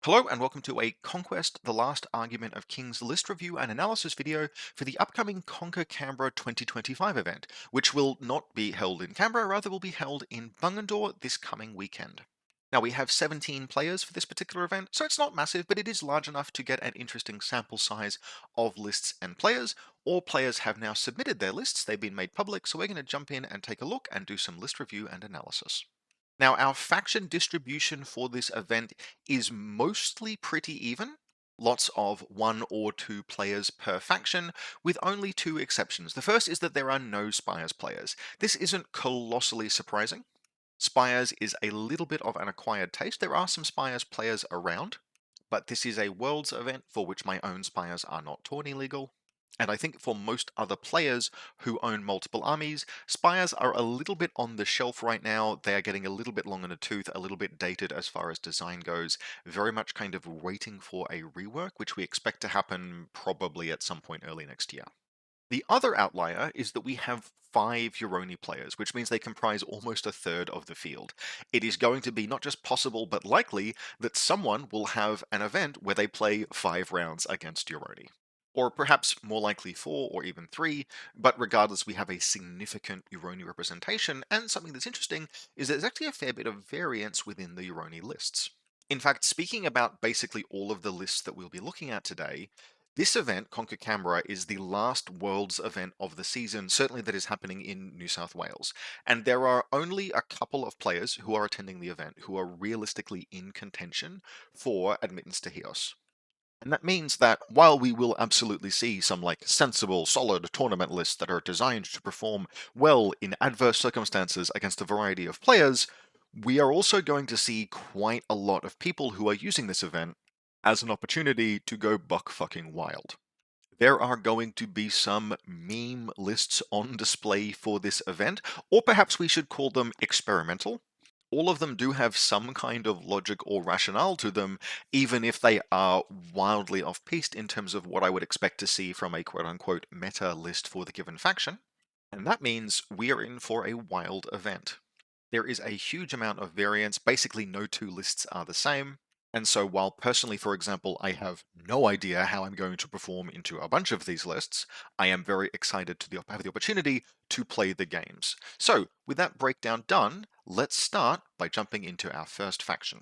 Hello and welcome to a Conquest, the Last Argument of Kings list review and analysis video for the upcoming Conquer Canberra 2025 event, which will not be held in Canberra, rather will be held in Bungendore this coming weekend. Now we have 17 players for this particular event, so it's not massive, but it is large enough to get an interesting sample size of lists and players. All players have now submitted their lists, they've been made public, so we're going to jump in and take a look and do some list review and analysis. Now, our faction distribution for this event is mostly pretty even. Lots of one or two players per faction, with only two exceptions. The first is that there are no Spires players. This isn't colossally surprising. Spires is a little bit of an acquired taste. There are some Spires players around, but this is a Worlds event for which my own Spires are not tourney legal. And I think for most other players who own multiple armies, Spires are a little bit on the shelf right now. They are getting a little bit long in the tooth, a little bit dated as far as design goes, very much kind of waiting for a rework, which we expect to happen probably at some point early next year. The other outlier is that we have 5 Yoroni players, which means they comprise almost a third of the field. It is going to be not just possible, but likely that someone will have an event where they play 5 rounds against Yoroni. Or perhaps more likely 4 or even 3, but regardless, we have a significant Yoroni representation, and something that's interesting is there's actually a fair bit of variance within the Yoroni lists. In fact, speaking about basically all of the lists that we'll be looking at today, this event, Conquer Canberra, is the last Worlds event of the season, certainly that is happening in New South Wales. And there are only a couple of players who are attending the event who are realistically in contention for admittance to HEOS. And that means that while we will absolutely see some sensible, solid tournament lists that are designed to perform well in adverse circumstances against a variety of players, we are also going to see quite a lot of people who are using this event as an opportunity to go buck fucking wild. There are going to be some meme lists on display for this event, or perhaps we should call them experimental. All of them do have some kind of logic or rationale to them, even if they are wildly off-piste in terms of what I would expect to see from a quote-unquote meta list for the given faction. And that means we are in for a wild event. There is a huge amount of variance. Basically, no two lists are the same. And so while personally, for example, I have no idea how I'm going to perform into a bunch of these lists, I am very excited to have the opportunity to play the games. So with that breakdown done, let's start by jumping into our first faction.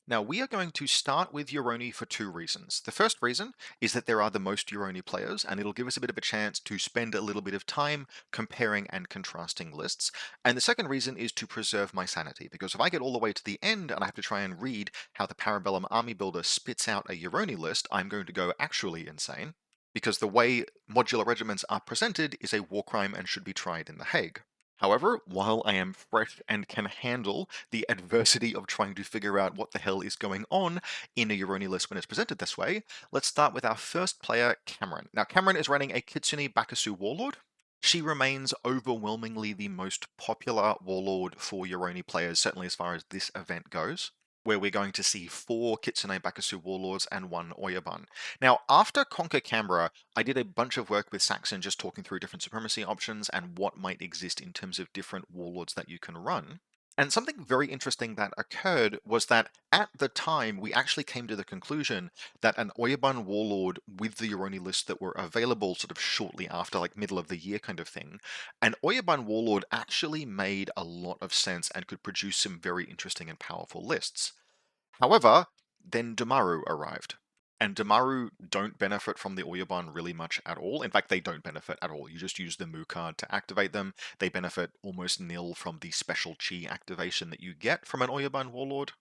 Now, we are going to start with Yoroni for 2 reasons. The first reason is that there are the most Yoroni players, and it'll give us a bit of a chance to spend a little bit of time comparing and contrasting lists. And the second reason is to preserve my sanity, because if I get all the way to the end and I have to try and read how the Parabellum Army Builder spits out a Yoroni list, I'm going to go actually insane, because the way modular regiments are presented is a war crime and should be tried in The Hague. However, while I am fresh and can handle the adversity of trying to figure out what the hell is going on in a Yoroni list when it's presented this way, let's start with our first player, Cameron. Now, Cameron is running a Kitsune Bakasu Warlord. She remains overwhelmingly the most popular warlord for Yoroni players, certainly as far as this event goes, where we're going to see 4 Kitsune Bakasu warlords and 1 Oyabun. Now, after Conquer Canberra, I did a bunch of work with Saxon just talking through different supremacy options and what might exist in terms of different warlords that you can run. And something very interesting that occurred was that at the time, we actually came to the conclusion that an Oyabun warlord with the Yoroni list that were available sort of shortly after, like middle of the year kind of thing, an Oyabun warlord actually made a lot of sense and could produce some very interesting and powerful lists. However, then Damaru arrived. And Damaru don't benefit from the Oyabun really much at all. In fact, they don't benefit at all. You just use the Mu card to activate them. They benefit almost nil from the special chi activation that you get from an Oyabun Warlord.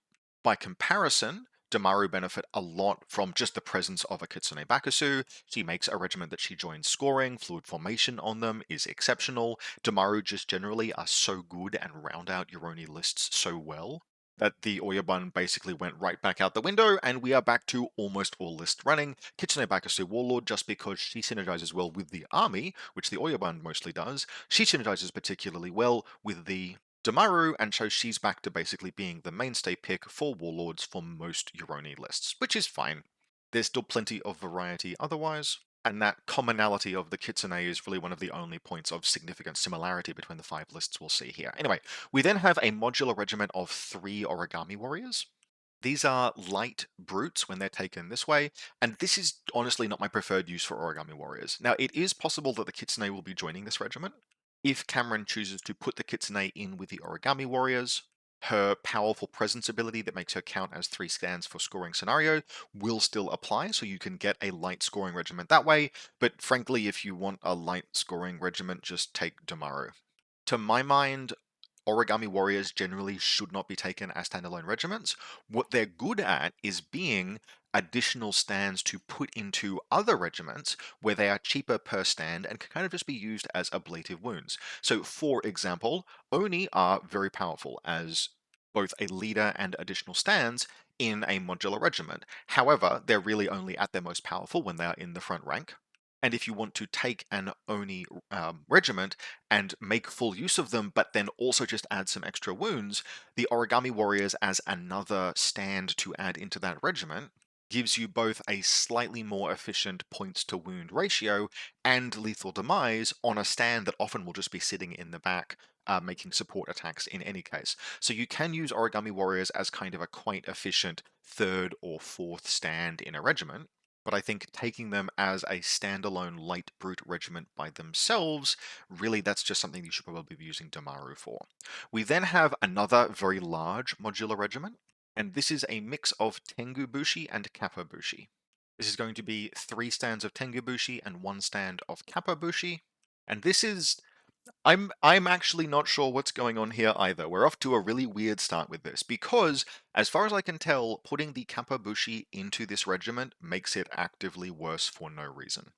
By comparison, Damaru benefit a lot from just the presence of a Kitsune Bakasu. She makes a regiment that she joins scoring. Fluid formation on them is exceptional. Damaru just generally are so good and round out Yoroni lists so well that the Oyabun basically went right back out the window, and we are back to almost all lists running. Kitsune Bakasu Warlord, just because she synergizes well with the army, which the Oyabun mostly does, she synergizes particularly well with the Damaru, and so she's back to basically being the mainstay pick for warlords for most Yoroni lists, which is fine. There's still plenty of variety otherwise, and that commonality of the Kitsune is really one of the only points of significant similarity between the 5 lists we'll see here. Anyway, we then have a modular regiment of 3 Origami warriors. These are light brutes when they're taken this way, and this is honestly not my preferred use for Origami Warriors. Now, it is possible that the Kitsune will be joining this regiment. If Cameron chooses to put the Kitsune in with the Origami Warriors, her powerful presence ability that makes her count as 3 scans for scoring scenario will still apply, so you can get a light scoring regiment that way, but frankly, if you want a light scoring regiment, just take Damaru. To my mind, Origami Warriors generally should not be taken as standalone regiments. What they're good at is being additional stands to put into other regiments where they are cheaper per stand and can kind of just be used as ablative wounds. So, for example, Oni are very powerful as both a leader and additional stands in a modular regiment. However, they're really only at their most powerful when they are in the front rank. And if you want to take an Oni regiment and make full use of them, but then also just add some extra wounds, the Origami Warriors as another stand to add into that regiment gives you both a slightly more efficient points to wound ratio and lethal demise on a stand that often will just be sitting in the back, making support attacks in any case. So you can use Origami Warriors as kind of a quite efficient third or fourth stand in a regiment. But I think taking them as a standalone light brute regiment by themselves, really that's just something you should probably be using Damaru for. We then have another very large modular regiment, and this is a mix of Tengu Bushi and Kappa Bushi. This is going to be 3 stands of Tengu Bushi and 1 stand of Kappa Bushi, and this is I'm actually not sure what's going on here either. We're off to a really weird start with this because, as far as I can tell, putting the Kappa Bushi into this regiment makes it actively worse for no reason.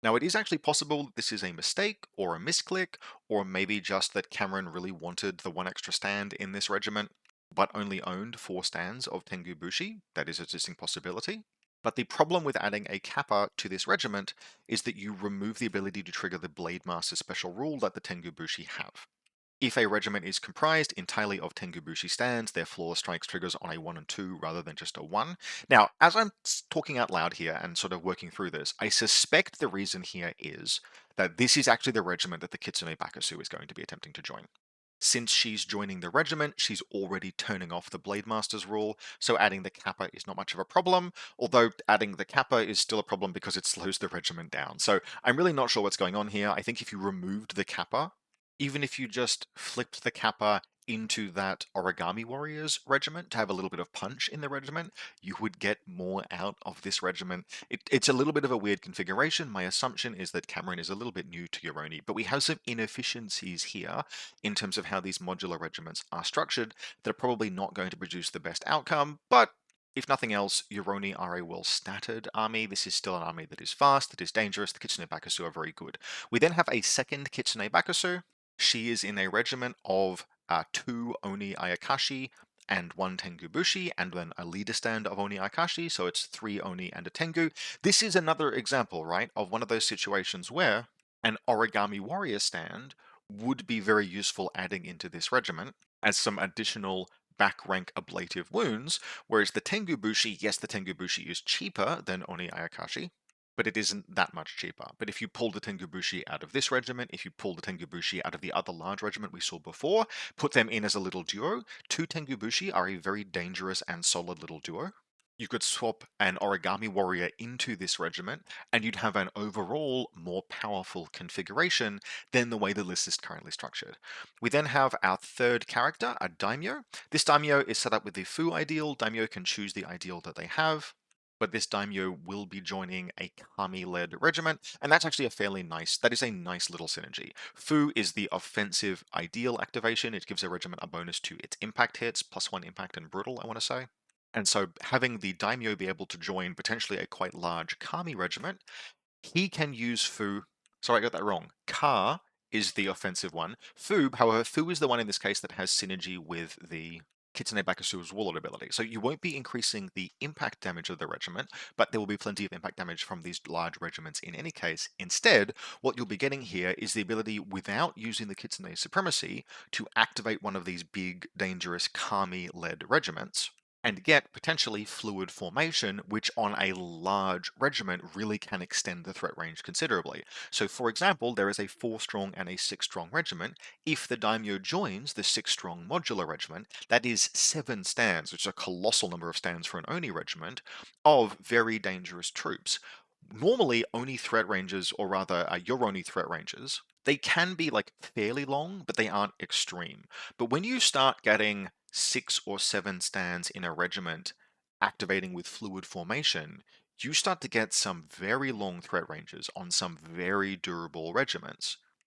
Now, it is actually possible that this is a mistake or a misclick, or maybe just that Cameron really wanted the 1 extra stand in this regiment, but only owned 4 stands of Tengu Bushi. That is a distinct possibility. But the problem with adding a Kappa to this regiment is that you remove the ability to trigger the Blade Master special rule that the Tengu Bushi have. If a regiment is comprised entirely of Tengu Bushi stands, their flawless strikes triggers on a 1 and 2 rather than just a 1. Now, as I'm talking out loud here and sort of working through this, I suspect the reason here is that this is actually the regiment that the Kitsune Bakusu is going to be attempting to join. Since she's joining the regiment, she's already turning off the Blade Master's rule, so adding the Kappa is not much of a problem, although adding the Kappa is still a problem because it slows the regiment down. So I'm really not sure what's going on here. I think if you removed the Kappa, even if you just flipped the Kappa into that Origami Warriors regiment to have a little bit of punch in the regiment, you would get more out of this regiment. It's a little bit of a weird configuration. My assumption is that Cameron is a little bit new to Yoroni, but we have some inefficiencies here in terms of how these modular regiments are structured that are probably not going to produce the best outcome, but if nothing else, Yoroni are a well-statted army. This is still an army that is fast, that is dangerous. The Kitsune Bakusu are very good. We then have a second Kitsune Bakusu. She is in a regiment of 2 Oni Ayakashi and 1 Tengu Bushi, and then a leader stand of Oni Ayakashi, so it's 3 Oni and a Tengu. This is another example, right, of one of those situations where an Origami Warrior stand would be very useful adding into this regiment as some additional back rank ablative wounds, whereas the Tengu Bushi, yes, the Tengu Bushi is cheaper than Oni Ayakashi, but it isn't that much cheaper. But if you pull the Tengu Bushi out of this regiment, if you pull the Tengu Bushi out of the other large regiment we saw before, put them in as a little duo, 2 Tengu Bushi are a very dangerous and solid little duo. You could swap an Origami Warrior into this regiment, and you'd have an overall more powerful configuration than the way the list is currently structured. We then have our third character, a Daimyo. This Daimyo is set up with the Fu ideal. Daimyo can choose the ideal that they have, but this Daimyo will be joining a Kami-led regiment, and that's actually that is a nice little synergy. Fu is the offensive ideal activation. It gives a regiment a bonus to its impact hits, +1 impact and brutal, I want to say. And so having the Daimyo be able to join potentially a quite large Kami regiment, he can use Fu. Sorry, I got that wrong. Ka is the offensive one. However, Fu is the one in this case that has synergy with the Kitsune Bakusu's Warlord ability. So you won't be increasing the impact damage of the regiment, but there will be plenty of impact damage from these large regiments in any case. Instead, what you'll be getting here is the ability, without using the Kitsune Supremacy, to activate one of these big, dangerous Kami-led regiments and get potentially fluid formation, which on a large regiment really can extend the threat range considerably. So for example, there is a 4 strong and a 6 strong regiment. If the daimyo joins the 6 strong modular regiment, that is 7 stands, which is a colossal number of stands for an Oni regiment, of very dangerous troops. Normally, Oni threat ranges, or rather Yoroni threat ranges, they can be like fairly long, but they aren't extreme. But when you start getting 6 or 7 stands in a regiment activating with fluid formation, you start to get some very long threat ranges on some very durable regiments.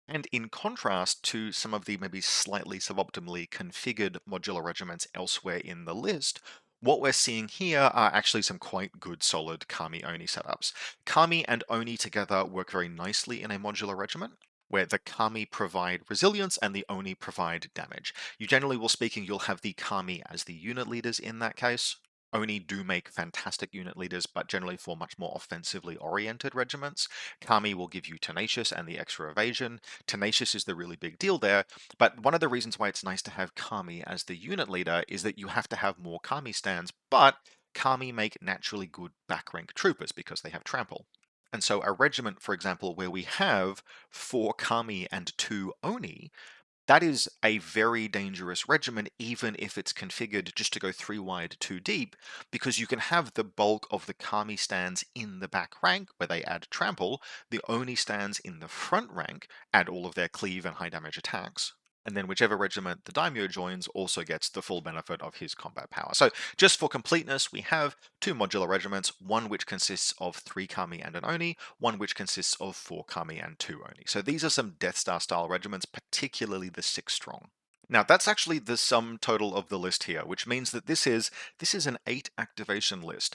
And in contrast to some of the maybe slightly suboptimally configured modular regiments elsewhere in the list, what we're seeing here are actually some quite good solid Kami Oni setups. Kami and Oni together work very nicely in a modular regiment, where the Kami provide resilience and the Oni provide damage. You generally will speaking, you'll have the Kami as the unit leaders in that case. Oni do make fantastic unit leaders, but generally for much more offensively oriented regiments. Kami will give you Tenacious and the extra evasion. Tenacious is the really big deal there, but one of the reasons why it's nice to have Kami as the unit leader is that you have to have more Kami stands, but Kami make naturally good back rank troopers because they have trample. And so a regiment, for example, where we have 4 Kami and 2 Oni, that is a very dangerous regiment, even if it's configured just to go 3 wide, 2 deep, because you can have the bulk of the Kami stands in the back rank, where they add trample, the Oni stands in the front rank, add all of their cleave and high damage attacks. And then whichever regiment the daimyo joins also gets the full benefit of his combat power. So just for completeness, we have 2 modular regiments, one which consists of 3 Kami and an Oni, one which consists of 4 Kami and 2 Oni. So these are some Death Star style regiments, particularly the 6 strong. Now that's actually the sum total of the list here, which means that this is an 8 activation list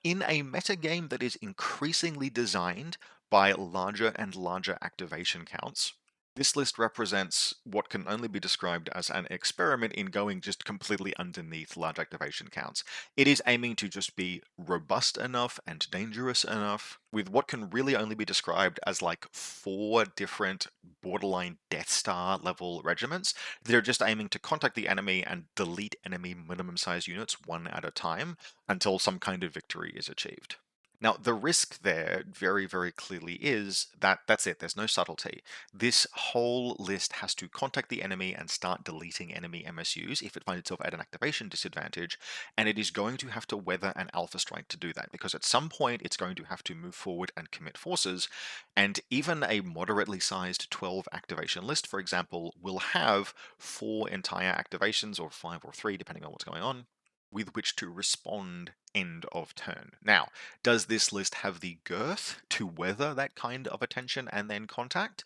in a meta game that is increasingly designed by larger and larger activation counts. This list represents what can only be described as an experiment in going just completely underneath large activation counts. It is aiming to just be robust enough and dangerous enough, with what can really only be described as like 4 different borderline Death Star level regiments that are just aiming to contact the enemy and delete enemy minimum size units one at a time until some kind of victory is achieved. Now, the risk there very, very clearly is that that's it, there's no subtlety. This whole list has to contact the enemy and start deleting enemy MSUs if it finds itself at an activation disadvantage, and it is going to have to weather an alpha strike to do that, because at some point it's going to have to move forward and commit forces, and even a moderately sized 12 activation list, for example, will have 4 entire activations, or 5 or 3, depending on what's going on, with which to respond end of turn. Now, does this list have the girth to weather that kind of attention and then contact?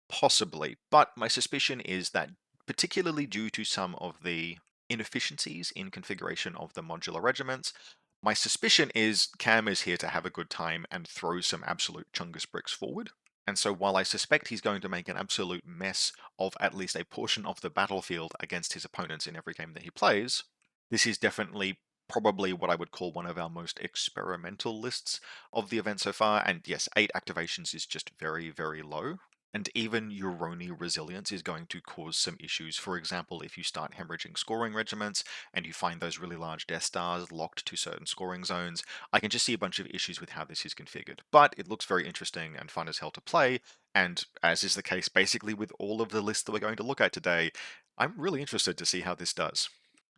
Possibly, but my suspicion is that, particularly due to some of the inefficiencies in configuration of the modular regiments, my suspicion is Cam is here to have a good time and throw some absolute chungus bricks forward. And so while I suspect he's going to make an absolute mess of at least a portion of the battlefield against his opponents in every game that he plays, this is definitely probably what I would call one of our most experimental lists of the event so far. And yes, 8 activations is just very, very low. And even Yoroni resilience is going to cause some issues. For example, if you start hemorrhaging scoring regiments and you find those really large Death Stars locked to certain scoring zones, I can just see a bunch of issues with how this is configured. But it looks very interesting and fun as hell to play, and as is the case basically with all of the lists that we're going to look at today, I'm really interested to see how this does.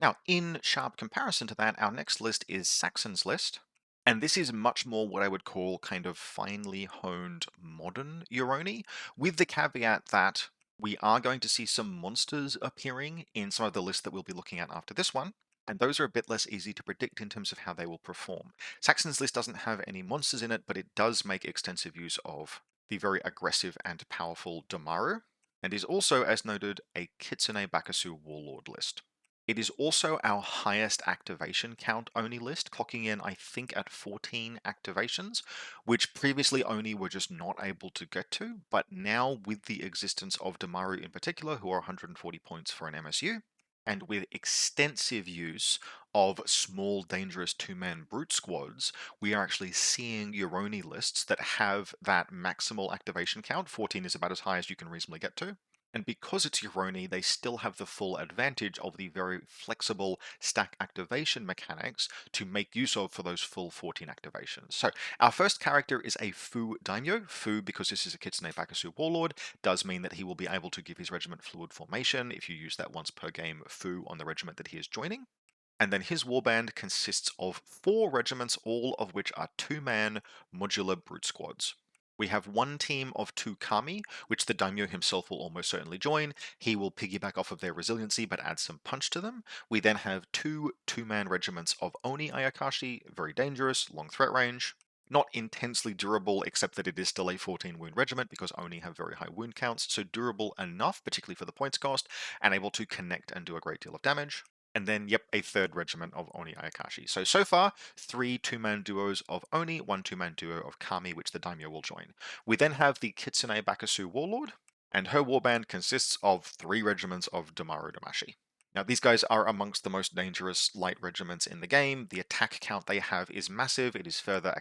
Now, in sharp comparison to that, our next list is Saxon's list. And this is much more what I would call kind of finely honed modern Yoroni, with the caveat that we are going to see some monsters appearing in some of the lists that we'll be looking at after this one, and those are a bit less easy to predict in terms of how they will perform. Saxon's list doesn't have any monsters in it, but it does make extensive use of the very aggressive and powerful Damaru, and is also, as noted, a Kitsune Bakasu Warlord list. It is also our highest activation count Oni list, clocking in, I think, at 14 activations, which previously Oni were just not able to get to, but now with the existence of Damaru in particular, who are 140 points for an MSU, and with extensive use of small, dangerous 2-man brute squads, we are actually seeing Yoroni lists that have that maximal activation count. 14 is about as high as you can reasonably get to, And because it's Yoroni, they still have the full advantage of the very flexible stack activation mechanics to make use of for those full 14 activations. So our first character is a Fu Daimyo. Fu, because this is a Kitsune Bakasu Warlord, does mean that he will be able to give his regiment fluid formation if you use that once per game Fu on the regiment that he is joining. And then his warband consists of 4 regiments, all of which are 2-man modular brute squads. We have one team of 2 Kami, which the daimyo himself will almost certainly join. He will piggyback off of their resiliency but add some punch to them. We then have 2 2-man regiments of Oni Ayakashi, very dangerous, long threat range. Not intensely durable, except that it is still a 14 wound regiment because Oni have very high wound counts, so durable enough, particularly for the points cost, and able to connect and do a great deal of damage. And then, yep, a 3rd regiment of Oni Ayakashi. So far, 3 2-man duos of Oni, 1 2-man duo of Kami, which the daimyo will join. We then have the Kitsune Bakasu Warlord, and her warband consists of 3 regiments of Damaru Damashi. Now, these guys are amongst the most dangerous light regiments in the game. The attack count they have is massive. It is further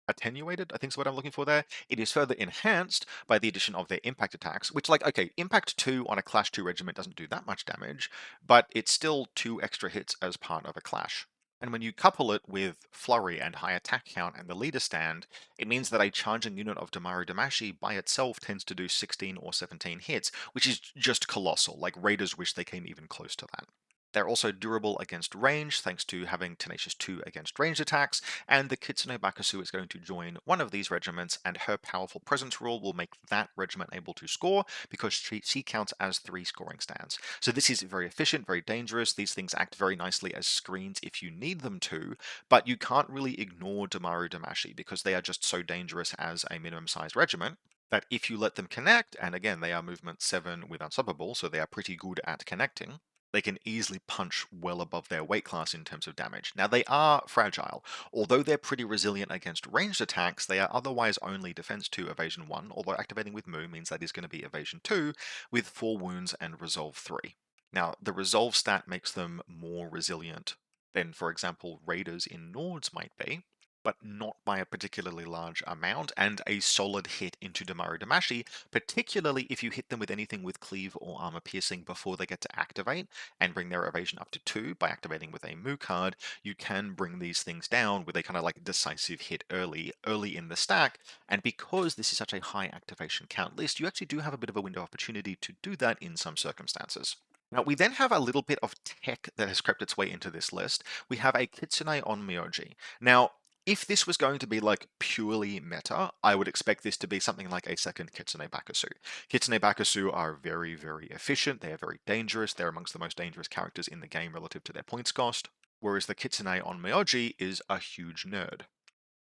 attenuated, I think is what I'm looking for there. It is further enhanced by the addition of their impact attacks, which, like, okay, impact 2 on a Clash 2 regiment doesn't do that much damage, but it's still 2 extra hits as part of a clash. And when you couple it with flurry and high attack count and the leader stand, it means that a charging unit of Damaru Damashi by itself tends to do 16 or 17 hits, which is just colossal. Like, raiders wish they came even close to that. They're also durable against range, thanks to having Tenacious 2 against ranged attacks, and the Kitsune Bakasu is going to join one of these regiments, and her powerful presence rule will make that regiment able to score, because she counts as 3 scoring stands. So this is very efficient, very dangerous. These things act very nicely as screens if you need them to, but you can't really ignore Damaru Damashi, because they are just so dangerous as a minimum-sized regiment, that if you let them connect, and again, they are movement 7 with Unstoppable, so they are pretty good at connecting, they can easily punch well above their weight class in terms of damage. Now, they are fragile. Although they're pretty resilient against ranged attacks, they are otherwise only defense 2, evasion 1, although activating with Mu means that is going to be evasion 2, with 4 wounds and resolve 3. Now, the resolve stat makes them more resilient than, for example, raiders in Nords might be, but not by a particularly large amount, and a solid hit into Damaru Damashi, particularly if you hit them with anything with cleave or armor piercing before they get to activate and bring their evasion up to 2 by activating with a Mu card. You can bring these things down with a kind of like decisive hit early in the stack, and because this is such a high activation count list, you actually do have a bit of a window of opportunity to do that in some circumstances. Now, we then have a little bit of tech that has crept its way into this list. We have a Kitsune on Myoji. Now, if this was going to be like purely meta, I would expect this to be something like a second Kitsune Bakasu. Kitsune Bakasu are very, very efficient. They are very dangerous. They're amongst the most dangerous characters in the game relative to their points cost. Whereas the Kitsune on Myoji is a huge nerd.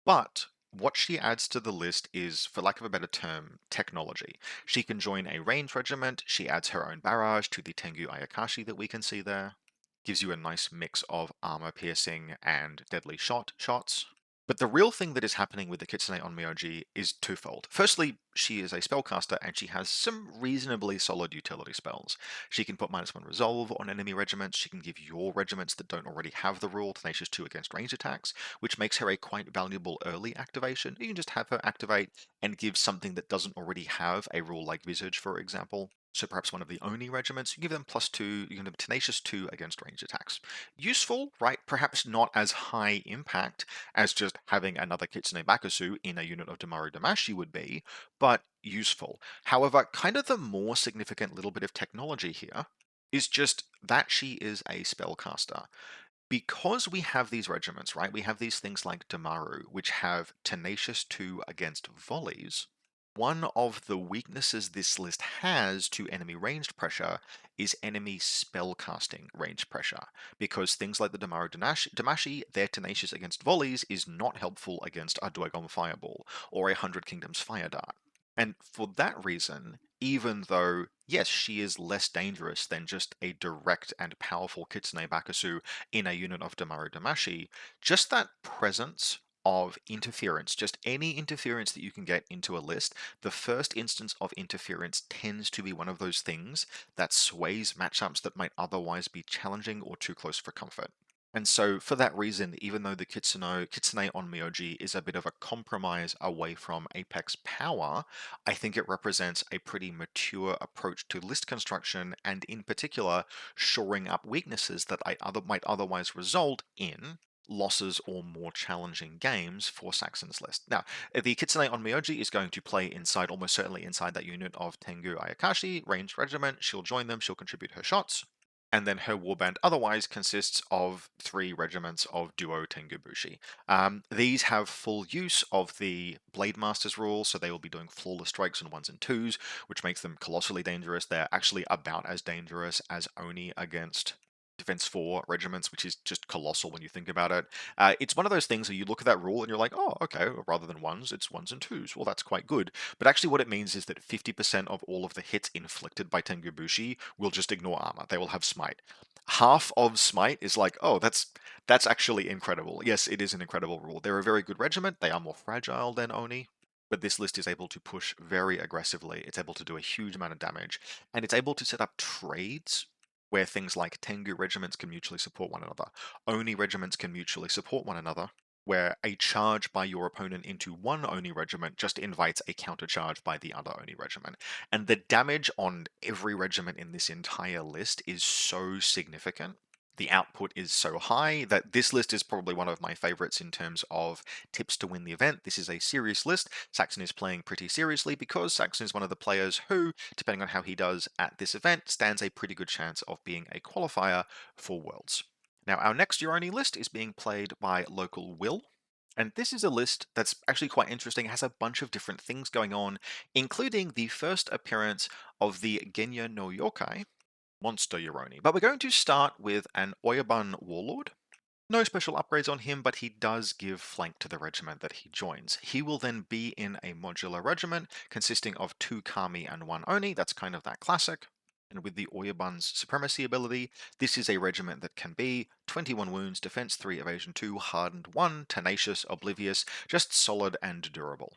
But what she adds to the list is, for lack of a better term, technology. She can join a range regiment. She adds her own barrage to the Tengu Ayakashi that we can see there. Gives you a nice mix of armor piercing and deadly shots. But the real thing that is happening with the Kitsune on Myoji is twofold. Firstly, she is a spellcaster and she has some reasonably solid utility spells. She can put -1 resolve on enemy regiments, she can give your regiments that don't already have the rule Tenacious 2 against ranged attacks, which makes her a quite valuable early activation. You can just have her activate and give something that doesn't already have a rule like Visage, for example. So perhaps one of the Oni regiments, you give them +2, you give them Tenacious 2 against ranged attacks. Useful, right? Perhaps not as high impact as just having another Kitsune Bakasu in a unit of Damaru Damashi would be, but useful. However, kind of the more significant little bit of technology here is just that she is a spellcaster. Because we have these regiments, right? We have these things like Damaru, which have Tenacious 2 against volleys. One of the weaknesses this list has to enemy ranged pressure is enemy spellcasting ranged pressure, because things like the Damaru Damashi, their Tenacious against volleys is not helpful against a Dweghom Fireball or a Hundred Kingdoms Fire Dart. And for that reason, even though, yes, she is less dangerous than just a direct and powerful Kitsune Bakasu in a unit of Damaru Damashi, just that presence of interference, just any interference that you can get into a list, the first instance of interference tends to be one of those things that sways matchups that might otherwise be challenging or too close for comfort. And so for that reason, even though the Kitsune on Myoji is a bit of a compromise away from Apex power, I think it represents a pretty mature approach to list construction, and in particular, shoring up weaknesses that might otherwise result in losses or more challenging games for Saxon's list. Now, the Kitsune on Myoji is going to play inside, almost certainly inside that unit of Tengu Ayakashi, ranged regiment. She'll join them, she'll contribute her shots. And then her warband otherwise consists of 3 regiments of duo Tengubushi. These have full use of the Blade Master's rule, so they will be doing flawless strikes on 1s and 2s, which makes them colossally dangerous. They're actually about as dangerous as Oni against Defense 4 regiments, which is just colossal when you think about it. It's one of those things where you look at that rule and you're like, oh, okay, rather than 1s, it's 1s and 2s. Well, that's quite good. But actually what it means is that 50% of all of the hits inflicted by Tengubushi will just ignore armor. They will have smite. Half of smite is like, oh, that's actually incredible. Yes, it is an incredible rule. They're a very good regiment. They are more fragile than Oni, but this list is able to push very aggressively. It's able to do a huge amount of damage, and it's able to set up trades where things like Tengu regiments can mutually support one another. Oni regiments can mutually support one another, where a charge by your opponent into one Oni regiment just invites a counter charge by the other Oni regiment. And the damage on every regiment in this entire list is so significant. The output is so high that this list is probably one of my favorites in terms of tips to win the event. This is a serious list. Saxon is playing pretty seriously because Saxon is one of the players who, depending on how he does at this event, stands a pretty good chance of being a qualifier for Worlds. Now, our next Yoroni list is being played by local Will. And this is a list that's actually quite interesting. It has a bunch of different things going on, including the first appearance of the Genya no Yokai, Monster Yoroni. But we're going to start with an Oyabun Warlord. No special upgrades on him, but he does give flank to the regiment that he joins. He will then be in a modular regiment consisting of 2 Kami and 1 Oni. That's kind of that classic. And with the Oyabun's supremacy ability, this is a regiment that can be 21 wounds, defense 3, evasion 2, hardened 1, tenacious, oblivious, just solid and durable.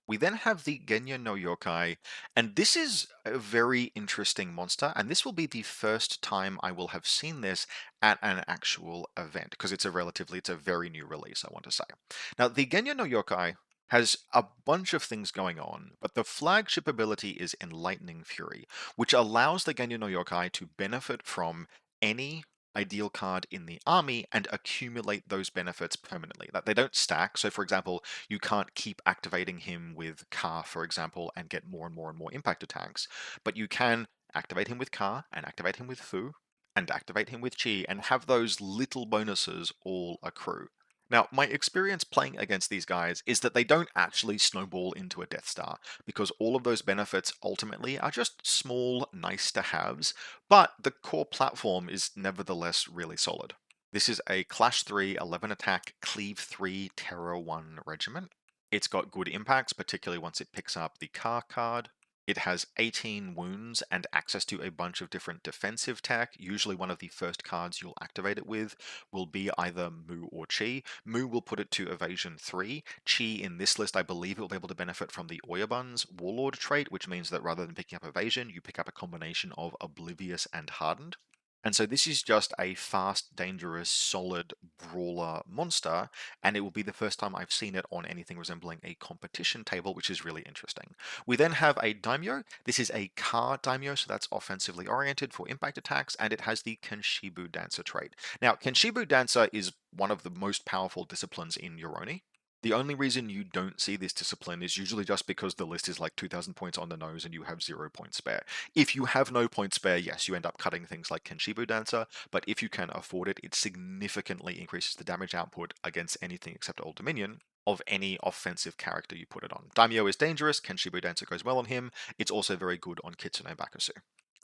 We then have the Genya no Yokai, and this is a very interesting monster, and this will be the first time I will have seen this at an actual event, because it's a very new release, I want to say. Now, the Genya no Yokai has a bunch of things going on, but the flagship ability is Enlightening Fury, which allows the Genya no Yokai to benefit from any ideal card in the army and accumulate those benefits permanently. That they don't stack. So, for example, you can't keep activating him with Ka, for example, and get more and more and more impact attacks, but you can activate him with Ka and activate him with Fu and activate him with Chi and have those little bonuses all accrue. Now, my experience playing against these guys is that they don't actually snowball into a Death Star, because all of those benefits ultimately are just small, nice to haves, but the core platform is nevertheless really solid. This is a Clash 3, 11 attack, Cleave 3, Terror 1 regiment. It's got good impacts, particularly once it picks up the Car card. It has 18 wounds and access to a bunch of different defensive tech. Usually one of the first cards you'll activate it with will be either Mu or Chi. Mu will put it to evasion 3. Chi in this list, I believe it will be able to benefit from the Oyabun's Warlord trait, which means that rather than picking up evasion, you pick up a combination of Oblivious and Hardened. And so this is just a fast, dangerous, solid brawler monster, and it will be the first time I've seen it on anything resembling a competition table, which is really interesting. We then have a Daimyo. This is a Ka Daimyo, so that's offensively oriented for impact attacks, and it has the Kenshibu Dancer trait. Now, Kenshibu Dancer is one of the most powerful disciplines in Yoroni. The only reason you don't see this discipline is usually just because the list is like 2,000 points on the nose and you have 0 points spare. If you have no points spare, yes, you end up cutting things like Kenshibu Dancer, but if you can afford it, it significantly increases the damage output against anything except Old Dominion of any offensive character you put it on. Daimyo is dangerous, Kenshibu Dancer goes well on him, it's also very good on Kitsune Bakusu.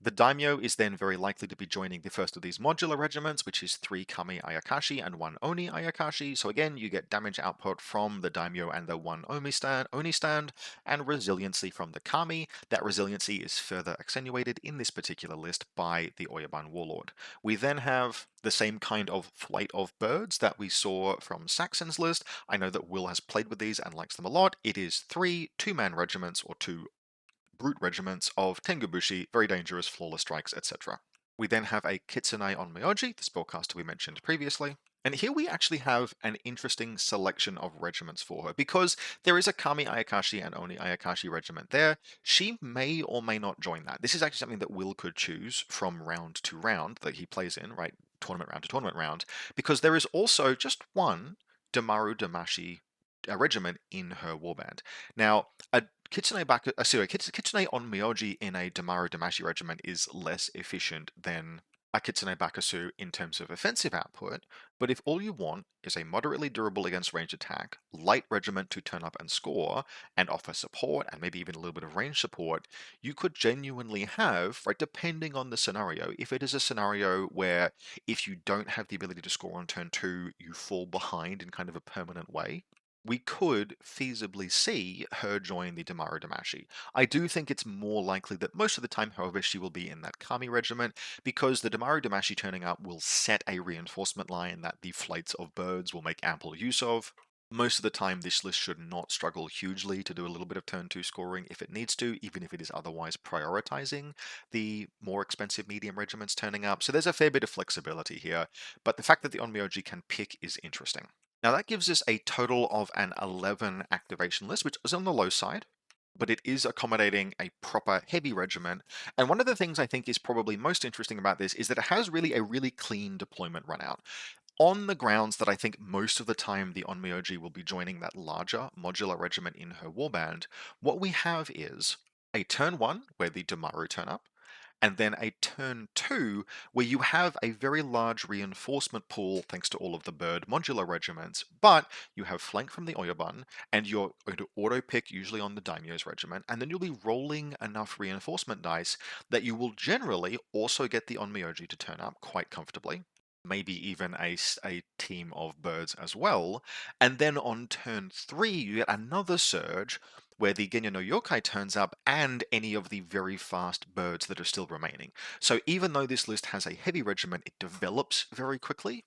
The daimyo is then very likely to be joining the first of these modular regiments, which is 3 Kami Ayakashi and 1 Oni Ayakashi. So again, you get damage output from the daimyo and the 1 Oni stand, and resiliency from the Kami. That resiliency is further accentuated in this particular list by the Oyabun Warlord. We then have the same kind of flight of birds that we saw from Saxon's list. I know that Will has played with these and likes them a lot. It is 3 2-man regiments, or 2 brute regiments of Tengubushi, very dangerous, flawless strikes, etc. We then have a Kitsune on Myoji, the spellcaster we mentioned previously. And here we actually have an interesting selection of regiments for her, because there is a Kami Ayakashi and Oni Ayakashi regiment there. She may or may not join that. This is actually something that Will could choose from round to round that he plays in, right? Tournament round to tournament round, because there is also just one Damaru Damashi regiment in her warband. Now, a Kitsune Onmyoji in a Damaru Damashi regiment is less efficient than a Kitsune Bakasu in terms of offensive output, but if all you want is a moderately durable against range attack, light regiment to turn up and score, and offer support, and maybe even a little bit of range support, you could genuinely have, right, depending on the scenario, if it is a scenario where if you don't have the ability to score on turn 2, you fall behind in kind of a permanent way, we could feasibly see her join the Damaru Damashi. I do think it's more likely that most of the time, however, she will be in that Kami regiment, because the Damaru Damashi turning up will set a reinforcement line that the flights of birds will make ample use of. Most of the time, this list should not struggle hugely to do a little bit of turn 2 scoring if it needs to, even if it is otherwise prioritizing the more expensive medium regiments turning up. So there's a fair bit of flexibility here, but the fact that the Onmyoji can pick is interesting. Now that gives us a total of an 11 activation list, which is on the low side, but it is accommodating a proper heavy regiment. And one of the things I think is probably most interesting about this is that it has really a really clean deployment run out. On the grounds that I think most of the time the Onmyoji will be joining that larger modular regiment in her warband, what we have is a turn 1 where the Damaru turn up, and then a turn 2 where you have a very large reinforcement pool thanks to all of the bird modular regiments, but you have flank from the Oyabun, and you're going to auto pick usually on the Daimyo's regiment, and then you'll be rolling enough reinforcement dice that you will generally also get the Onmyoji to turn up quite comfortably. Maybe even a team of birds as well. And then on turn 3, you get another surge where the Genya no Yokai turns up and any of the very fast birds that are still remaining. So even though this list has a heavy regiment, it develops very quickly,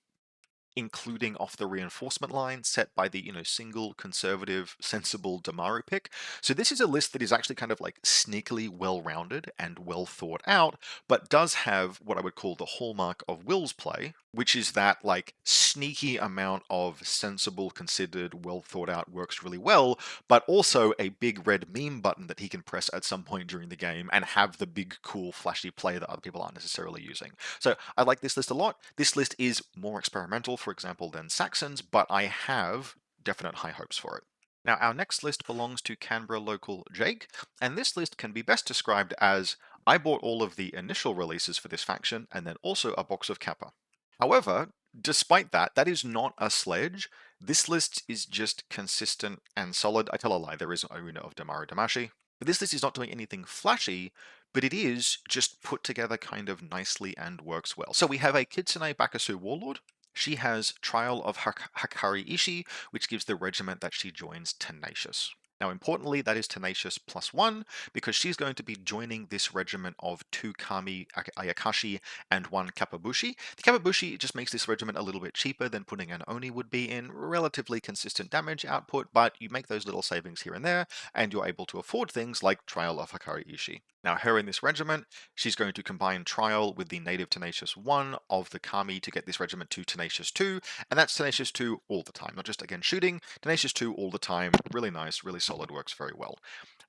including off the reinforcement line set by the single conservative sensible Damaru pick. So this is a list that is actually kind of like sneakily well-rounded and well thought out, but does have what I would call the hallmark of Will's play, which is that like sneaky amount of sensible, considered, well thought out works really well, but also a big red meme button that he can press at some point during the game and have the big cool flashy play that other people aren't necessarily using. So I like this list a lot. This list is more experimental, for example, than Saxon's, but I have definite high hopes for it. Now, our next list belongs to Canberra local Jake, and this list can be best described as I bought all of the initial releases for this faction and then also a box of Kappa. However, despite that, that is not a sledge. This list is just consistent and solid. I tell a lie, there is an Arena of Damaru Damashi. But this list is not doing anything flashy, but it is just put together kind of nicely and works well. So we have a Kitsune Bakasu Warlord. She has Trial of Hakari Ishi, which gives the regiment that she joins Tenacious. Now, importantly, that is Tenacious +1, because she's going to be joining this regiment of 2 Kami Ayakashi and 1 Kapabushi. The Kapabushi just makes this regiment a little bit cheaper than putting an Oni would be in, relatively consistent damage output, but you make those little savings here and there, and you're able to afford things like Trial of Hakari Ishi. Now, her in this regiment, she's going to combine Trial with the native Tenacious 1 of the Kami to get this regiment to Tenacious 2, and that's Tenacious 2 all the time, not just again shooting, Tenacious 2 all the time, really nice, really solid, works very well.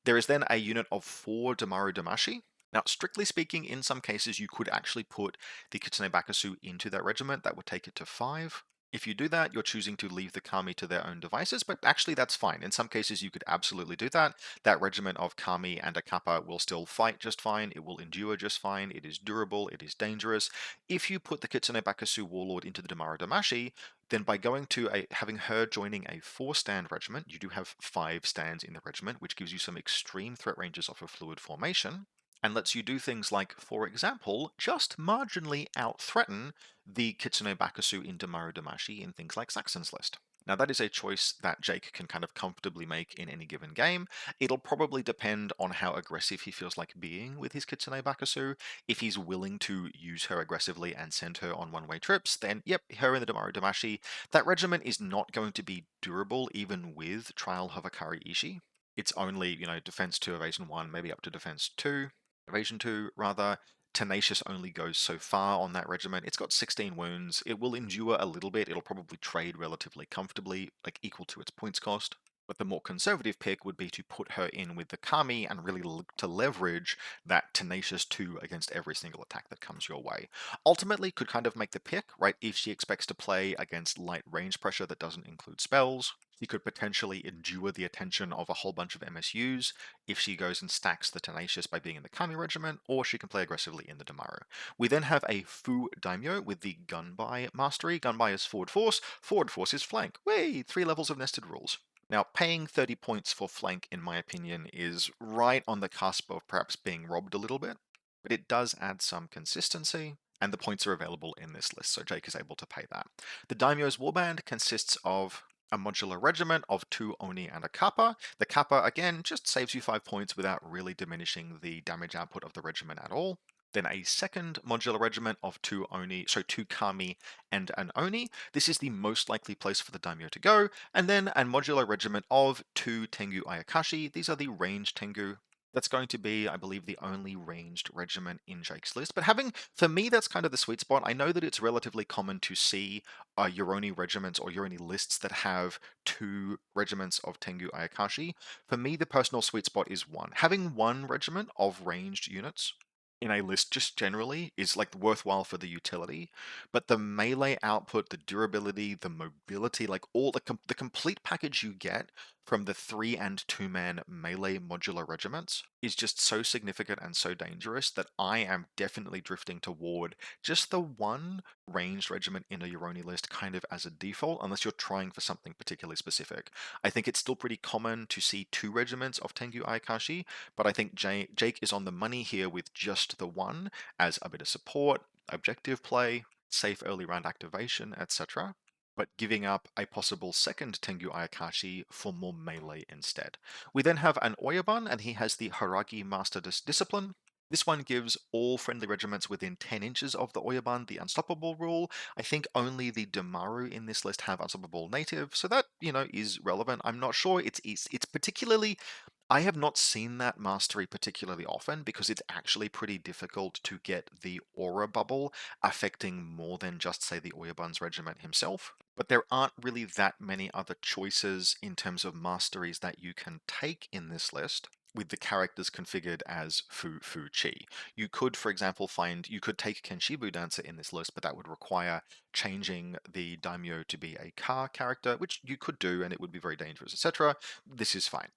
There is then a unit of 4 Damaru Damashi. Now, strictly speaking, in some cases you could actually put the Kitsune Bakasu into that regiment, that would take it to 5. If you do that, you're choosing to leave the Kami to their own devices, but actually that's fine. In some cases you could absolutely do that. That regiment of Kami and a Kappa will still fight just fine, it will endure just fine, it is durable, it is dangerous. If you put the Kitsune Bakasu Warlord into the Damaru Damashi, then by going to having her joining a 4-stand regiment, you do have 5 stands in the regiment, which gives you some extreme threat ranges off a fluid formation, and lets you do things like, for example, just marginally out-threaten the Kitsune Bakasu in Damaru Damashi in things like Saxon's list. Now that is a choice that Jake can kind of comfortably make in any given game. It'll probably depend on how aggressive he feels like being with his Kitsune Bakasu. If he's willing to use her aggressively and send her on one-way trips, then yep, her in the Damaru Damashi. That regiment is not going to be durable even with Trial Havakari Ishi. It's only, defense 2, evasion 1, maybe up to defense 2. Evasion 2, rather. Tenacious only goes so far on that regiment. It's got 16 wounds. It will endure a little bit. It'll probably trade relatively comfortably, like equal to its points cost. But the more conservative pick would be to put her in with the Kami and really look to leverage that Tenacious 2 against every single attack that comes your way. Ultimately, could kind of make the pick, right? If she expects to play against light range pressure that doesn't include spells, she could potentially endure the attention of a whole bunch of MSUs if she goes and stacks the Tenacious by being in the Kami regiment, or she can play aggressively in the Damaru. We then have a Fu Daimyo with the Gunbai mastery. Gunbai is forward force is flank. Way, 3 levels of nested rules. Now, paying 30 points for flank, in my opinion, is right on the cusp of perhaps being robbed a little bit, but it does add some consistency, and the points are available in this list, so Jake is able to pay that. The Daimyo's Warband consists of a modular regiment of 2 Oni and a Kappa. The Kappa, again, just saves you 5 points without really diminishing the damage output of the regiment at all. Then a second modular regiment of 2 Oni, so 2 Kami and an Oni. This is the most likely place for the Daimyo to go. And then a modular regiment of 2 Tengu Ayakashi. These are the ranged Tengu. That's going to be, I believe, the only ranged regiment in Jake's list. But having, for me, that's kind of the sweet spot. I know that it's relatively common to see Yoroni regiments or Yoroni lists that have 2 regiments of Tengu Ayakashi. For me, the personal sweet spot is 1. Having 1 regiment of ranged units in a list just generally is like worthwhile for the utility, but the melee output, the durability, the mobility, like all the complete package you get from the 3 and 2 man melee modular regiments is just so significant and so dangerous that I am definitely drifting toward just the 1 ranged regiment in a Yoroni list kind of as a default, unless you're trying for something particularly specific. I think it's still pretty common to see 2 regiments of Tengu Ayakashi, but I think Jake is on the money here with just the 1 as a bit of support, objective play, safe early round activation, etc., but giving up a possible second Tengu Ayakashi for more melee instead. We then have an Oyabun, and he has the Haragi Master Discipline. This one gives all friendly regiments within 10 inches of the Oyabun the Unstoppable rule. I think only the Damaru in this list have Unstoppable Native, so that, is relevant. I'm not sure. It's particularly, I have not seen that mastery particularly often because it's actually pretty difficult to get the aura bubble affecting more than just, say, the Oyabun's regiment himself. But there aren't really that many other choices in terms of masteries that you can take in this list with the characters configured as Fu Chi. You could, for example, you could take Kenshibu Dancer in this list, but that would require changing the Daimyo to be a car character, which you could do and it would be very dangerous, etc. This is fine.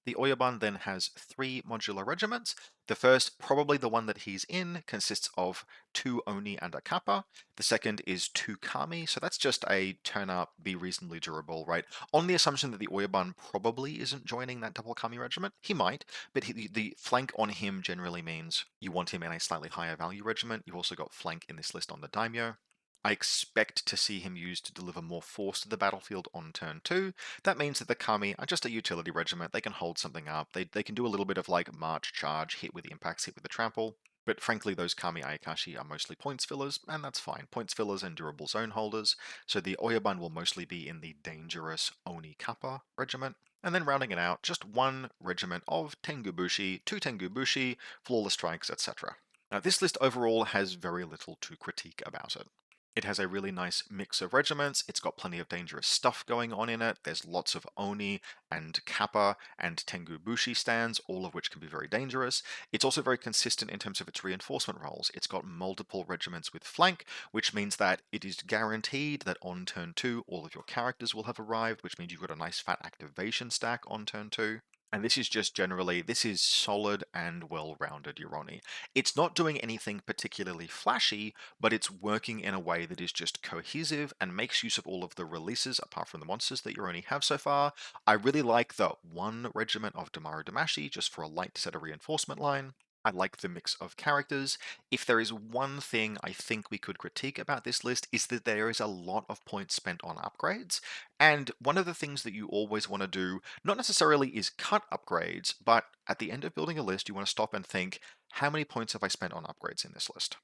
The Oyabun then has 3 modular regiments. The first, probably the one that he's in, consists of 2 Oni and a Kappa. The second is 2 Kami, so that's just a turn up, be reasonably durable, right? On the assumption that the Oyabun probably isn't joining that double Kami regiment. He might, but the flank on him generally means you want him in a slightly higher value regiment. You've also got flank in this list on the Daimyo. I expect to see him used to deliver more force to the battlefield on turn 2. That means that the Kami are just a utility regiment. They can hold something up. They can do a little bit of like march, charge, hit with the impacts, hit with the trample. But frankly, those Kami Ayakashi are mostly points fillers, and that's fine. Points fillers and durable zone holders. So the Oyabun will mostly be in the dangerous Oni Kappa regiment. And then rounding it out, just 1 regiment of Tengubushi, 2 Tengubushi, flawless strikes, etc. Now, this list overall has very little to critique about it. It has a really nice mix of regiments. It's got plenty of dangerous stuff going on in it. There's lots of Oni and Kappa and Tengu-Bushi stands, all of which can be very dangerous. It's also very consistent in terms of its reinforcement roles. It's got multiple regiments with flank, which means that it is guaranteed that on turn 2, all of your characters will have arrived, which means you've got a nice fat activation stack on turn 2. And this is just generally, this is solid and well-rounded Yoroni. It's not doing anything particularly flashy, but it's working in a way that is just cohesive and makes use of all of the releases apart from the monsters that Yoroni have so far. I really like the 1 regiment of Damaru Damashi just for a light to set a reinforcement line. I like the mix of characters. If there is one thing I think we could critique about this list is that there is a lot of points spent on upgrades. And one of the things that you always want to do, not necessarily is cut upgrades, but at the end of building a list, you want to stop and think, how many points have I spent on upgrades in this list?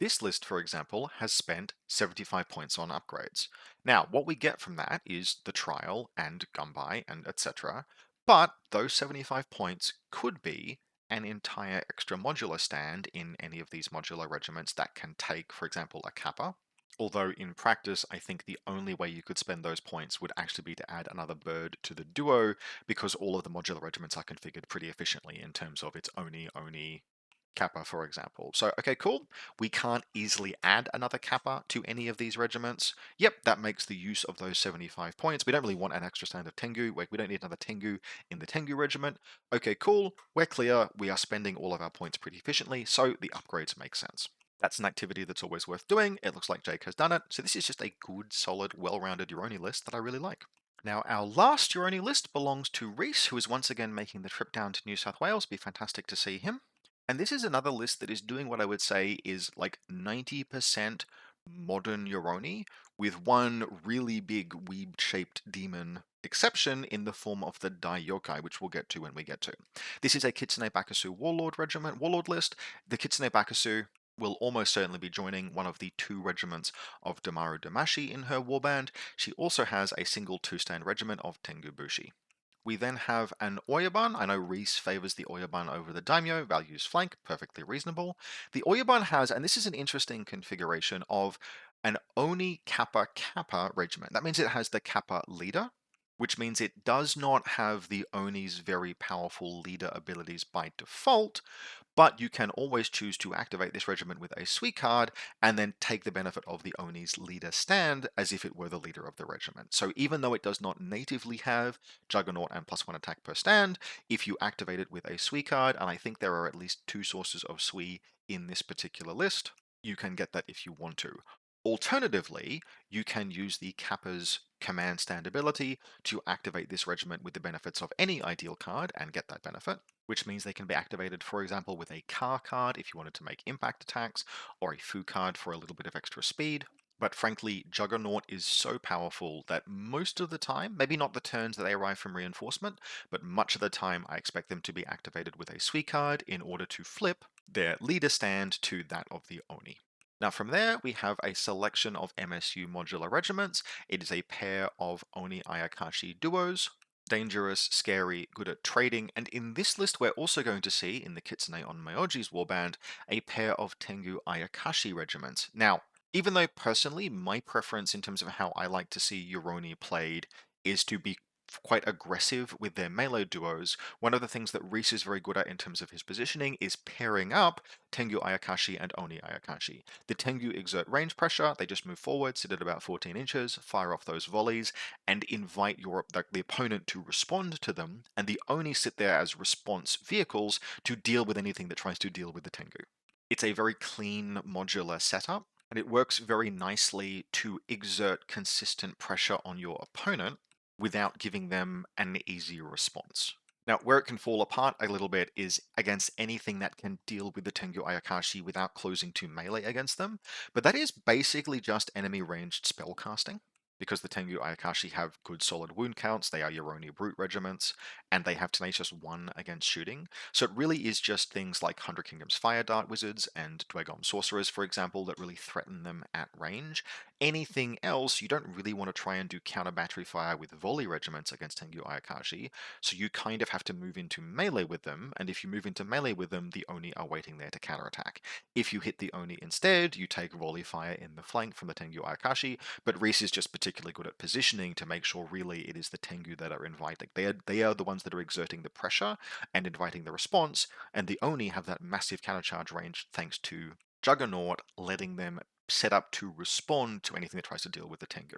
This list, for example, has spent 75 points on upgrades. Now, what we get from that is the trial and Gumbai and etc. But those 75 points could be an entire extra modular stand in any of these modular regiments that can take, for example, a kappa. Although in practice, I think the only way you could spend those points would actually be to add another bird to the duo, because all of the modular regiments are configured pretty efficiently in terms of its Oni kappa, for example. So, okay, cool. We can't easily add another kappa to any of these regiments. Yep, that makes the use of those 75 points. We don't really want an extra stand of Tengu. We don't need another Tengu in the Tengu regiment. Okay, cool. We're clear. We are spending all of our points pretty efficiently, so the upgrades make sense. That's an activity that's always worth doing. It looks like Jake has done it. So this is just a good, solid, well-rounded Yoroni list that I really like. Now, our last Yoroni list belongs to Reese, who is once again making the trip down to New South Wales. Be fantastic to see him. And this is another list that is doing what I would say is like 90% modern Yoroni, with one really big weeb-shaped demon exception in the form of the Dai-yokai, which we'll get to when we get to. This is a Kitsune Bakusu Warlord list. The Kitsune Bakusu will almost certainly be joining one of the 2 regiments of Damaru Damashi in her warband. She also has a single 2-stand regiment of Tengu Bushi. We then have an Oyaban. I know Reese favors the Oyaban over the Daimyo, values flank, perfectly reasonable. The Oyaban has, and this is an interesting configuration, of an Oni Kappa Kappa regiment. That means it has the Kappa leader, which means it does not have the Oni's very powerful leader abilities by default, but you can always choose to activate this regiment with a sweet card and then take the benefit of the Oni's leader stand as if it were the leader of the regiment. So even though it does not natively have Juggernaut and +1 attack per stand, if you activate it with a sweet card, and I think there are at least 2 sources of sweet in this particular list, you can get that if you want to. Alternatively, you can use the Kappa's command stand ability to activate this regiment with the benefits of any ideal card and get that benefit, which means they can be activated, for example, with a Car card if you wanted to make impact attacks, or a Fu card for a little bit of extra speed. But frankly, Juggernaut is so powerful that most of the time, maybe not the turns that they arrive from reinforcement, but much of the time I expect them to be activated with a sweet card in order to flip their leader stand to that of the Oni. Now from there, we have a selection of MSU modular regiments. It is a pair of Oni Ayakashi duos, dangerous, scary, good at trading, and in this list we're also going to see, in the Kitsune on Myoji's warband, a pair of Tengu Ayakashi regiments. Now, even though personally my preference in terms of how I like to see Yoroni played is to be quite aggressive with their melee duos, one of the things that Reese is very good at in terms of his positioning is pairing up Tengu Ayakashi and Oni Ayakashi. The Tengu exert range pressure, they just move forward, sit at about 14 inches, fire off those volleys, and invite the opponent to respond to them, and the Oni sit there as response vehicles to deal with anything that tries to deal with the Tengu. It's a very clean modular setup, and it works very nicely to exert consistent pressure on your opponent without giving them an easy response. Now, where it can fall apart a little bit is against anything that can deal with the Tengu Ayakashi without closing to melee against them, but that is basically just enemy ranged spellcasting. Because the Tengu Ayakashi have good solid wound counts, they are Yoroni Brute regiments, and they have Tenacious 1 against shooting. So it really is just things like 100 Kingdoms Fire Dart Wizards and Dweghom Sorcerers, for example, that really threaten them at range. Anything else, you don't really want to try and do counter battery fire with volley regiments against Tengu Ayakashi, so you kind of have to move into melee with them, and if you move into melee with them, the Oni are waiting there to counterattack. If you hit the Oni instead, you take volley fire in the flank from the Tengu Ayakashi, but Reese is just particularly good at positioning to make sure really it is the Tengu that are inviting. They are the ones that are exerting the pressure and inviting the response, and the Oni have that massive countercharge range thanks to Juggernaut letting them set up to respond to anything that tries to deal with the Tengu.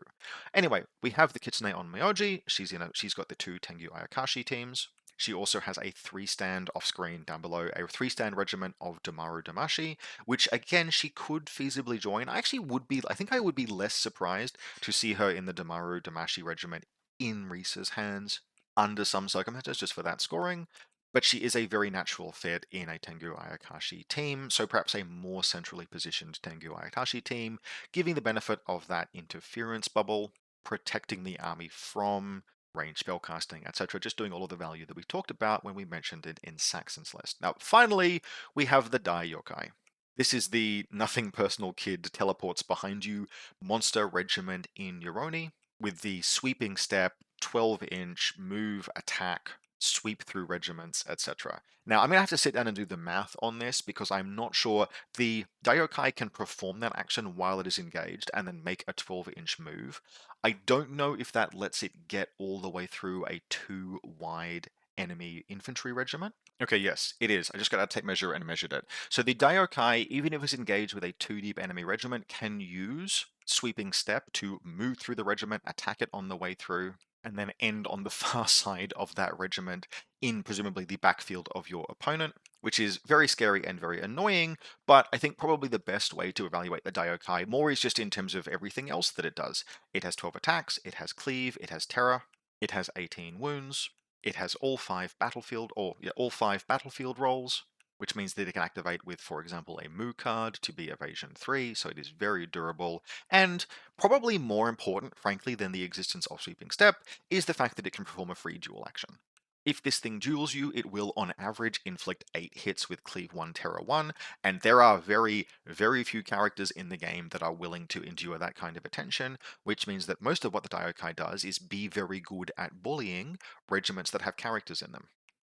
Anyway, we have the Kitsune on Myoji. She's got the 2 Tengu Ayakashi teams. She also has a 3-stand off-screen down below, a 3-stand regiment of Damaru Damashi, which again she could feasibly join. I think I would be less surprised to see her in the Damaru Damashi regiment in Reese's hands under some circumstances, just for that scoring. But she is a very natural fit in a Tengu Ayakashi team, so perhaps a more centrally positioned Tengu Ayakashi team, giving the benefit of that interference bubble, protecting the army from range spellcasting, etc. Just doing all of the value that we talked about when we mentioned it in Saxon's list. Now, finally, we have the Dai Yokai. This is the nothing personal kid teleports behind you monster regiment in Yoroni with the sweeping step, 12-inch move attack sweep through regiments, etc. Now, I'm going to have to sit down and do the math on this because I'm not sure the Daiokai can perform that action while it is engaged and then make a 12-inch move. I don't know if that lets it get all the way through a 2 wide enemy infantry regiment. Okay, yes, it is. I just got a tape measure and measured it. So the Daiokai, even if it's engaged with a 2 deep enemy regiment, can use sweeping step to move through the regiment, attack it on the way through, and then end on the far side of that regiment in presumably the backfield of your opponent, which is very scary and very annoying, but I think probably the best way to evaluate the Daiokai more is just in terms of everything else that it does. It has 12 attacks, it has cleave, it has terror, it has 18 wounds, it has all 5 battlefield rolls, which means that it can activate with, for example, a Mu card to be evasion 3, so it is very durable, and probably more important, frankly, than the existence of sweeping step, is the fact that it can perform a free duel action. If this thing duels you, it will on average inflict 8 hits with Cleave 1, Terror 1, and there are very, very few characters in the game that are willing to endure that kind of attention, which means that most of what the Daiokai does is be very good at bullying regiments that have characters in them.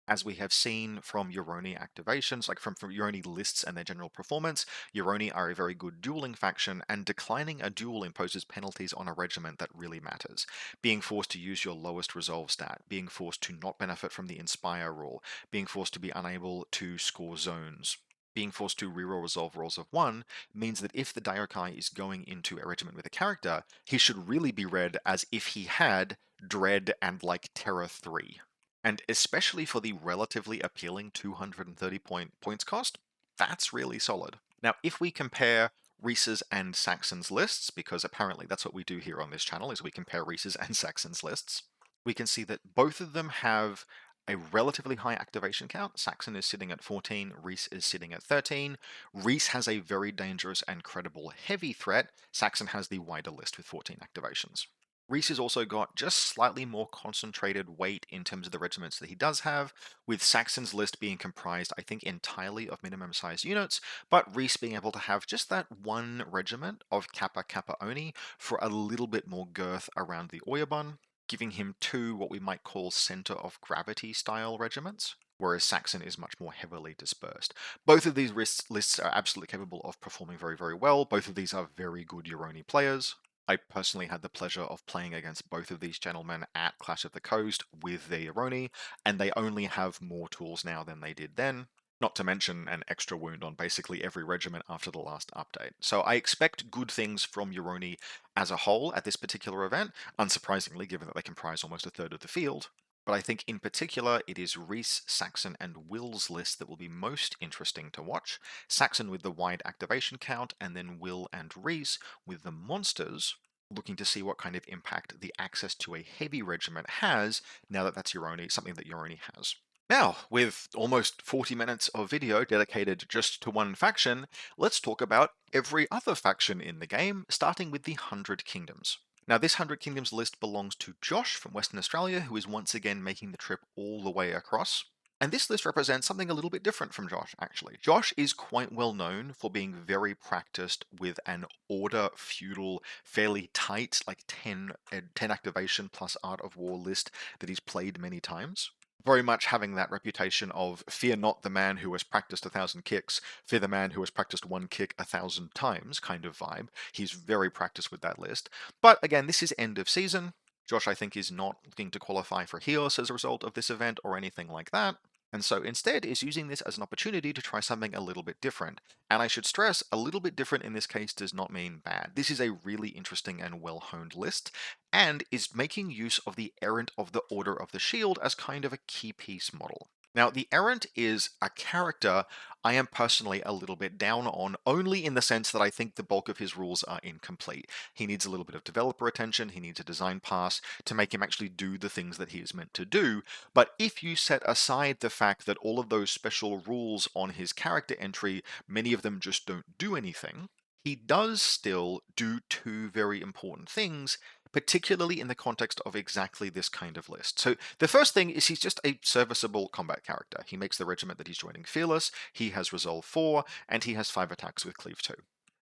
As we have seen from Yoroni activations, like from Yoroni lists and their general performance, Yoroni are a very good dueling faction, and declining a duel imposes penalties on a regiment that really matters. Being forced to use your lowest resolve stat, being forced to not benefit from the Inspire rule, being forced to be unable to score zones, being forced to reroll resolve rolls of 1 means that if the Daiokai is going into a regiment with a character, he should really be read as if he had Dread and like Terror 3. And especially for the relatively appealing 230 points cost, that's really solid. Now, if we compare Reese's and Saxon's lists, because apparently that's what we do here on this channel, is we compare Reese's and Saxon's lists, we can see that both of them have a relatively high activation count. Saxon is sitting at 14, Reese is sitting at 13. Reese has a very dangerous and credible heavy threat. Saxon has the wider list with 14 activations. Reese has also got just slightly more concentrated weight in terms of the regiments that he does have, with Saxon's list being comprised, I think, entirely of minimum-sized units, but Reese being able to have just that one regiment of Kappa Kappa Oni for a little bit more girth around the Oyabun, giving him 2 what we might call center of gravity style regiments, whereas Saxon is much more heavily dispersed. Both of these lists are absolutely capable of performing very, very well. Both of these are very good Yoroni players. I personally had the pleasure of playing against both of these gentlemen at Clash of the Coast with their Yoroni, and they only have more tools now than they did then. Not to mention an extra wound on basically every regiment after the last update. So I expect good things from Yoroni as a whole at this particular event, unsurprisingly given that they comprise almost a third of the field. But I think in particular it is Reese, Saxon, and Will's list that will be most interesting to watch. Saxon with the wide activation count, and then Will and Reese with the monsters, looking to see what kind of impact the access to a heavy regiment has now that that's Yoroni, something that Yoroni has. Now, with almost 40 minutes of video dedicated just to one faction, let's talk about every other faction in the game, starting with the 100 Kingdoms. Now, this 100 Kingdoms list belongs to Josh from Western Australia, who is once again making the trip all the way across. And this list represents something a little bit different from Josh, actually. Josh is quite well known for being very practiced with an order feudal, fairly tight, like 10 activation plus Art of War list that he's played many times. Very much having that reputation of fear not the man who has practiced 1,000 kicks, fear the man who has practiced one kick 1,000 times kind of vibe. He's very practiced with that list. But again, this is end of season. Josh, I think, is not looking to qualify for Heos as a result of this event or anything like that, and so instead is using this as an opportunity to try something a little bit different. And I should stress, a little bit different in this case does not mean bad. This is a really interesting and well-honed list, and is making use of the Errant of the Order of the Shield as kind of a key piece model. Now, the Errant is a character I am personally a little bit down on, only in the sense that I think the bulk of his rules are incomplete. He needs a little bit of developer attention, he needs a design pass to make him actually do the things that he is meant to do, but if you set aside the fact that all of those special rules on his character entry, many of them just don't do anything, he does still do 2 very important things, particularly in the context of exactly this kind of list. So the first thing is he's just a serviceable combat character. He makes the regiment that he's joining fearless, he has resolve 4, and he has 5 attacks with cleave 2.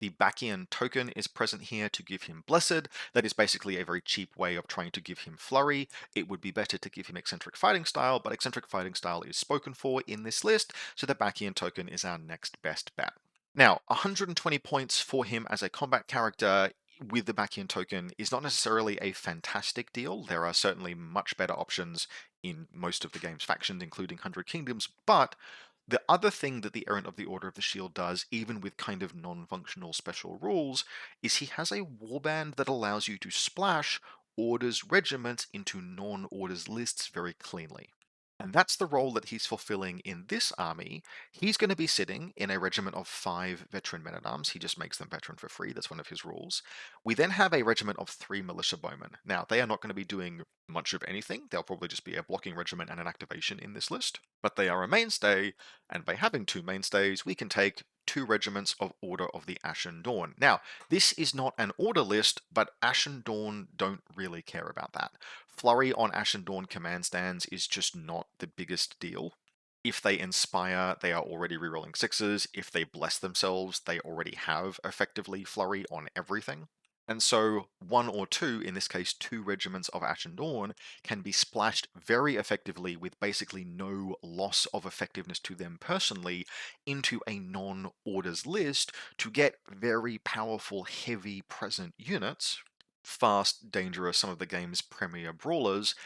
The Bacchian token is present here to give him Blessed. That is basically a very cheap way of trying to give him Flurry. It would be better to give him Eccentric Fighting Style, but Eccentric Fighting Style is spoken for in this list, so the Bacchian token is our next best bet. Now, 120 points for him as a combat character with the Bacchian token is not necessarily a fantastic deal. There are certainly much better options in most of the game's factions, including 100 Kingdoms, but the other thing that the Errant of the Order of the Shield does, even with kind of non-functional special rules, is he has a warband that allows you to splash orders regiments into non-orders lists very cleanly. And that's the role that he's fulfilling in this army. He's going to be sitting in a regiment of 5 veteran men-at-arms. He just makes them veteran for free. That's one of his rules. We then have a regiment of 3 militia bowmen. Now, they are not going to be doing much of anything. They'll probably just be a blocking regiment and an activation in this list. But they are a mainstay, and by having 2 mainstays, we can take 2 regiments of Order of the Ashen Dawn. Now, this is not an order list, but Ashen Dawn don't really care about that. Flurry on Ashen Dawn command stands is just not the biggest deal. If they inspire, they are already rerolling 6s. If they bless themselves, they already have effectively Flurry on everything. And so 1 or 2, in this case 2 regiments of Ashen Dawn, can be splashed very effectively with basically no loss of effectiveness to them personally into a non-orders list to get very powerful heavy present units, fast, dangerous, some of the game's premier brawlers,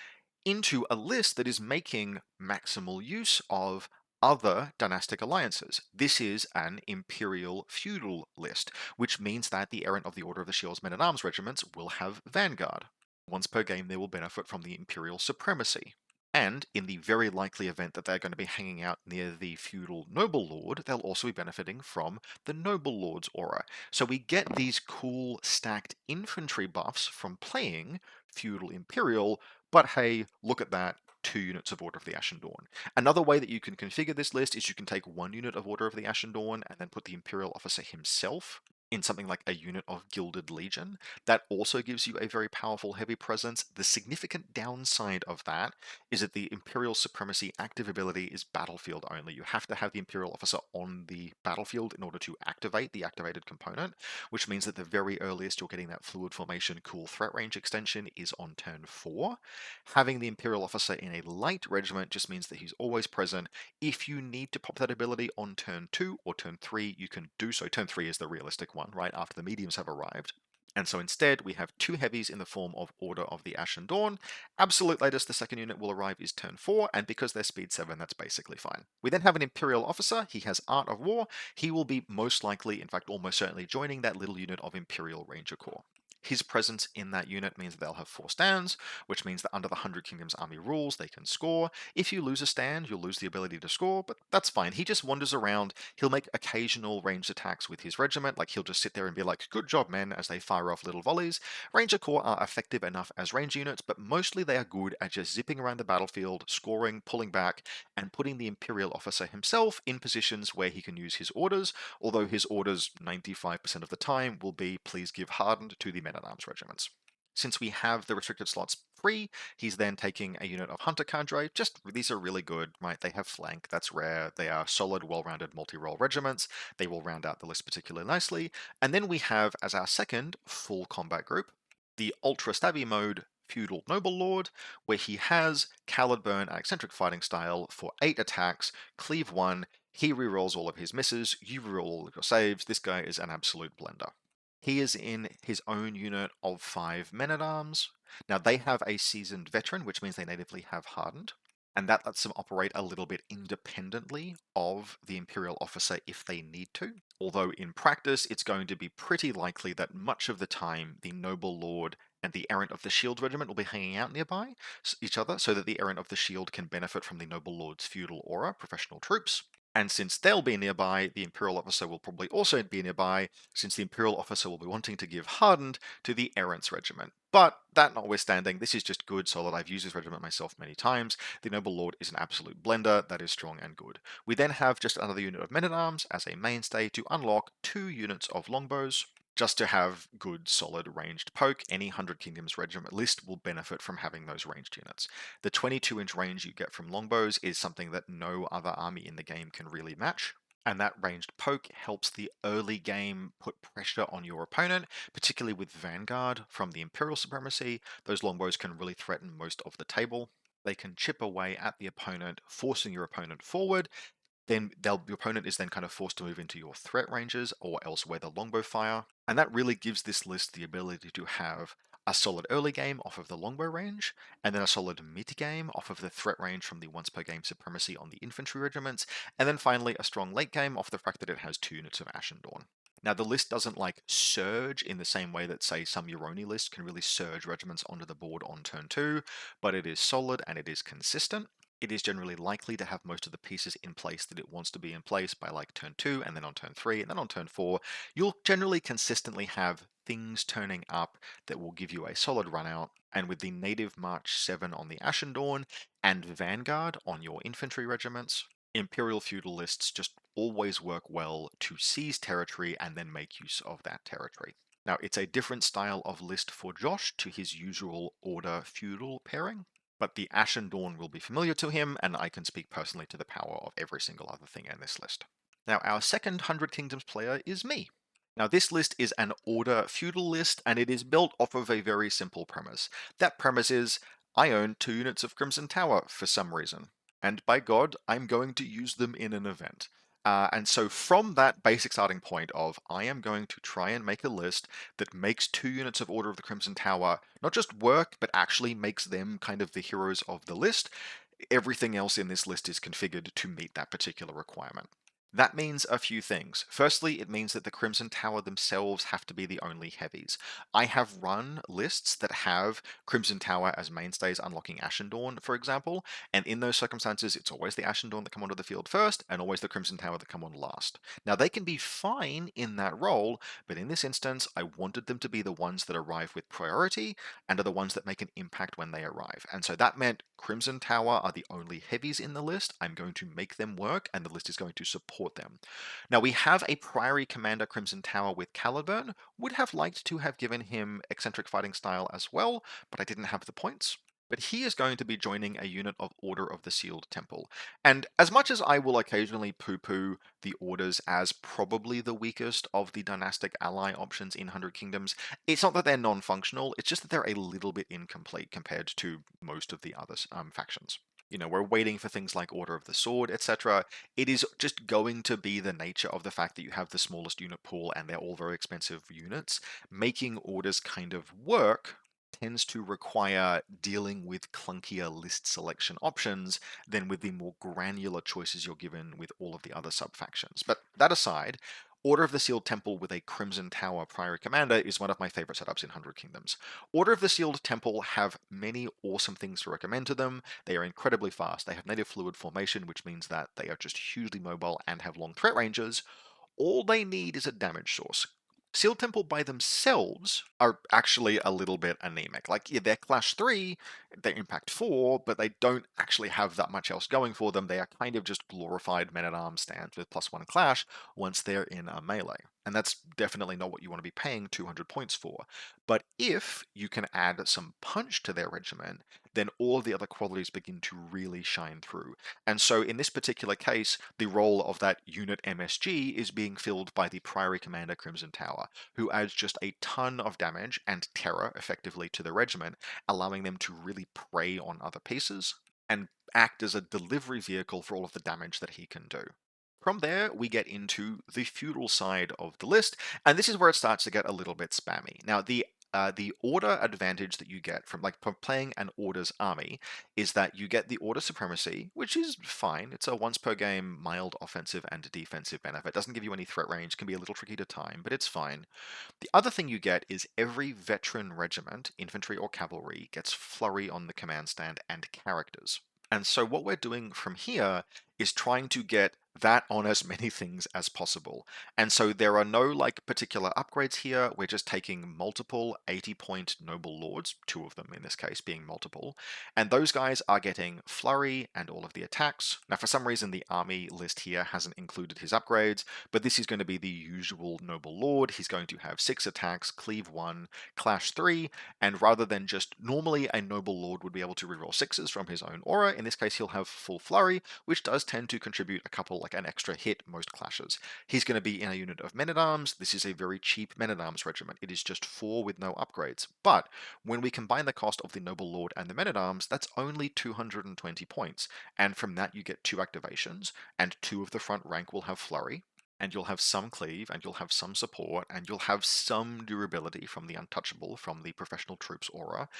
into a list that is making maximal use of other dynastic alliances. This is an imperial feudal list, which means that the Errant of the Order of the Shield's men-at-arms regiments will have Vanguard. Once per game, they will benefit from the imperial supremacy. And in the very likely event that they're going to be hanging out near the feudal noble lord, they'll also be benefiting from the noble lord's aura. So we get these cool stacked infantry buffs from playing feudal imperial, but hey, look at that, 2 units of Order of the Ashen Dawn. Another way that you can configure this list is you can take 1 unit of Order of the Ashen Dawn and then put the Imperial Officer himself in something like a unit of Gilded Legion. That also gives you a very powerful heavy presence. The significant downside of that is that the Imperial Supremacy active ability is battlefield only. You have to have the Imperial Officer on the battlefield in order to activate the activated component, which means that the very earliest you're getting that Fluid Formation cool threat range extension is on turn 4. Having the Imperial Officer in a light regiment just means that he's always present. If you need to pop that ability on turn 2 or turn 3, you can do so. Turn 3 is the realistic one, right after the mediums have arrived. And so instead, we have 2 heavies in the form of Order of the Ashen Dawn. Absolute latest the second unit will arrive is turn 4, and because they're speed 7, that's basically fine. We then have an Imperial Officer. He has Art of War. He will be most likely, in fact almost certainly, joining that little unit of Imperial Ranger Corps. His presence in that unit means that they'll have 4 stands, which means that under the 100 Kingdoms army rules, they can score. If you lose a stand, you'll lose the ability to score, but that's fine. He just wanders around. He'll make occasional ranged attacks with his regiment, like he'll just sit there and be like, good job, men, as they fire off little volleys. Ranger Corps are effective enough as range units, but mostly they are good at just zipping around the battlefield, scoring, pulling back, and putting the Imperial Officer himself in positions where he can use his orders, although his orders 95% of the time will be please give hardened to the men-at-arms regiments. Since we have the restricted slots free, he's then taking a unit of Hunter Cadre. Just these are really good, right? They have flank, that's rare. They are solid, well-rounded multi-role regiments. They will round out the list particularly nicely. And then we have, as our second full combat group, the Ultra Stabby mode Feudal Noble Lord, where he has Coward Burn and Eccentric Fighting Style for 8 attacks, cleave 1, he rerolls all of his misses, you reroll all of your saves. This guy is an absolute blender. He is in his own unit of 5 men-at-arms. Now, they have a seasoned veteran, which means they natively have hardened, and that lets them operate a little bit independently of the Imperial Officer if they need to. Although in practice, it's going to be pretty likely that much of the time the Noble Lord and the Errant of the Shield regiment will be hanging out nearby each other so that the Errant of the Shield can benefit from the Noble Lord's feudal aura, professional troops. And since they'll be nearby, the Imperial Officer will probably also be nearby, since the Imperial Officer will be wanting to give hardened to the Errant's regiment. But that notwithstanding, this is just good, solid. I've used this regiment myself many times. The Noble Lord is an absolute blender that is strong and good. We then have just another unit of men-at-arms as a mainstay to unlock 2 units of longbows. Just to have good, solid ranged poke, any 100 Kingdoms regiment list will benefit from having those ranged units. The 22-inch range you get from longbows is something that no other army in the game can really match. And that ranged poke helps the early game put pressure on your opponent, particularly with Vanguard from the Imperial Supremacy. Those longbows can really threaten most of the table. They can chip away at the opponent, forcing your opponent forward. Then your opponent is then kind of forced to move into your threat ranges or elsewhere the longbow fire. And that really gives this list the ability to have a solid early game off of the longbow range, and then a solid mid game off of the threat range from the once per game supremacy on the infantry regiments, and then finally a strong late game off the fact that it has 2 units of Ashen Dawn. Now the list doesn't like surge in the same way that say some Yoroni lists can really surge regiments onto the board on turn 2, but it is solid and it is consistent. It is generally likely to have most of the pieces in place that it wants to be in place by like turn 2, and then on turn 3, and then on turn 4, you'll generally consistently have things turning up that will give you a solid run out. And with the native March 7 on the Ashen Dawn and Vanguard on your infantry regiments, Imperial feudal lists just always work well to seize territory and then make use of that territory. Now, it's a different style of list for Josh to his usual Order feudal pairing, but the Ashen Dawn will be familiar to him, and I can speak personally to the power of every single other thing in this list. Now, our second Hundred Kingdoms player is me. Now, this list is an Order feudal list, and it is built off of a very simple premise. That premise is, I own 2 units of Crimson Tower for some reason, and by God, I'm going to use them in an event. And so from that basic starting point of, I am going to try and make a list that makes 2 units of Order of the Crimson Tower not just work, but actually makes them kind of the heroes of the list, everything else in this list is configured to meet that particular requirement. That means a few things. Firstly, it means that the Crimson Tower themselves have to be the only heavies. I have run lists that have Crimson Tower as mainstays unlocking Ashen Dawn, for example, and in those circumstances, it's always the Ashen Dawn that come onto the field first, and always the Crimson Tower that come on last. Now, they can be fine in that role, but in this instance, I wanted them to be the ones that arrive with priority, and are the ones that make an impact when they arrive. And so that meant Crimson Tower are the only heavies in the list. I'm going to make them work, and the list is going to support them. Now, we have a Priory Commander Crimson Tower with Caliburn. Would have liked to have given him eccentric fighting style as well, but I didn't have the points. But he is going to be joining a unit of Order of the Sealed Temple. And as much as I will occasionally poo-poo the Orders as probably the weakest of the dynastic ally options in Hundred Kingdoms, it's not that they're non-functional, it's just that they're a little bit incomplete compared to most of the other factions. You know, we're waiting for things like Order of the Sword, etc. It is just going to be the nature of the fact that you have the smallest unit pool and they're all very expensive units. Making orders kind of work tends to require dealing with clunkier list selection options than with the more granular choices you're given with all of the other sub-factions. But that aside, Order of the Sealed Temple with a Crimson Tower Priory Commander is one of my favorite setups in Hundred Kingdoms. Order of the Sealed Temple have many awesome things to recommend to them. They are incredibly fast. They have native fluid formation, which means that they are just hugely mobile and have long threat ranges. All they need is a damage source. Sealed Temple by themselves are actually a little bit anemic. Like, yeah, they're Clash 3, they're Impact 4, but they don't actually have that much else going for them. They are kind of just glorified men-at-arms stands with +1 Clash once they're in a melee. And that's definitely not what you want to be paying 200 points for. But if you can add some punch to their regiment, then all of the other qualities begin to really shine through. And so in this particular case, the role of that unit MSG is being filled by the Priory Commander Crimson Tower, who adds just a ton of damage and terror effectively to the regiment, allowing them to really prey on other pieces and act as a delivery vehicle for all of the damage that he can do. From there, we get into the feudal side of the list, and this is where it starts to get a little bit spammy. Now, the order advantage that you get from playing an order's army is that you get the order supremacy, which is fine. It's a once per game mild offensive and defensive benefit. It doesn't give you any threat range, can be a little tricky to time, but it's fine. The other thing you get is every veteran regiment, infantry or cavalry, gets flurry on the command stand and characters. And so what we're doing from here is trying to get that on as many things as possible. And so there are no like particular upgrades here. We're just taking multiple 80-point noble lords, 2 of them in this case being multiple, and those guys are getting flurry and all of the attacks. Now for some reason the army list here hasn't included his upgrades, but this is going to be the usual noble lord. He's going to have 6 attacks, cleave 1, clash 3, and rather than just normally a noble lord would be able to reroll 6s from his own aura, in this case he'll have full flurry, which does tend to contribute a couple like an extra hit most clashes. He's going to be in a unit of men-at-arms. This is a very cheap men-at-arms regiment. It is just 4 with no upgrades. But when we combine the cost of the Noble Lord and the men-at-arms, that's only 220 points. And from that you get 2 activations, and 2 of the front rank will have Flurry, and you'll have some cleave, and you'll have some support, and you'll have some durability from the untouchable, from the professional troops aura.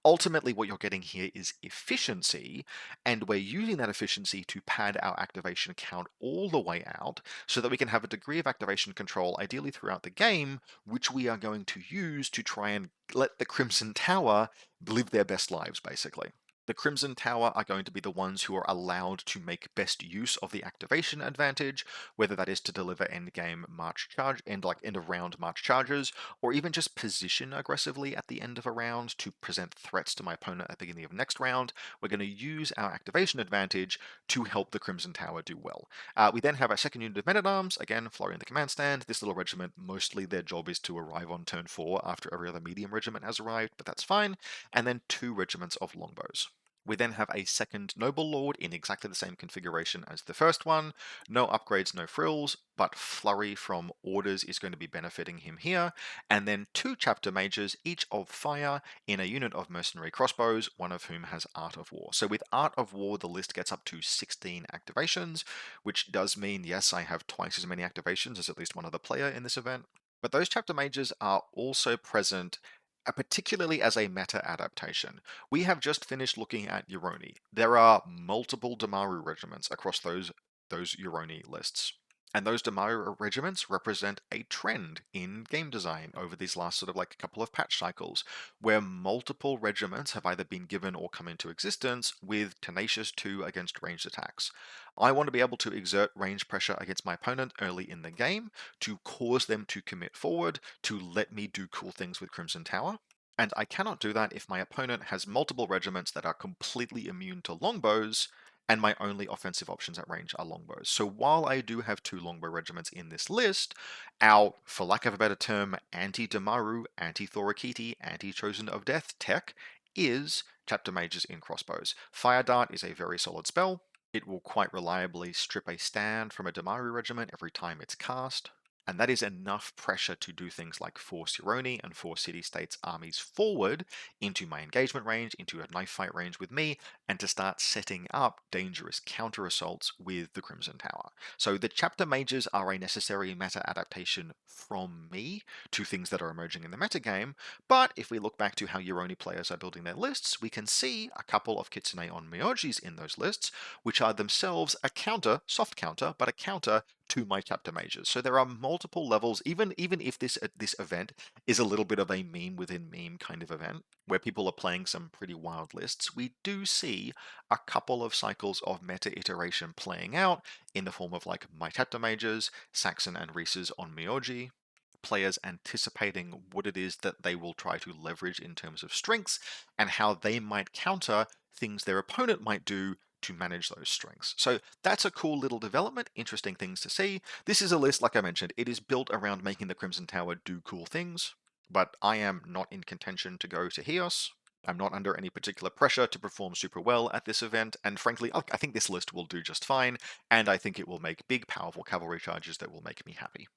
Ultimately, what you're getting here is efficiency, and we're using that efficiency to pad our activation count all the way out so that we can have a degree of activation control, ideally throughout the game, which we are going to use to try and let the Crimson Tower live their best lives, basically. The Crimson Tower are going to be the ones who are allowed to make best use of the activation advantage, whether that is to deliver endgame march charge, end of round march charges, or even just position aggressively at the end of a round to present threats to my opponent at the beginning of next round. We're going to use our activation advantage to help the Crimson Tower do well. We then have our second unit of men-at-arms, again, Flurry in the command stand. This little regiment, mostly their job is to arrive on turn 4 after every other medium regiment has arrived, but that's fine. And then 2 regiments of longbows. We then have a second Noble Lord in exactly the same configuration as the first one. No upgrades, no frills, but Flurry from Orders is going to be benefiting him here. And then 2 Chapter Mages, each of fire, in a unit of Mercenary Crossbows, one of whom has Art of War. So with Art of War, the list gets up to 16 activations, which does mean, yes, I have twice as many activations as at least one other player in this event. But those Chapter Mages are also present particularly as a meta adaptation. We have just finished looking at Yoroni. There are multiple Damaru regiments across those Yoroni lists. And those Damaru regiments represent a trend in game design over these last sort of like a couple of patch cycles, where multiple regiments have either been given or come into existence with Tenacious 2 against ranged attacks. I want to be able to exert range pressure against my opponent early in the game to cause them to commit forward, to let me do cool things with Crimson Tower. And I cannot do that if my opponent has multiple regiments that are completely immune to longbows, and my only offensive options at range are longbows. So while I do have 2 longbow regiments in this list, our, for lack of a better term, anti-Damaru, anti-Thorakiti, anti-Chosen of Death tech is Chapter Mages in crossbows. Fire Dart is a very solid spell. It will quite reliably strip a stand from a Damaru regiment every time it's cast. And that is enough pressure to do things like force Yoroni and force city-states armies forward into my engagement range, into a knife fight range with me, and to start setting up dangerous counter-assaults with the Crimson Tower. So the Chapter Mages are a necessary meta adaptation from me to things that are emerging in the metagame, but if we look back to how Yoroni players are building their lists, we can see a couple of Kitsune on Myojis in those lists, which are themselves a counter, soft counter, but a counter to my Chapter Mages. So there are multiple levels, even if this event is a little bit of a meme within meme kind of event, where people are playing some pretty wild lists, we do see a couple of cycles of meta iteration playing out in the form of like my Chapter Mages, Saxon and Reese's on Myoji, players anticipating what it is that they will try to leverage in terms of strengths and how they might counter things their opponent might do to manage those strengths. So that's a cool little development, interesting things to see. This is a list, like I mentioned, it is built around making the Crimson Tower do cool things, but I am not in contention to go to Heos. I'm not under any particular pressure to perform super well at this event, and frankly, I think this list will do just fine, and I think it will make big, powerful cavalry charges that will make me happy.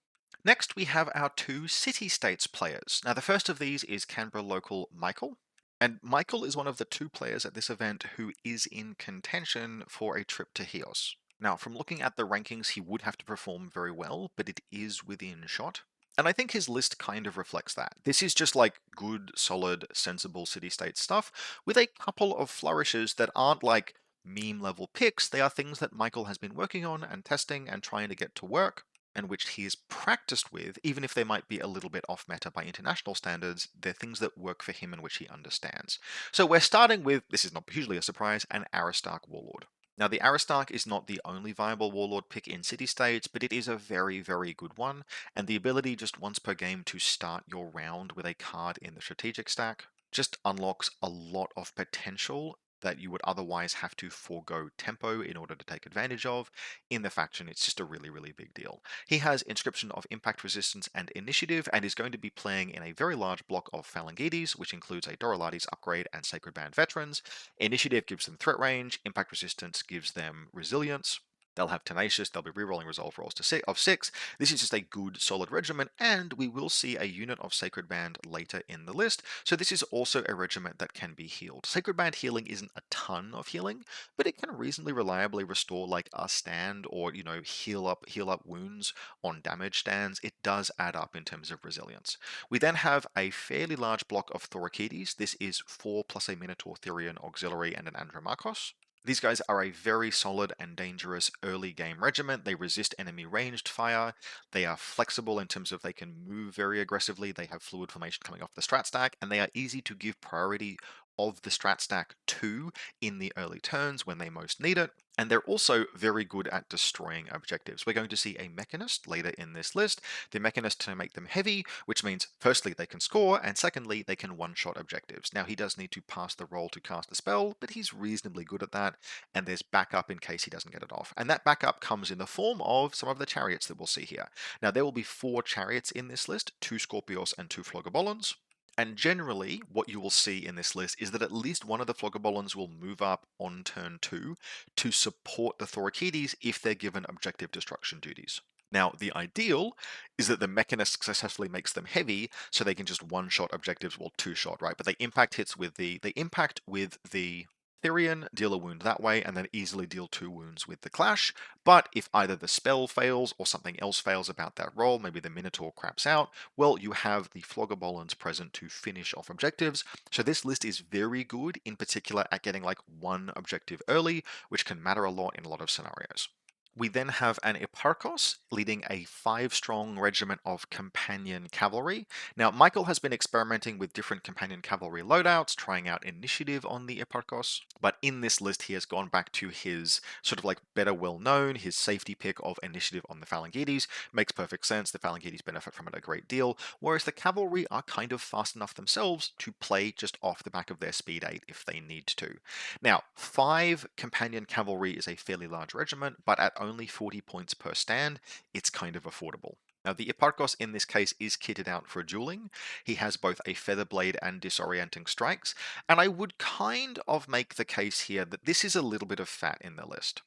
Next, we have our 2 city-states players. Now, the first of these is Canberra local Michael. And Michael is one of the 2 players at this event who is in contention for a trip to Heos. Now, from looking at the rankings, he would have to perform very well, but it is within shot. And I think his list kind of reflects that. This is just like good, solid, sensible city-state stuff with a couple of flourishes that aren't like meme level picks. They are things that Michael has been working on and testing and trying to get to work, and which he is practiced with, even if they might be a little bit off meta by international standards, they're things that work for him and which he understands. So we're starting with, this is not hugely a surprise, an Aristarch Warlord. Now, the Aristarch is not the only viable Warlord pick in city-states, but it is a very, very good one, and the ability just once per game to start your round with a card in the strategic stack just unlocks a lot of potential that you would otherwise have to forego tempo in order to take advantage of. In the faction, it's just a really, really big deal. He has Inscription of Impact Resistance and Initiative, and is going to be playing in a very large block of Phalangites, which includes a Dorolades upgrade and Sacred Band veterans. Initiative gives them threat range, Impact Resistance gives them resilience, They'll have Tenacious, they'll be rerolling Resolve rolls of 6. This is just a good, solid regiment, and we will see a unit of Sacred Band later in the list, so this is also a regiment that can be healed. Sacred Band healing isn't a ton of healing, but it can reasonably reliably restore like a stand or, heal up wounds on damage stands. It does add up in terms of resilience. We then have a fairly large block of Thorakides. This is 4 plus a Minotaur Therian Auxiliary and an Andromarchos. These guys are a very solid and dangerous early game regiment. They resist enemy ranged fire. They are flexible in terms of they can move very aggressively. They have fluid formation coming off the strat stack, and they are easy to give priority of the strat stack to in the early turns when they most need it. And they're also very good at destroying objectives. We're going to see a Mechanist later in this list. The Mechanist to make them heavy, which means firstly they can score, and secondly they can one-shot objectives. Now he does need to pass the roll to cast a spell, but he's reasonably good at that, and there's backup in case he doesn't get it off. And that backup comes in the form of some of the chariots that we'll see here. Now there will be 4 chariots in this list, 2 Scorpios and 2 Flogobolans. And generally, what you will see in this list is that at least one of the Flogobolans will move up on turn 2 to support the Thorakides if they're given objective destruction duties. Now, the ideal is that the Mechanist successfully makes them heavy, so they can just one-shot objectives, well, two-shot, right? But they impact with the Therian, deal a wound that way, and then easily deal 2 wounds with the Clash. But if either the spell fails or something else fails about that roll, maybe the Minotaur craps out, well, you have the Flogobolans present to finish off objectives. So this list is very good, in particular at getting like one objective early, which can matter a lot in a lot of scenarios. We then have an Eparchos leading a 5-strong regiment of companion cavalry. Now, Michael has been experimenting with different companion cavalry loadouts, trying out initiative on the Eparchos, but in this list he has gone back to his sort of like better well-known, his safety pick of initiative on the Phalangites. Makes perfect sense, the Phalangites benefit from it a great deal, whereas the cavalry are kind of fast enough themselves to play just off the back of their speed 8 if they need to. Now, 5 companion cavalry is a fairly large regiment, but at only 40 points per stand, it's kind of affordable. Now, the Eparchos in this case is kitted out for dueling. He has both a Featherblade and Disorienting Strikes, and I would kind of make the case here that this is a little bit of fat in the list.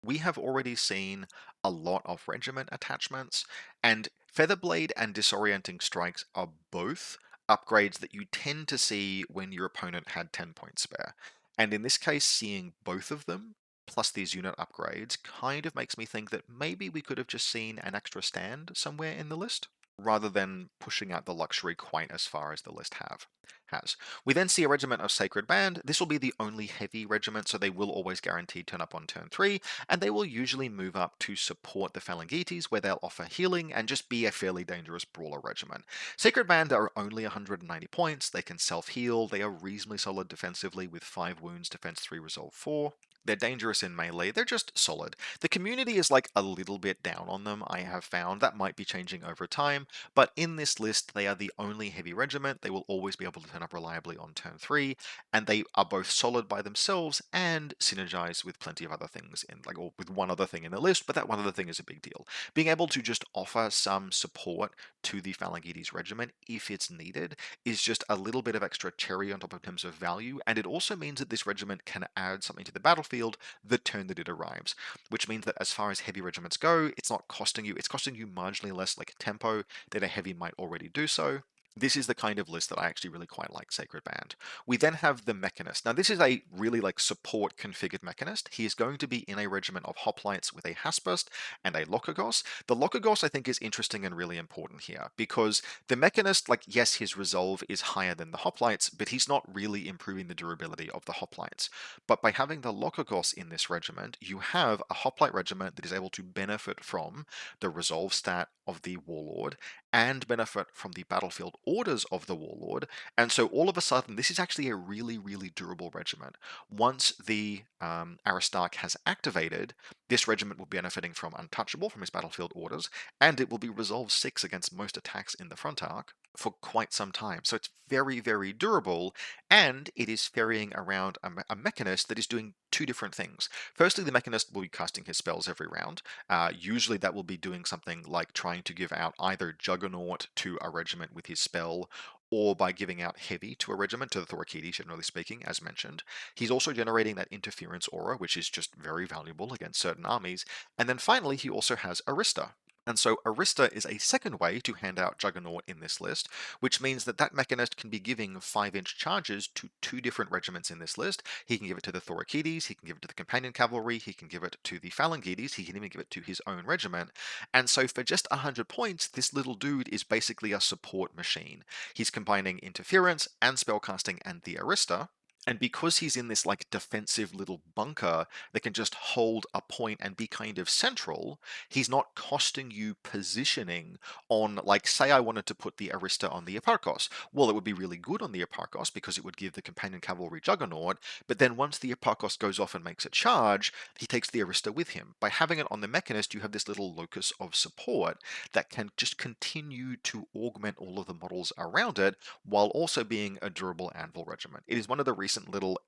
We have already seen a lot of regiment attachments, and Featherblade and Disorienting Strikes are both upgrades that you tend to see when your opponent had 10 points spare. And in this case, seeing both of them, plus these unit upgrades, kind of makes me think that maybe we could have just seen an extra stand somewhere in the list, rather than pushing out the luxury quite as far as the list has. We then see a regiment of Sacred Band. This will be the only heavy regiment, so they will always guaranteed turn up on turn 3, and they will usually move up to support the Phalangites, where they'll offer healing and just be a fairly dangerous brawler regiment. Sacred Band are only 190 points, they can self-heal, they are reasonably solid defensively with 5 wounds, defense 3, resolve 4. They're dangerous in melee, they're just solid. The community is like a little bit down on them, I have found. That might be changing over time, but in this list they are the only heavy regiment. They will always be able to turn up reliably on turn 3, and they are both solid by themselves and synergize with plenty of other things or with one other thing in the list, but that one other thing is a big deal. Being able to just offer some support to the Phalangites regiment if it's needed is just a little bit of extra cherry on top in terms of value, and it also means that this regiment can add something to the battlefield the turn that it arrives, which means that as far as heavy regiments go, it's costing you marginally less like tempo than a heavy might already do so. This is the kind of list that I actually really quite like, Sacred Band. We then have the Mechanist. Now this is a really support configured Mechanist. He is going to be in a regiment of Hoplites with a Hasburst and a Lokagos. The Lokagos I think is interesting and really important here, because the Mechanist, yes, his resolve is higher than the Hoplites, but he's not really improving the durability of the Hoplites. But by having the Lokagos in this regiment, you have a Hoplite regiment that is able to benefit from the resolve stat of the Warlord and benefit from the battlefield orders of the Warlord, and so all of a sudden this is actually a really, really durable regiment. Once the Aristarch has activated, this regiment will be benefiting from Untouchable from his battlefield orders, and it will be Resolve 6 against most attacks in the front arc for quite some time. So it's very, very durable, and it is ferrying around a Mechanist that is doing 2 different things. Firstly, the Mechanist will be casting his spells every round. Usually that will be doing something like trying to give out either Juggernaut to a regiment with his spell, or by giving out heavy to a regiment, to the Thorakides, generally speaking, as mentioned. He's also generating that interference aura, which is just very valuable against certain armies. And then finally, he also has Arista. And so Arista is a second way to hand out Juggernaut in this list, which means that that Mechanist can be giving 5-inch charges to 2 different regiments in this list. He can give it to the Thorakides, he can give it to the Companion Cavalry, he can give it to the Phalangides, he can even give it to his own regiment. And so for just 100 points, this little dude is basically a support machine. He's combining interference and spellcasting and the Arista. And because he's in this like defensive little bunker that can just hold a point and be kind of central, he's not costing you positioning on, like, say I wanted to put the Arista on the Eparchos. Well, it would be really good on the Eparchos because it would give the Companion Cavalry Juggernaut, but then once the Eparchos goes off and makes a charge, he takes the Arista with him. By having it on the Mechanist, you have this little locus of support that can just continue to augment all of the models around it while also being a durable anvil regiment. It is one of the recent little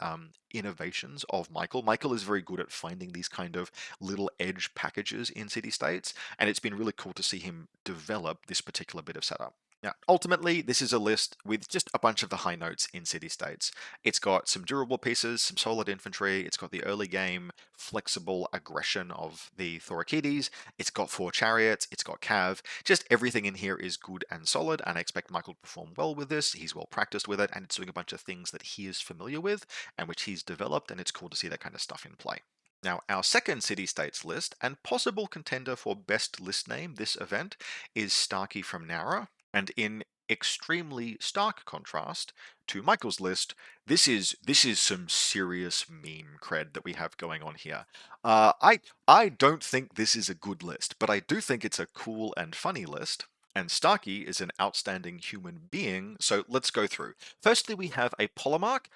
innovations of Michael. Michael is very good at finding these kind of little edge packages in city-states, and it's been really cool to see him develop this particular bit of setup. Now, ultimately, this is a list with just a bunch of the high notes in city-states. It's got some durable pieces, some solid infantry, it's got the early game flexible aggression of the Thorakides, it's got 4 chariots, it's got cav, just everything in here is good and solid, and I expect Michael to perform well with this. He's well practiced with it, and it's doing a bunch of things that he is familiar with, and which he's developed, and it's cool to see that kind of stuff in play. Now, our second city-states list, and possible contender for best list name this event, is Starkey from Nara. And in extremely stark contrast to Michael's list, this is some serious meme cred that we have going on here. I don't think this is a good list, but I do think it's a cool and funny list. And Starkey is an outstanding human being, so let's go through. Firstly, we have a Polemarch,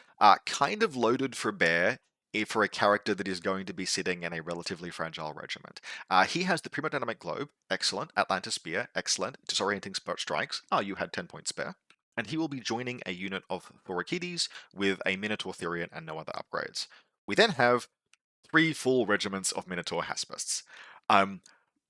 kind of loaded for bear, for a character that is going to be sitting in a relatively fragile regiment. He has the Premodynamic Globe, excellent. Atlantis Spear, excellent. Disorienting Strikes, you had 10 points spare. And he will be joining a unit of Thorakides with a Minotaur Therian and no other upgrades. We then have 3 full regiments of Minotaur Haspists. Um,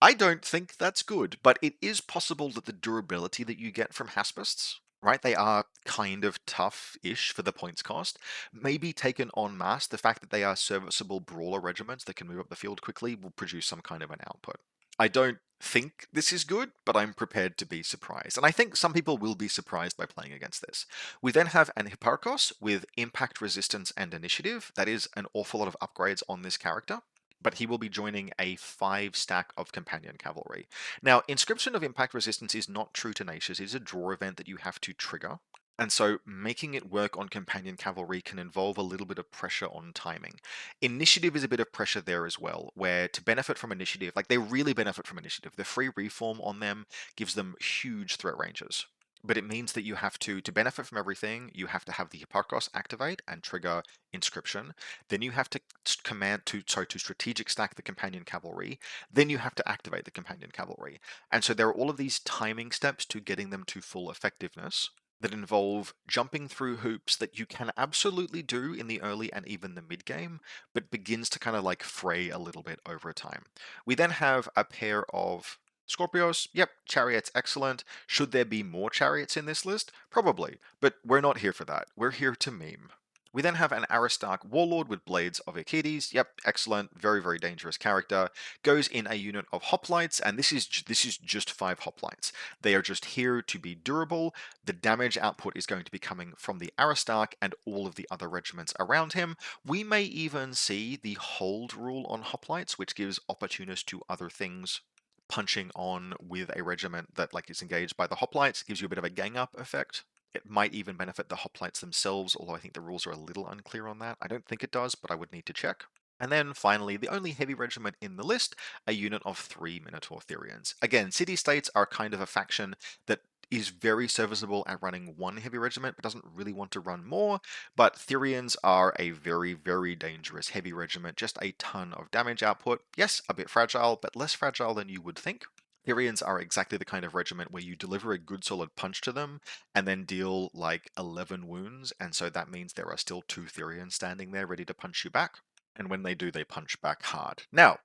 I don't think that's good, but it is possible that the durability that you get from Haspists, right, they are kind of tough-ish for the points cost, maybe taken en masse, the fact that they are serviceable brawler regiments that can move up the field quickly will produce some kind of an output. I don't think this is good, but I'm prepared to be surprised. And I think some people will be surprised by playing against this. We then have an Hipparchos with impact resistance and initiative. That is an awful lot of upgrades on this character, but he will be joining a 5 stack of companion cavalry. Now, Inscription of Impact Resistance is not true tenacious. It is a draw event that you have to trigger. And so making it work on companion cavalry can involve a little bit of pressure on timing. Initiative is a bit of pressure there as well, where to benefit from initiative, like they really benefit from initiative. The free reform on them gives them huge threat ranges. But it means that you have to benefit from everything, you have to have the Hipparchos activate and trigger Inscription. Then you have to to strategic stack the companion cavalry. Then you have to activate the companion cavalry. And so there are all of these timing steps to getting them to full effectiveness that involve jumping through hoops that you can absolutely do in the early and even the mid game, but begins to kind of like fray a little bit over time. We then have a pair of Scorpios. Yep, chariots, excellent. Should there be more chariots in this list? Probably, but we're not here for that. We're here to meme. We then have an Aristarch Warlord with Blades of Achaedes. Yep, excellent. Very, very dangerous character. Goes in a unit of hoplites, and this is just 5 hoplites. They are just here to be durable. The damage output is going to be coming from the Aristarch and all of the other regiments around him. We may even see the hold rule on hoplites, which gives opportunists to other things punching on with a regiment that like is engaged by the hoplites. Gives you a bit of a gang up effect. It might even benefit the hoplites themselves, although I think the rules are a little unclear on that. I don't think it does, but I would need to check. And then finally, the only heavy regiment in the list, a unit of 3 Minotaur Therians. Again, city-states are kind of a faction that is very serviceable at running 1 heavy regiment, but doesn't really want to run more. But Therians are a very, very dangerous heavy regiment, just a ton of damage output. Yes, a bit fragile, but less fragile than you would think. Therians are exactly the kind of regiment where you deliver a good solid punch to them and then deal like 11 wounds, and so that means there are still 2 Therians standing there ready to punch you back. And when they do, they punch back hard. Now,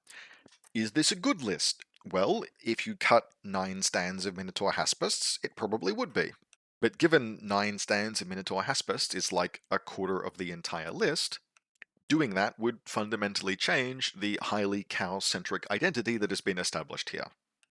is this a good list? Well, if you cut 9 stands of Minotaur Haspists, it probably would be. But given 9 stands in Minotaur Haspest is like a quarter of the entire list, doing that would fundamentally change the highly cow-centric identity that has been established here.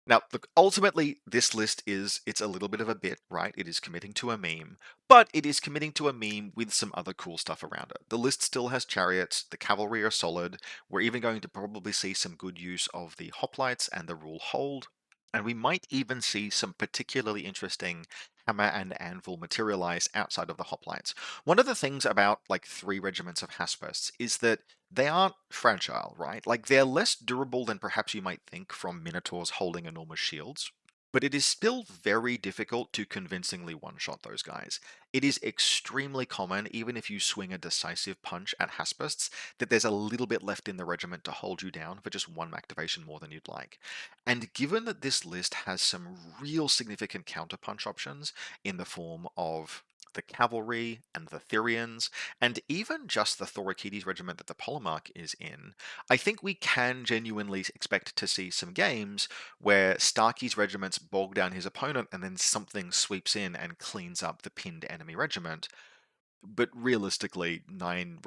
Now, look, ultimately, this list it's a little bit of a bit, right? It is committing to a meme, but it is committing to a meme with some other cool stuff around it. The list still has chariots, the cavalry are solid, we're even going to probably see some good use of the hoplites and the rule hold, and we might even see some particularly interesting hammer and anvil materialize outside of the hoplites. One of the things about like 3 regiments of Haspests is that they aren't fragile, right? Like they're less durable than perhaps you might think from minotaurs holding enormous shields. But it is still very difficult to convincingly one-shot those guys. It is extremely common, even if you swing a decisive punch at Haspests, that there's a little bit left in the regiment to hold you down for just 1 activation more than you'd like. And given that this list has some real significant counterpunch options in the form of the cavalry and the Therians, and even just the Thorakides regiment that the Polemarch is in, I think we can genuinely expect to see some games where Starkey's regiments bog down his opponent and then something sweeps in and cleans up the pinned enemy regiment. But realistically, 9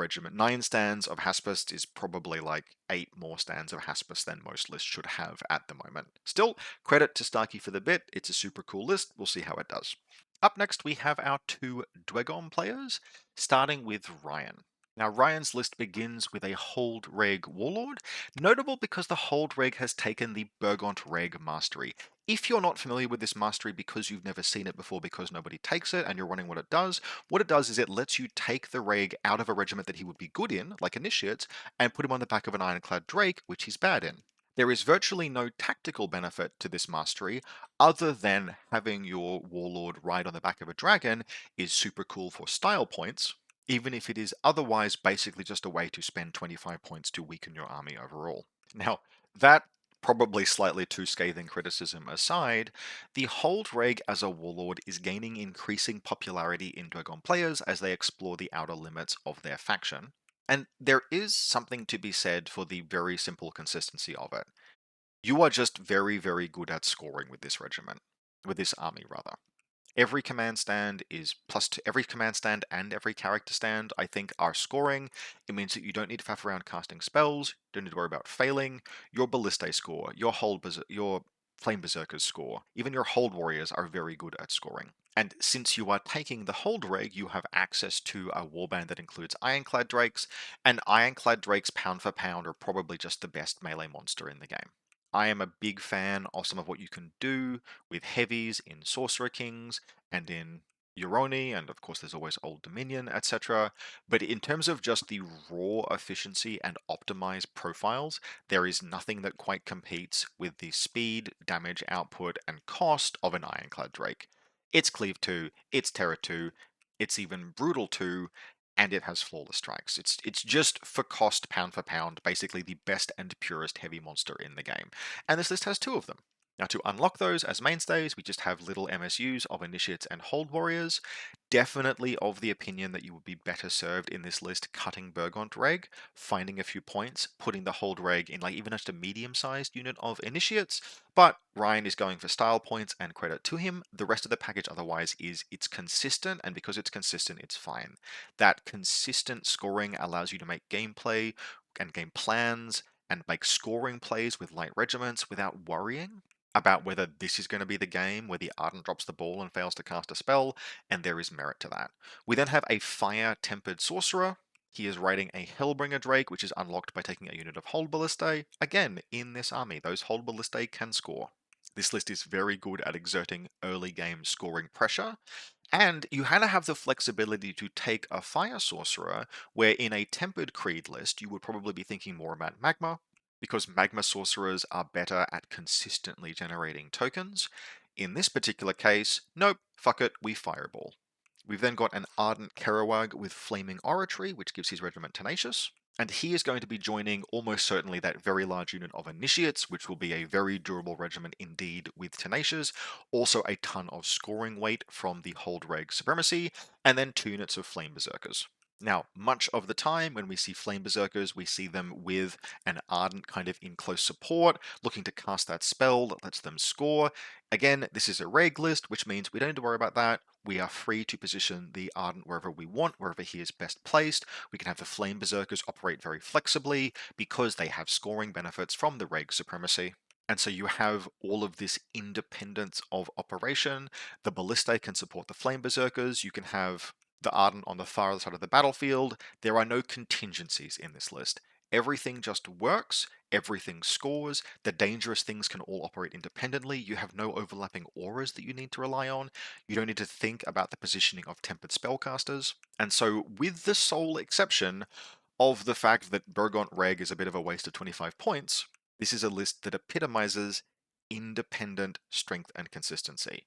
stands of Haspest is probably like 8 more stands of Haspest than most lists should have at the moment. Still, credit to Starkey for the bit, it's a super cool list, we'll see how it does. Up next, we have our 2 Dweghom players, starting with Ryan. Now, Ryan's list begins with a Hold Reg Warlord, notable because the Hold Reg has taken the Burgont Reg Mastery. If you're not familiar with this mastery because you've never seen it before because nobody takes it and you're running what it does is it lets you take the Reg out of a regiment that he would be good in, like Initiates, and put him on the back of an Ironclad Drake, which he's bad in. There is virtually no tactical benefit to this mastery other than having your warlord ride on the back of a dragon is super cool for style points, even if it is otherwise basically just a way to spend 25 points to weaken your army overall. Now, that probably slightly too scathing criticism aside, the Hold Reg as a warlord is gaining increasing popularity in Dweghom players as they explore the outer limits of their faction. And there is something to be said for the very simple consistency of it. You are just very, very good at scoring with this regiment, with this army rather. Every command stand is every command stand and every character stand, I think, are scoring. It means that you don't need to faff around casting spells, don't need to worry about failing. Your Ballistae score, your Flame Berserkers score, even your Hold Warriors are very good at scoring. And since you are taking the Hold Reg, you have access to a warband that includes Ironclad Drakes, and Ironclad Drakes pound for pound are probably just the best melee monster in the game. I am a big fan of some of what you can do with heavies in Sorcerer Kings and in Yoroni, and of course there's always Old Dominion, etc. But in terms of just the raw efficiency and optimized profiles, there is nothing that quite competes with the speed, damage output, and cost of an Ironclad Drake. It's Cleave 2, it's Terror 2, it's even Brutal 2, and it has flawless strikes. It's just for cost, pound for pound, basically the best and purest heavy monster in the game. And this list has 2 of them. Now, to unlock those as mainstays, we just have little MSUs of Initiates and Hold Warriors. Definitely of the opinion that you would be better served in this list cutting Burgont Reg, finding a few points, putting the Hold Reg in like even just a medium-sized unit of Initiates, but Ryan is going for style points and credit to him. The rest of the package otherwise it's consistent, and because it's consistent, it's fine. That consistent scoring allows you to make gameplay and game plans and make scoring plays with light regiments without worrying about whether this is going to be the game where the Ardent drops the ball and fails to cast a spell, and there is merit to that. We then have a Fire-Tempered Sorcerer. He is raiding a Hellbringer Drake, which is unlocked by taking a unit of Hold Ballistae. Again, in this army, those Hold Ballistae can score. This list is very good at exerting early game scoring pressure, and you kind of have the flexibility to take a Fire Sorcerer, where in a Tempered Creed list, you would probably be thinking more about Magma, because Magma Sorcerers are better at consistently generating tokens. In this particular case, nope, fuck it, we Fireball. We've then got an Ardent Kerouac with Flaming Oratory, which gives his regiment Tenacious. And he is going to be joining almost certainly that very large unit of Initiates, which will be a very durable regiment indeed with Tenacious. Also a ton of scoring weight from the Hold Reg Supremacy, and then 2 units of Flame Berserkers. Now, much of the time when we see Flame Berserkers, we see them with an Ardent kind of in close support, looking to cast that spell that lets them score. Again, this is a reg list, which means we don't need to worry about that. We are free to position the Ardent wherever we want, wherever he is best placed. We can have the Flame Berserkers operate very flexibly because they have scoring benefits from the Reg Supremacy. And so you have all of this independence of operation. The Ballistae can support the Flame Berserkers. You can have the Ardent on the far other side of the battlefield. There are no contingencies in this list. Everything just works, everything scores, the dangerous things can all operate independently, you have no overlapping auras that you need to rely on, you don't need to think about the positioning of tempered spellcasters, and so with the sole exception of the fact that Burgont Reg is a bit of a waste of 25 points, this is a list that epitomizes independent strength and consistency.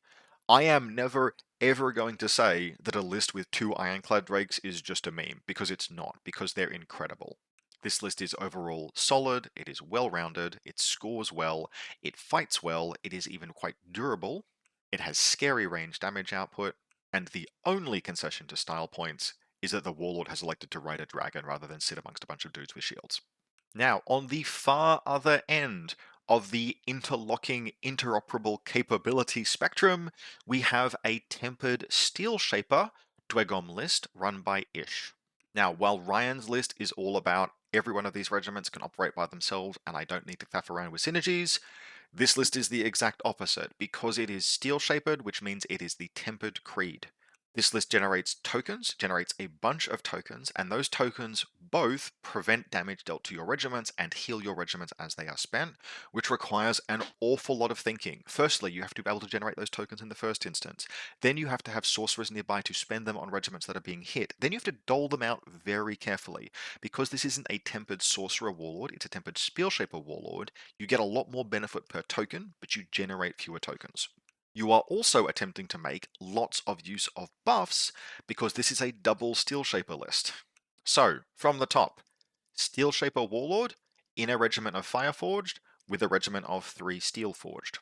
I am never ever going to say that a list with 2 Ironclad Drakes is just a meme, because it's not, because they're incredible. This list is overall solid, it is well-rounded, it scores well, it fights well, it is even quite durable, it has scary range damage output, and the only concession to style points is that the Warlord has elected to ride a dragon rather than sit amongst a bunch of dudes with shields. Now, on the far other end of the interlocking interoperable capability spectrum, we have a tempered steel shaper Dweghom list run by Ish. Now, while Ryan's list is all about every one of these regiments can operate by themselves and I don't need to faff around with synergies, this list is the exact opposite because it is steel shapered, which means it is the tempered creed. This list generates tokens, generates a bunch of tokens, and those tokens both prevent damage dealt to your regiments and heal your regiments as they are spent, which requires an awful lot of thinking. Firstly, you have to be able to generate those tokens in the first instance. Then you have to have sorcerers nearby to spend them on regiments that are being hit. Then you have to dole them out very carefully. Because this isn't a tempered sorcerer warlord, it's a tempered spell shaper warlord, you get a lot more benefit per token, but you generate fewer tokens. You are also attempting to make lots of use of buffs because this is a double Steel Shaper list. So, from the top, Steel Shaper Warlord in a regiment of Fireforged with a regiment of 3 Steelforged.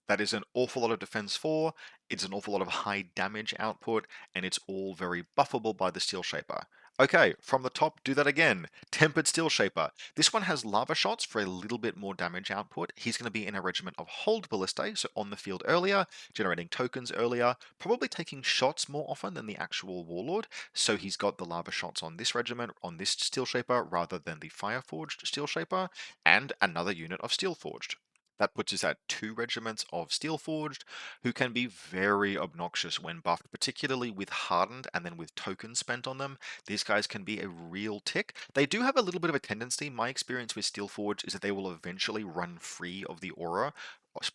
That is an awful lot of defense 4, it's an awful lot of high damage output, and it's all very buffable by the Steel Shaper. Okay, from the top, do that again. Tempered Steel Shaper. This one has lava shots for a little bit more damage output. He's going to be in a regiment of Hold Ballistae, so on the field earlier, generating tokens earlier, probably taking shots more often than the actual Warlord, so he's got the lava shots on this regiment, on this Steel Shaper, rather than the Fireforged Steel Shaper, and another unit of Steelforged. That puts us at 2 regiments of Steelforged, who can be very obnoxious when buffed, particularly with Hardened and then with tokens spent on them. These guys can be a real tick. They do have a little bit of a tendency. My experience with Steelforged is that they will eventually run free of the aura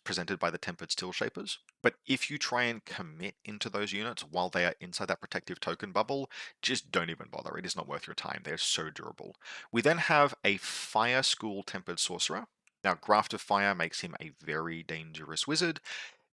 presented by the Tempered Steel Shapers. But if you try and commit into those units while they are inside that protective token bubble, just don't even bother. It is not worth your time. They're so durable. We then have a Fire School Tempered Sorcerer. Now, Graft of Fire makes him a very dangerous wizard.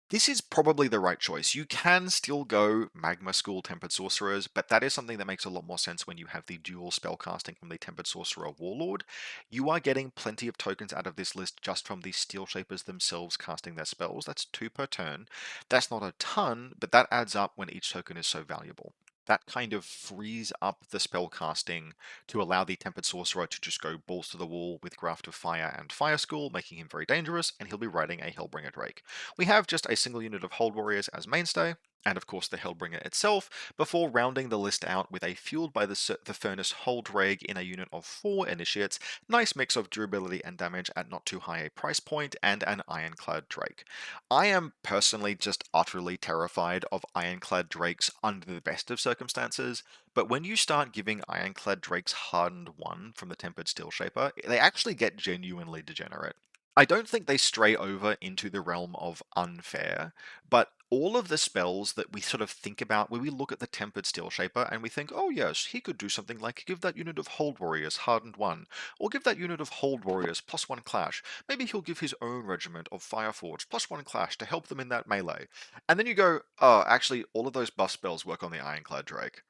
This is probably the right choice. You can still go Magma School Tempered Sorcerers, but that is something that makes a lot more sense when you have the dual spellcasting from the Tempered Sorcerer Warlord. You are getting plenty of tokens out of this list just from the Steel Shapers themselves casting their spells. That's 2 per turn. That's not a ton, but that adds up when each token is so valuable. That kind of frees up the spell casting to allow the Tempered Sorcerer to just go balls to the wall with Graft of Fire and Fire School, making him very dangerous, and he'll be riding a Hellbringer Drake. We have just a single unit of Hold Warriors as mainstay, and of course the Hellbringer itself, before rounding the list out with a Fueled by the Furnace Hold Reg in a unit of 4 Initiates, nice mix of durability and damage at not too high a price point, and an Ironclad Drake. I am personally just utterly terrified of Ironclad Drakes under the best of circumstances, but when you start giving Ironclad Drakes Hardened 1 from the Tempered Steel Shaper, they actually get genuinely degenerate. I don't think they stray over into the realm of unfair, but all of the spells that we sort of think about when we look at the Tempered Steel Shaper and we think, oh yes, he could do something like give that unit of Hold Warriors Hardened 1, or give that unit of Hold Warriors +1 Clash. Maybe he'll give his own regiment of Fireforged +1 Clash to help them in that melee. And then you go, oh, actually, all of those buff spells work on the Ironclad Drake.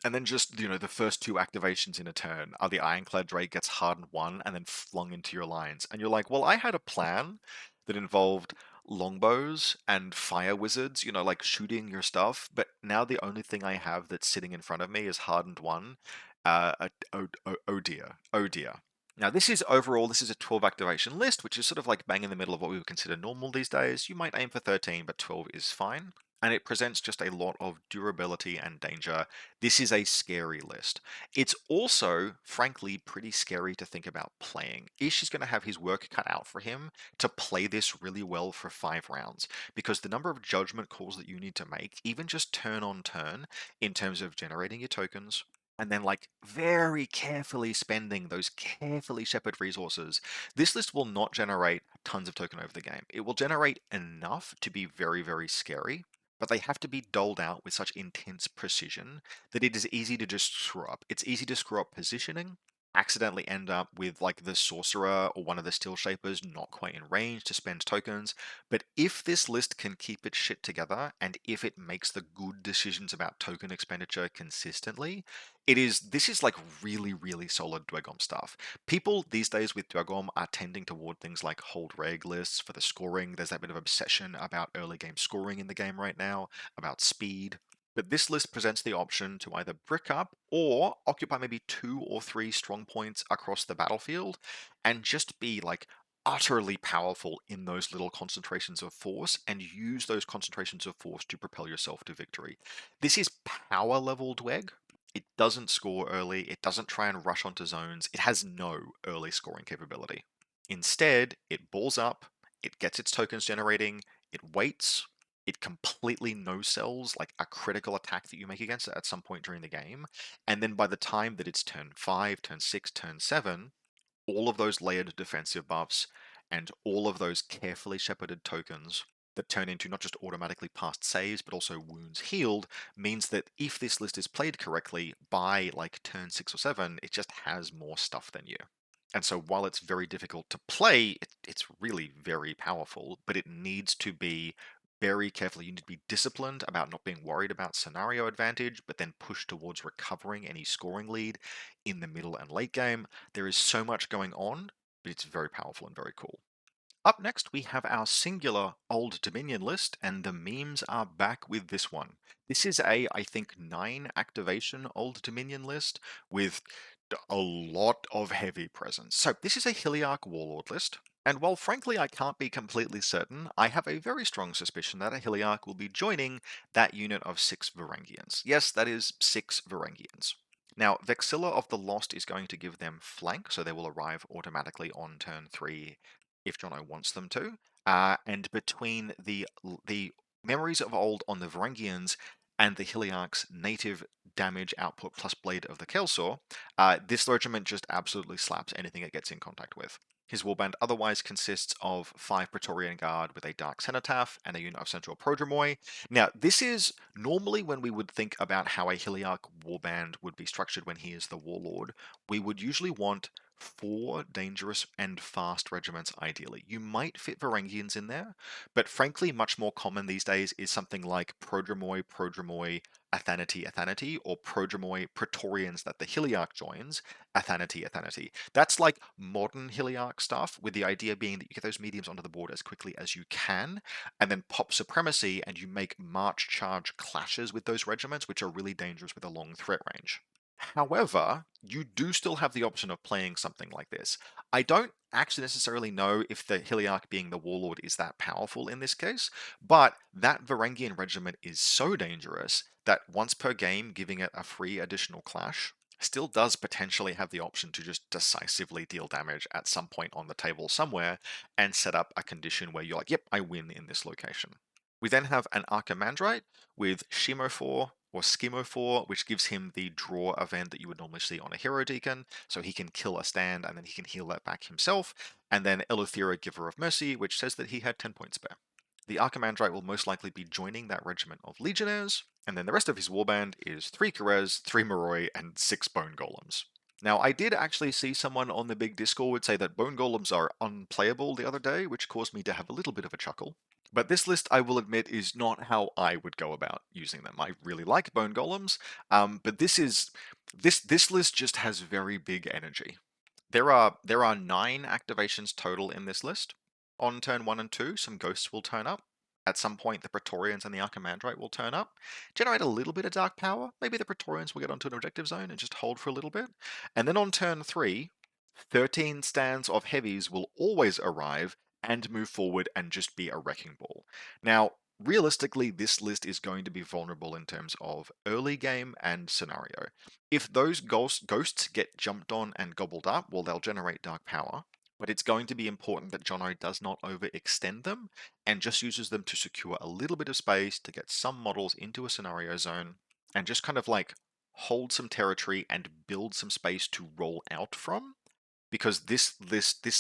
And then just, the first 2 activations in a turn are the Ironclad Drake gets hardened 1 and then flung into your lines. And you're like, well, I had a plan that involved longbows and fire wizards, like shooting your stuff, but now the only thing I have that's sitting in front of me is hardened 1. Oh dear. Oh dear. Now, this is a 12 activation list, which is sort of like bang in the middle of what we would consider normal these days. You might aim for 13, but 12 is fine. and it presents just a lot of durability and danger. This is a scary list. It's also, frankly, pretty scary to think about playing. Ish is going to have his work cut out for him to play this really well for 5 rounds, because the number of judgment calls that you need to make, even just turn on turn, in terms of generating your tokens, and then like very carefully spending those carefully shepherded resources. This list will not generate tons of token over the game. It will generate enough to be very, very scary, but they have to be doled out with such intense precision that it is easy to just screw up. It's easy to screw up positioning, accidentally end up with like the sorcerer or one of the steel shapers not quite in range to spend tokens. But if this list can keep its shit together, and if it makes the good decisions about token expenditure consistently, this is like really, really solid Dweghom stuff. People these days with Dweghom are tending toward things like hold reg lists for the scoring. There's that bit of obsession about early game scoring in the game right now, about speed. But this list presents the option to either brick up or occupy maybe 2 or 3 strong points across the battlefield and just be like utterly powerful in those little concentrations of force, and use those concentrations of force to propel yourself to victory. This is power level Dweg. It doesn't score early, it doesn't try and rush onto zones, it has no early scoring capability. Instead, it balls up, it gets its tokens generating, it waits, it completely no-sells like a critical attack that you make against it at some point during the game, and then by the time that it's turn 5, turn 6, turn 7, all of those layered defensive buffs and all of those carefully shepherded tokens that turn into not just automatically passed saves but also wounds healed means that if this list is played correctly by like turn 6 or 7, it just has more stuff than you. And so while it's very difficult to play, it's really very powerful, but it needs to be very careful. You need to be disciplined about not being worried about scenario advantage, but then push towards recovering any scoring lead in the middle and late game. There is so much going on, but it's very powerful and very cool. Up next, we have our singular Old Dominion list, and the memes are back with this one. This is I think, 9 activation Old Dominion list with a lot of heavy presence. So this is a Heliarch Warlord list, and while frankly I can't be completely certain, I have a very strong suspicion that a Heliarch will be joining that unit of 6 Varangians. Yes, that is 6 Varangians. Now, Vexilla of the Lost is going to give them flank, so they will arrive automatically on turn 3 if Jono wants them to. And between the Memories of Old on the Varangians and the Heliarch's native damage output plus Blade of the Kelsaw, this regiment just absolutely slaps anything it gets in contact with. His warband otherwise consists of 5 Praetorian Guard with a Dark Cenotaph and a unit of Central Prodromoi. Now, this is normally when we would think about how a Heliarch warband would be structured when he is the Warlord. We would usually want 4 dangerous and fast regiments ideally. You might fit Varangians in there, but frankly much more common these days is something like Prodromoi, Athanati, or Prodromoi Praetorians that the Heliarch joins, Athanati. That's like modern Heliarch stuff, with the idea being that you get those mediums onto the board as quickly as you can, and then pop Supremacy, and you make March Charge clashes with those regiments, which are really dangerous with a long threat range. However, you do still have the option of playing something like this. I don't actually necessarily know if the Heliarch being the Warlord is that powerful in this case, but that Varangian regiment is so dangerous that once per game giving it a free additional clash still does potentially have the option to just decisively deal damage at some point on the table somewhere and set up a condition where you're like, yep, I win in this location. We then have an Archimandrite with Chemophore or Schemophore, which gives him the draw event that you would normally see on a Hero Deacon, so he can kill a stand and then he can heal that back himself, and then Eleuthera, Giver of Mercy, which says that he had 10 points spare. The Archimandrite will most likely be joining that regiment of Legionnaires, and then the rest of his warband is 3 Karez, 3 Moroi, and 6 Bone Golems. Now, I did actually see someone on the big Discord say that Bone Golems are unplayable the other day, which caused me to have a little bit of a chuckle. But this list, I will admit, is not how I would go about using them. I really like Bone Golems, but this list just has very big energy. There are 9 activations total in this list. On turn 1 and 2, some ghosts will turn up. At some point, the Praetorians and the Archimandrite will turn up, generate a little bit of dark power. Maybe the Praetorians will get onto an objective zone and just hold for a little bit. And then on turn 3, 13 stands of heavies will always arrive and move forward and just be a wrecking ball. Now, realistically, this list is going to be vulnerable in terms of early game and scenario. If those ghosts get jumped on and gobbled up, well, they'll generate dark power. But it's going to be important that Jono does not overextend them and just uses them to secure a little bit of space to get some models into a scenario zone and just kind of like hold some territory and build some space to roll out from, because this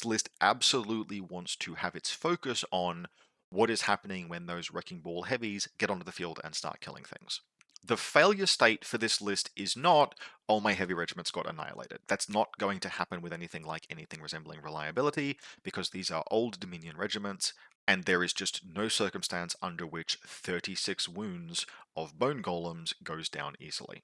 list absolutely wants to have its focus on what is happening when those Wrecking Ball heavies get onto the field and start killing things. The failure state for this list is not, oh, my heavy regiments got annihilated. That's not going to happen with anything like anything resembling reliability, because these are old Dominion regiments, and there is just no circumstance under which 36 wounds of bone golems goes down easily.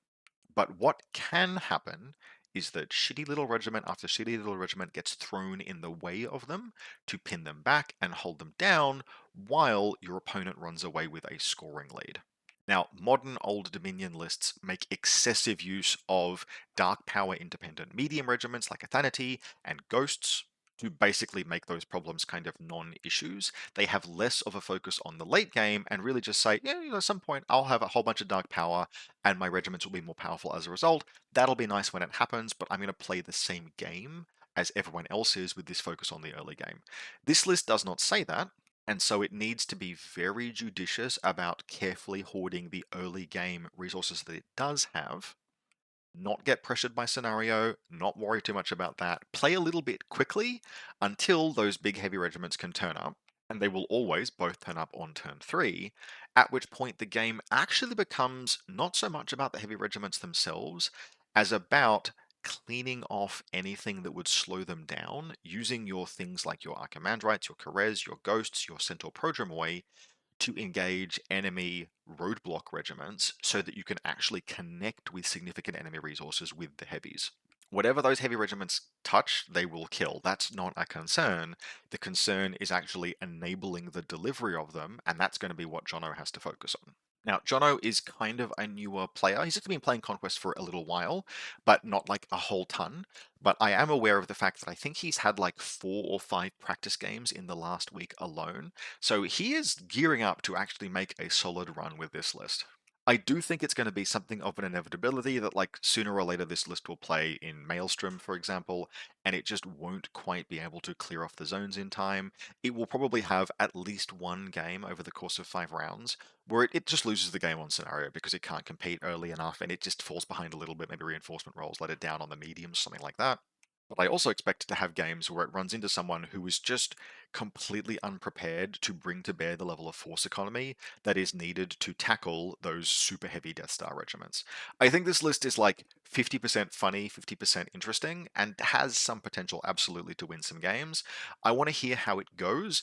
But what can happen is that shitty little regiment after shitty little regiment gets thrown in the way of them to pin them back and hold them down while your opponent runs away with a scoring lead. Now, modern Old Dominion lists make excessive use of dark power independent medium regiments like Athanati and Ghosts to basically make those problems kind of non-issues. They have less of a focus on the late game and really just say, yeah, at some point I'll have a whole bunch of dark power and my regiments will be more powerful as a result. That'll be nice when it happens, but I'm going to play the same game as everyone else is with this focus on the early game. This list does not say that, and so it needs to be very judicious about carefully hoarding the early game resources that it does have, not get pressured by scenario, not worry too much about that, play a little bit quickly until those big heavy regiments can turn up, and they will always both turn up on turn 3, at which point the game actually becomes not so much about the heavy regiments themselves as about cleaning off anything that would slow them down using your things like your Archimandrites, your Karez, your Ghosts, your Centaur Prodromoy to engage enemy roadblock regiments so that you can actually connect with significant enemy resources with the heavies. Whatever those heavy regiments touch, they will kill. That's not a concern. The concern is actually enabling the delivery of them, and that's going to be what Jono has to focus on. Now, Jono is kind of a newer player. He's just been playing Conquest for a little while, but not like a whole ton. But I am aware of the fact that I think he's had like 4 or 5 practice games in the last week alone. So he is gearing up to actually make a solid run with this list. I do think it's going to be something of an inevitability that, like, sooner or later this list will play in Maelstrom, for example, and it just won't quite be able to clear off the zones in time. It will probably have at least one game over the course of 5 rounds where it just loses the game on scenario because it can't compete early enough and it just falls behind a little bit, maybe reinforcement rolls let it down on the mediums, something like that. But I also expect it to have games where it runs into someone who is just completely unprepared to bring to bear the level of force economy that is needed to tackle those super heavy Death Star regiments. I think this list is like 50% funny, 50% interesting, and has some potential absolutely to win some games. I want to hear how it goes.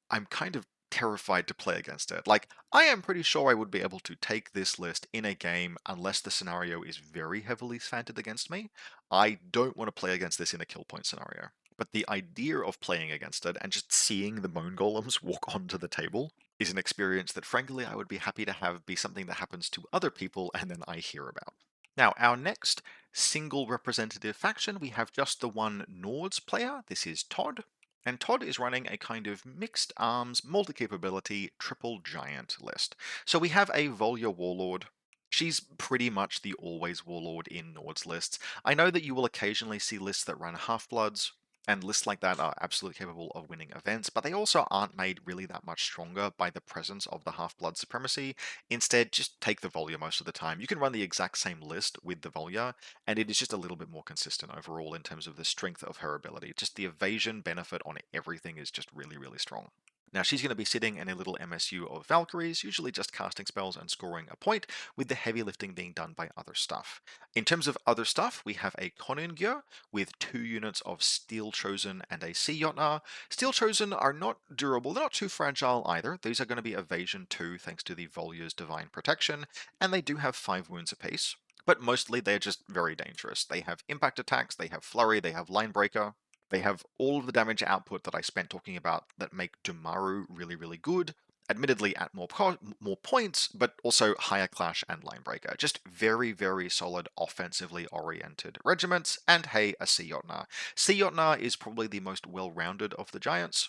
I'm kind of terrified to play against it. Like, I am pretty sure I would be able to take this list in a game unless the scenario is very heavily slanted against me. I don't want to play against this in a kill point scenario. But the idea of playing against it and just seeing the bone golems walk onto the table is an experience that frankly I would be happy to have be something that happens to other people and then I hear about. Now, our next single representative faction, we have just the one Nords player. This is Todd. And Todd is running a kind of mixed arms, multi-capability, triple giant list. So we have a Volya Warlord. She's pretty much the always Warlord in Nord's lists. I know that you will occasionally see lists that run Half-Bloods, and lists like that are absolutely capable of winning events, but they also aren't made really that much stronger by the presence of the Half-Blood supremacy. Instead, just take the Volya most of the time. You can run the exact same list with the Volya, and it is just a little bit more consistent overall in terms of the strength of her ability. Just the evasion benefit on everything is just really, really strong. Now she's going to be sitting in a little MSU of Valkyries, usually just casting spells and scoring a point, with the heavy lifting being done by other stuff. In terms of other stuff, we have a Konungr with 2 units of Steel Chosen and a Sea Jotnar. Steel Chosen are not durable, they're not too fragile either. These are going to be Evasion 2 thanks to the Volya's Divine Protection, and they do have 5 wounds apiece. But mostly they're just very dangerous. They have impact attacks, they have flurry, they have line breaker. They have all of the damage output that I spent talking about that make Dumaru really, really good. Admittedly at more points, but also higher clash and line breaker. Just very, very solid offensively oriented regiments. And hey, a Sea Jotnar. Sea Jotnar is probably the most well-rounded of the giants.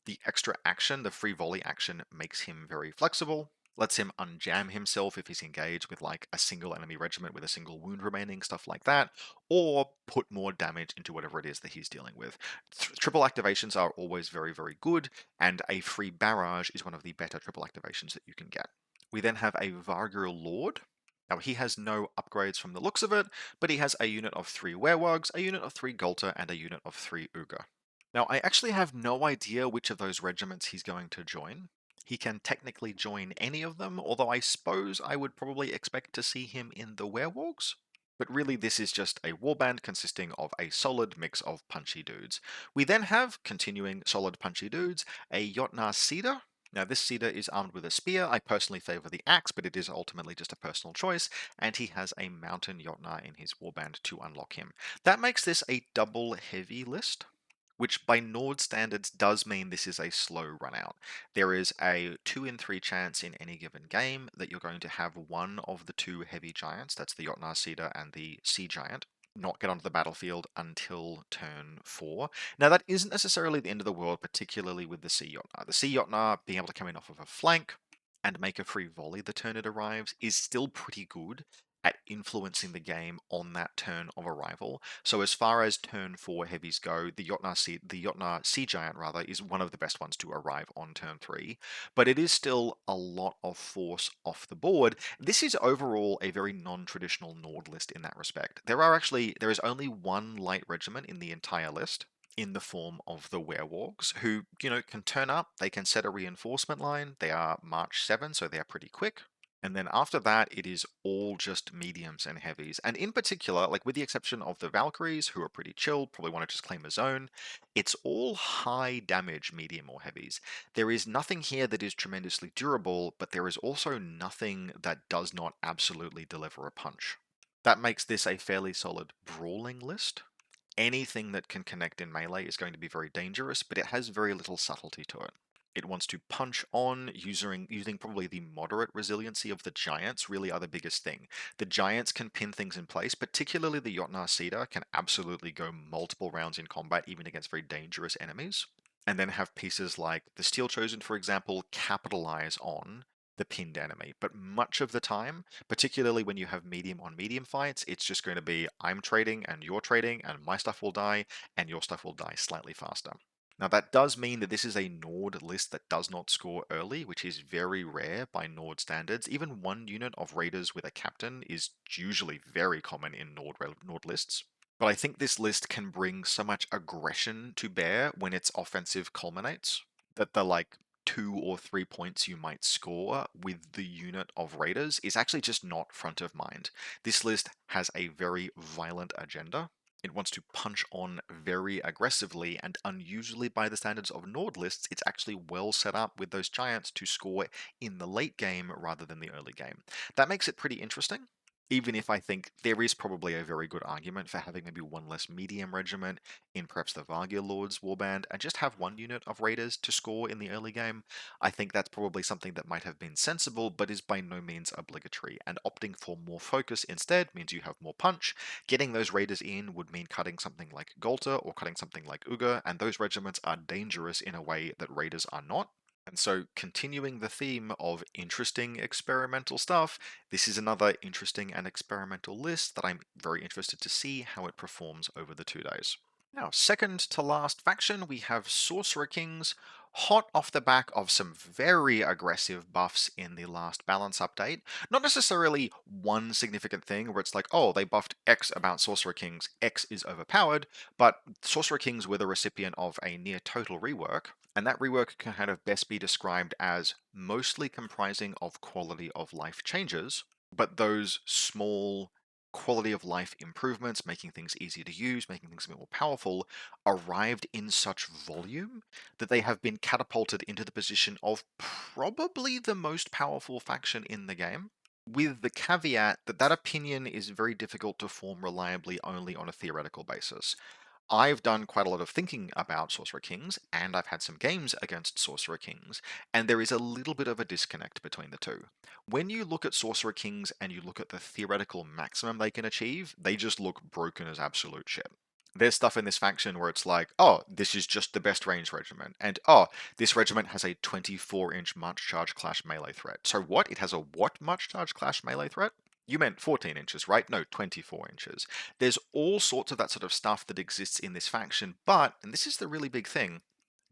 The extra action, the free volley action, makes him very flexible, lets him unjam himself if he's engaged with like a single enemy regiment with a single wound remaining, stuff like that, or put more damage into whatever it is that he's dealing with. Triple activations are always very, very good, and a free barrage is one of the better triple activations that you can get. We then have a Vargir Lord. Now, he has no upgrades from the looks of it, but he has a unit of 3 Werewolves, a unit of 3 Golter, and a unit of 3 Uga. Now, I actually have no idea which of those regiments he's going to join. He can technically join any of them, although I suppose I would probably expect to see him in the Werewolves. But really, this is just a warband consisting of a solid mix of punchy dudes. We then have, continuing solid punchy dudes, a Jotnar Cedar. Now, this Cedar is armed with a spear. I personally favor the axe, but it is ultimately just a personal choice, and he has a Mountain Jotnar in his warband to unlock him. That makes this a double heavy list, which by Nord standards does mean this is a slow run out. There is a 2 in 3 chance in any given game that you're going to have one of the 2 heavy giants, that's the Jotnar Cedar and the Sea Giant, not get onto the battlefield until turn 4. Now that isn't necessarily the end of the world, particularly with the Sea Jotnar. The Sea Jotnar being able to come in off of a flank and make a free volley the turn it arrives is still pretty good at influencing the game on that turn of arrival. So as far as turn 4 heavies go, the Jotnar Sea Giant rather is one of the best ones to arrive on turn 3, but it is still a lot of force off the board. This is overall a very non-traditional Nord list in that respect. There is only one light regiment in the entire list, in the form of the werewolves, who, can turn up, they can set a reinforcement line, they are March 7, so they are pretty quick. And then after that, it is all just mediums and heavies. And in particular, like with the exception of the Valkyries, who are pretty chill, probably want to just claim a zone, it's all high damage medium or heavies. There is nothing here that is tremendously durable, but there is also nothing that does not absolutely deliver a punch. That makes this a fairly solid brawling list. Anything that can connect in melee is going to be very dangerous, but it has very little subtlety to it. It wants to punch on using probably the moderate resiliency of the giants really are the biggest thing. The giants can pin things in place, particularly the Jotnar Cedar can absolutely go multiple rounds in combat even against very dangerous enemies. And then have pieces like the Steel Chosen, for example, capitalize on the pinned enemy. But much of the time, particularly when you have medium on medium fights, it's just going to be I'm trading and you're trading and my stuff will die and your stuff will die slightly faster. Now that does mean that this is a Nord list that does not score early, which is very rare by Nord standards. Even one unit of raiders with a captain is usually very common in Nord lists. But I think this list can bring so much aggression to bear when its offensive culminates that the 2 or 3 points you might score with the unit of raiders is actually just not front of mind. This list has a very violent agenda. It wants to punch on very aggressively, and unusually by the standards of Nord lists, it's actually well set up with those giants to score in the late game rather than the early game. That makes it pretty interesting, even if I think there is probably a very good argument for having maybe one less medium regiment in perhaps the Vargir Lord's warband and just have one unit of raiders to score in the early game. I think that's probably something that might have been sensible, but is by no means obligatory, and opting for more focus instead means you have more punch. Getting those raiders in would mean cutting something like Golter or cutting something like Uga, and those regiments are dangerous in a way that raiders are not. And so, continuing the theme of interesting experimental stuff, this is another interesting and experimental list that I'm very interested to see how it performs over the 2 days. Now, second to last faction, we have Sorcerer Kings, hot off the back of some very aggressive buffs in the last balance update. Not necessarily one significant thing where it's like, oh, they buffed X about Sorcerer Kings, X is overpowered, but Sorcerer Kings were the recipient of a near total rework, and that rework can kind of best be described as mostly comprising of quality of life changes, but those small quality of life improvements, making things easier to use, making things a bit more powerful, arrived in such volume that they have been catapulted into the position of probably the most powerful faction in the game. With the caveat that that opinion is very difficult to form reliably only on a theoretical basis. I've done quite a lot of thinking about Sorcerer Kings, and I've had some games against Sorcerer Kings, and there is a little bit of a disconnect between the two. When you look at Sorcerer Kings and you look at the theoretical maximum they can achieve, they just look broken as absolute shit. There's stuff in this faction where it's like, oh, this is just the best range regiment, and oh, this regiment has a 24-inch March Charge Clash melee threat. So what? It has a what March Charge Clash melee threat? You meant 14 inches, right? No, 24 inches. There's all sorts of that sort of stuff that exists in this faction, but, and this is the really big thing,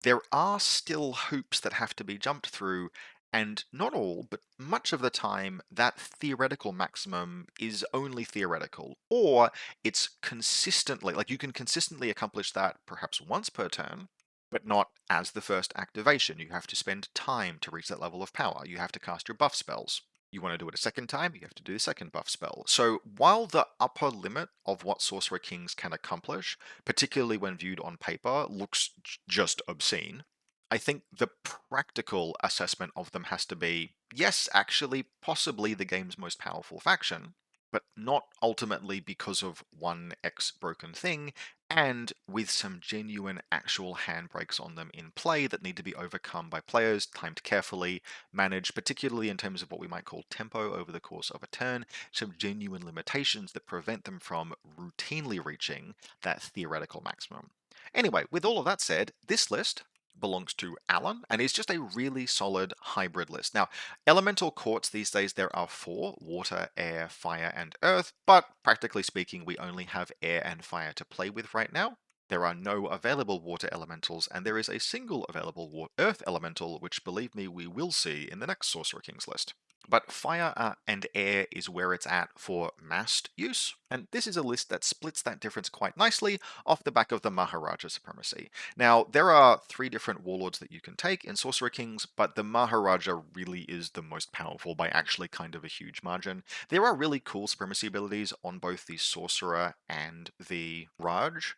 there are still hoops that have to be jumped through, and not all, but much of the time, that theoretical maximum is only theoretical, or it's consistently, like you can consistently accomplish that perhaps once per turn, but not as the first activation. You have to spend time to reach that level of power. You have to cast your buff spells. You want to do it a second time, you have to do the second buff spell. So while the upper limit of what Sorcerer Kings can accomplish, particularly when viewed on paper, looks just obscene, I think the practical assessment of them has to be, yes, actually, possibly the game's most powerful faction, but not ultimately because of one X broken thing, and with some genuine actual handbrakes on them in play that need to be overcome by players, timed carefully, managed particularly in terms of what we might call tempo over the course of a turn, some genuine limitations that prevent them from routinely reaching that theoretical maximum. Anyway, with all of that said, this list belongs to Alan and is just a really solid hybrid list. Now, elemental courts these days there are four: water, air, fire, and earth, but practically speaking, we only have air and fire to play with right now. There are no available water elementals, and there is a single available earth elemental, which believe me, we will see in the next Sorcerer Kings list. But fire and air is where it's at for massed use, and this is a list that splits that difference quite nicely off the back of the Maharaja supremacy. Now, there are three different warlords that you can take in Sorcerer Kings, but the Maharaja really is the most powerful by actually kind of a huge margin. There are really cool supremacy abilities on both the Sorcerer and the Raj,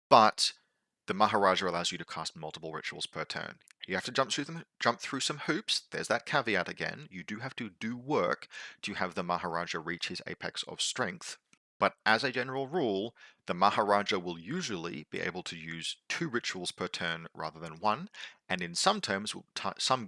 but the Maharaja allows you to cast multiple rituals per turn. You have to jump through some hoops. There's that caveat again. You do have to do work to have the Maharaja reach his apex of strength. But as a general rule, the Maharaja will usually be able to use two rituals per turn rather than one, and in some terms, some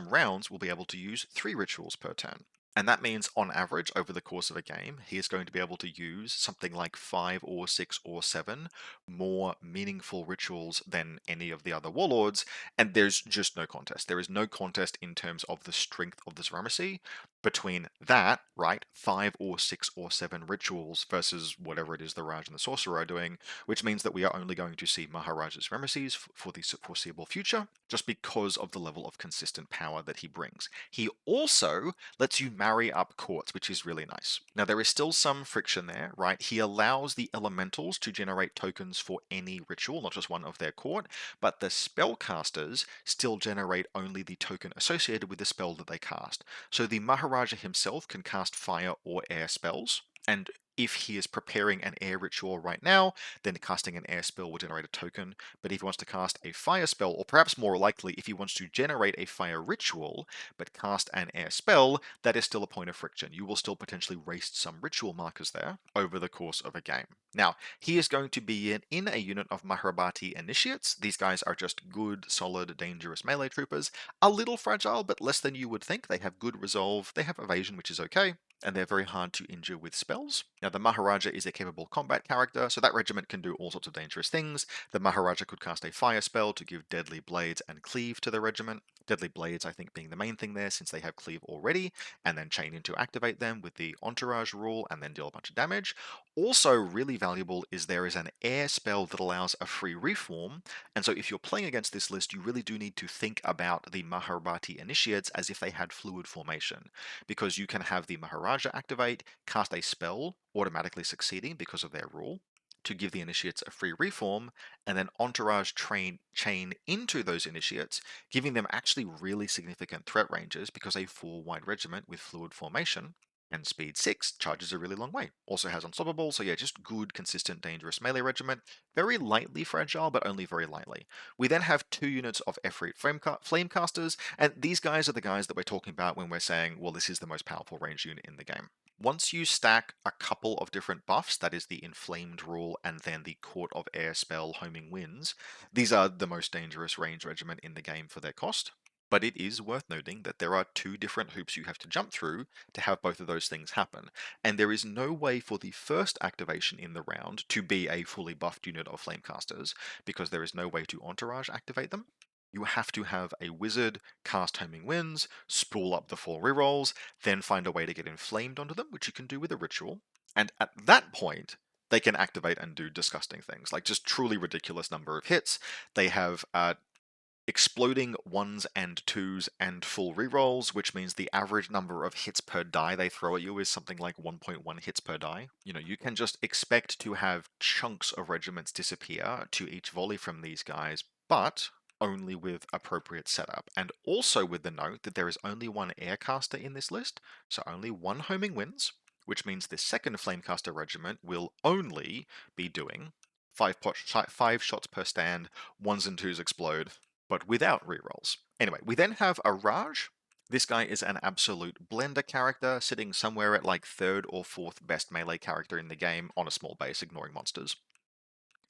rounds will be able to use three rituals per turn. And that means, on average, over the course of a game, he is going to be able to use something like 5 or 6 or 7 more meaningful rituals than any of the other warlords, and there's just no contest. There is no contest in terms of the strength of the supremacy between that, right, 5 or 6 or 7 rituals versus whatever it is the Raj and the Sorcerer are doing, which means that we are only going to see Maharaja's supremacies for the foreseeable future, just because of the level of consistent power that he brings. He also lets you marry up courts, which is really nice. Now, there is still some friction there, right? He allows the elementals to generate tokens for any ritual, not just one of their court, but the spellcasters still generate only the token associated with the spell that they cast. So the Maharaja himself can cast fire or air spells, and if he is preparing an air ritual right now, then casting an air spell will generate a token. But if he wants to cast a fire spell, or perhaps more likely, if he wants to generate a fire ritual, but cast an air spell, that is still a point of friction. You will still potentially waste some ritual markers there over the course of a game. Now, he is going to be in a unit of Mahabharati initiates. These guys are just good, solid, dangerous melee troopers. A little fragile, but less than you would think. They have good resolve, they have evasion, which is okay, and they're very hard to injure with spells. Now, the Maharaja is a capable combat character, so that regiment can do all sorts of dangerous things. The Maharaja could cast a fire spell to give deadly blades and cleave to the regiment. Deadly blades, I think, being the main thing there, since they have cleave already, and then chain in to activate them with the entourage rule and then deal a bunch of damage. Also, really valuable is there is an air spell that allows a free reform, and so if you're playing against this list, you really do need to think about the Mahabharati initiates as if they had fluid formation, because you can have the Maharaja activate, cast a spell, automatically succeeding because of their rule, to give the initiates a free reform, and then entourage chain into those initiates, giving them actually really significant threat ranges because a 4-wide regiment with fluid formation and speed 6 charges a really long way. Also has unstoppable, so yeah, just good, consistent, dangerous melee regiment. Very lightly fragile, but only very lightly. We then have 2 units of Efreet Flamecasters, and these guys are the guys that we're talking about when we're saying, well, this is the most powerful range unit in the game. Once you stack a couple of different buffs, that is the Inflamed rule and then the Court of Air spell Homing Winds, these are the most dangerous range regiment in the game for their cost. But it is worth noting that there are two different hoops you have to jump through to have both of those things happen. And there is no way for the first activation in the round to be a fully buffed unit of Flamecasters, because there is no way to entourage activate them. You have to have a wizard cast Homing Winds, spool up the 4 rerolls, then find a way to get inflamed onto them, which you can do with a ritual. And at that point, they can activate and do disgusting things, like just truly ridiculous number of hits. They have exploding 1s and 2s and full rerolls, which means the average number of hits per die they throw at you is something like 1.1 hits per die. You know, you can just expect to have chunks of regiments disappear to each volley from these guys, but only with appropriate setup. And also with the note that there is only one Aircaster in this list, so only one Homing Winds, which means the second Flamecaster regiment will only be doing 5 shots per stand, 1s and 2s explode, but without rerolls. Anyway, we then have a Raj. This guy is an absolute blender character, sitting somewhere at like 3rd or 4th best melee character in the game on a small base, ignoring monsters.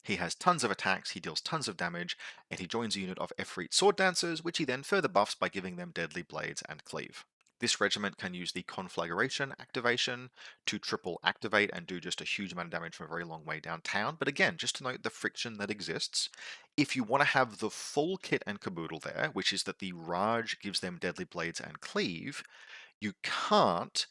He has tons of attacks, he deals tons of damage, and he joins a unit of Efreet Sword Dancers, which he then further buffs by giving them Deadly Blades and Cleave. This regiment can use the Conflagration activation to triple activate and do just a huge amount of damage from a very long way downtown. But again, just to note the friction that exists, if you want to have the full kit and caboodle there, which is that the Raj gives them Deadly Blades and Cleave, you can't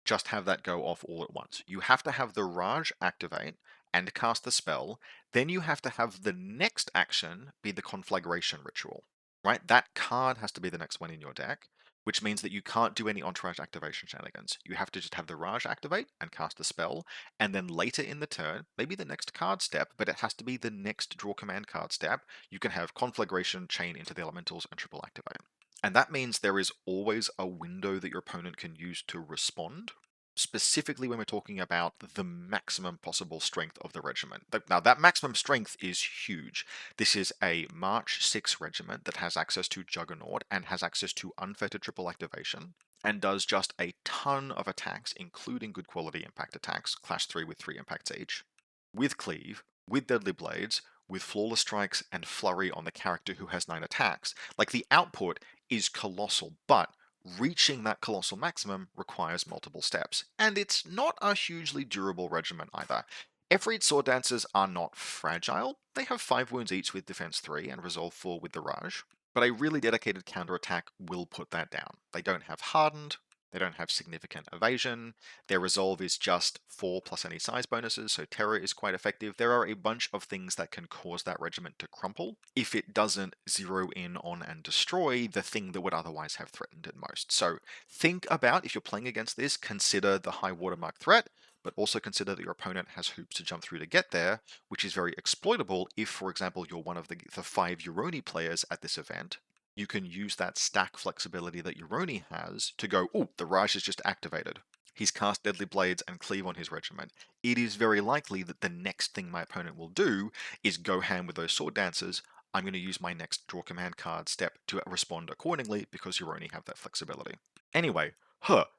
just have that go off all at once. You have to have the Raj activate and cast the spell. Then you have to have the next action be the Conflagration ritual, right? That card has to be the next one in your deck, which means that you can't do any entourage activation shenanigans. You have to just have the Raj activate and cast the spell, and then later in the turn, maybe the next card step, but it has to be the next draw command card step, you can have Conflagration, chain into the elementals, and triple activate. And that means there is always a window that your opponent can use to respond, specifically when we're talking about the maximum possible strength of the regiment. Now, that maximum strength is huge. This is a March 6 regiment that has access to Juggernaut and has access to unfettered triple activation, and does just a ton of attacks, including good quality impact attacks, class 3 with 3 impacts each, with Cleave, with Deadly Blades, with Flawless Strikes and Flurry on the character who has 9 attacks. Like, the output is colossal, but reaching that colossal maximum requires multiple steps, and it's not a hugely durable regiment either. Efreet Sword Dancers are not fragile. They have 5 wounds each with defense 3 and resolve 4 with the Raj, but a really dedicated counterattack will put that down. They don't have hardened, they don't have significant evasion, their resolve is just 4 plus any size bonuses, so terror is quite effective. There are a bunch of things that can cause that regiment to crumple if it doesn't zero in on and destroy the thing that would otherwise have threatened it most. So think about, if you're playing against this, consider the high watermark threat, but also consider that your opponent has hoops to jump through to get there, which is very exploitable if, for example, you're one of the 5 Yoroni players at this event. You can use that stack flexibility that Yoroni has to go, oh, the Raj is just activated. He's cast Deadly Blades and Cleave on his regiment. It is very likely that the next thing my opponent will do is go ham with those Sword Dancers. I'm going to use my next draw command card step to respond accordingly because Yoroni have that flexibility. Anyway,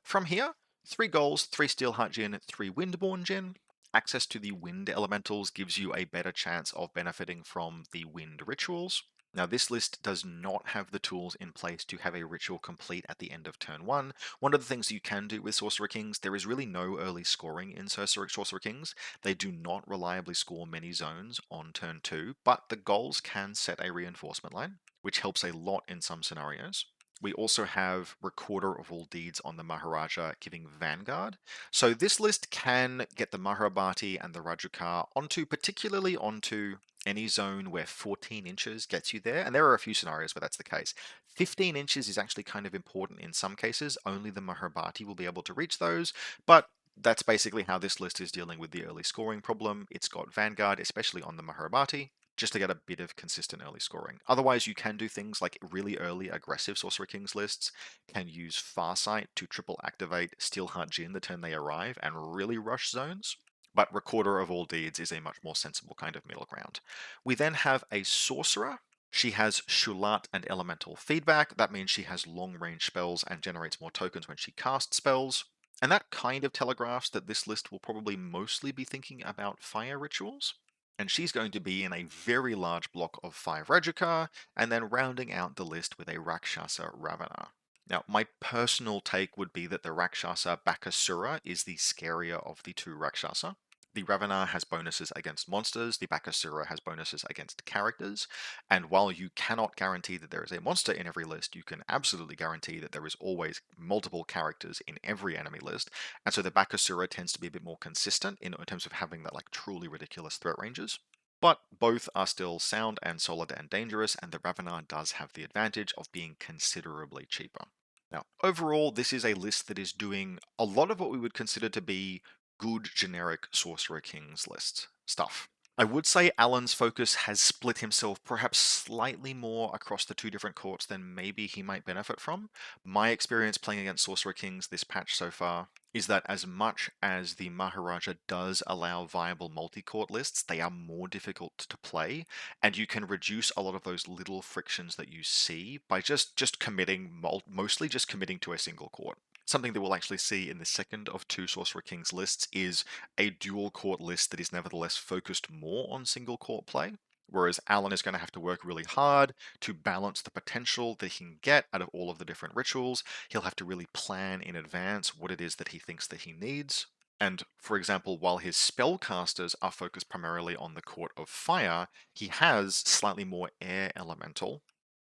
from here, 3 goals, 3 Steelheart Djinn, 3 Windborn Djinn. Access to the wind elementals gives you a better chance of benefiting from the wind rituals. Now, this list does not have the tools in place to have a ritual complete at the end of turn 1. One of the things you can do with Sorcerer Kings, there is really no early scoring in Sorcerer Kings. They do not reliably score many zones on turn 2, but the goals can set a reinforcement line, which helps a lot in some scenarios. We also have Recorder of All Deeds on the Maharaja giving Vanguard. So this list can get the Mahabharati and the Rajukar particularly onto any zone where 14 inches gets you there, and there are a few scenarios where that's the case. 15 inches is actually kind of important in some cases. Only the Mahabharati will be able to reach those, but that's basically how this list is dealing with the early scoring problem. It's got Vanguard, especially on the Mahabharati, just to get a bit of consistent early scoring. Otherwise, you can do things like really early aggressive Sorcerer Kings lists can use Farsight to triple activate Steelheart Djinn the turn they arrive and really rush zones. But Recorder of All Deeds is a much more sensible kind of middle ground. We then have a Sorcerer. She has Shulat and Elemental feedback. That means she has long range spells and generates more tokens when she casts spells. And that kind of telegraphs that this list will probably mostly be thinking about fire rituals. and she's going to be in a very large block of 5 Regikar, and then rounding out the list with a Rakshasa Ravana. Now, my personal take would be that the Rakshasa Bakasura is the scarier of the two Rakshasa. The Ravana has bonuses against monsters, the Bakasura has bonuses against characters, and while you cannot guarantee that there is a monster in every list, you can absolutely guarantee that there is always multiple characters in every enemy list, and so the Bakasura tends to be a bit more consistent in terms of having that like truly ridiculous threat ranges. But both are still sound and solid and dangerous, and the Ravana does have the advantage of being considerably cheaper. Now, overall, this is a list that is doing a lot of what we would consider to be good generic Sorcerer Kings list stuff. I would say Alan's focus has split himself perhaps slightly more across the two different courts than maybe he might benefit from. My experience playing against Sorcerer Kings this patch so far is that as much as the Maharaja does allow viable multi-court lists, they are more difficult to play, and you can reduce a lot of those little frictions that you see by just committing, mostly just committing to a single court. Something that we'll actually see in the second of two Sorcerer Kings lists is a dual court list that is nevertheless focused more on single court play, whereas Alan is going to have to work really hard to balance the potential that he can get out of all of the different rituals. He'll have to really plan in advance what it is that he thinks that he needs. And for example, while his spellcasters are focused primarily on the Court of Fire, he has slightly more air elemental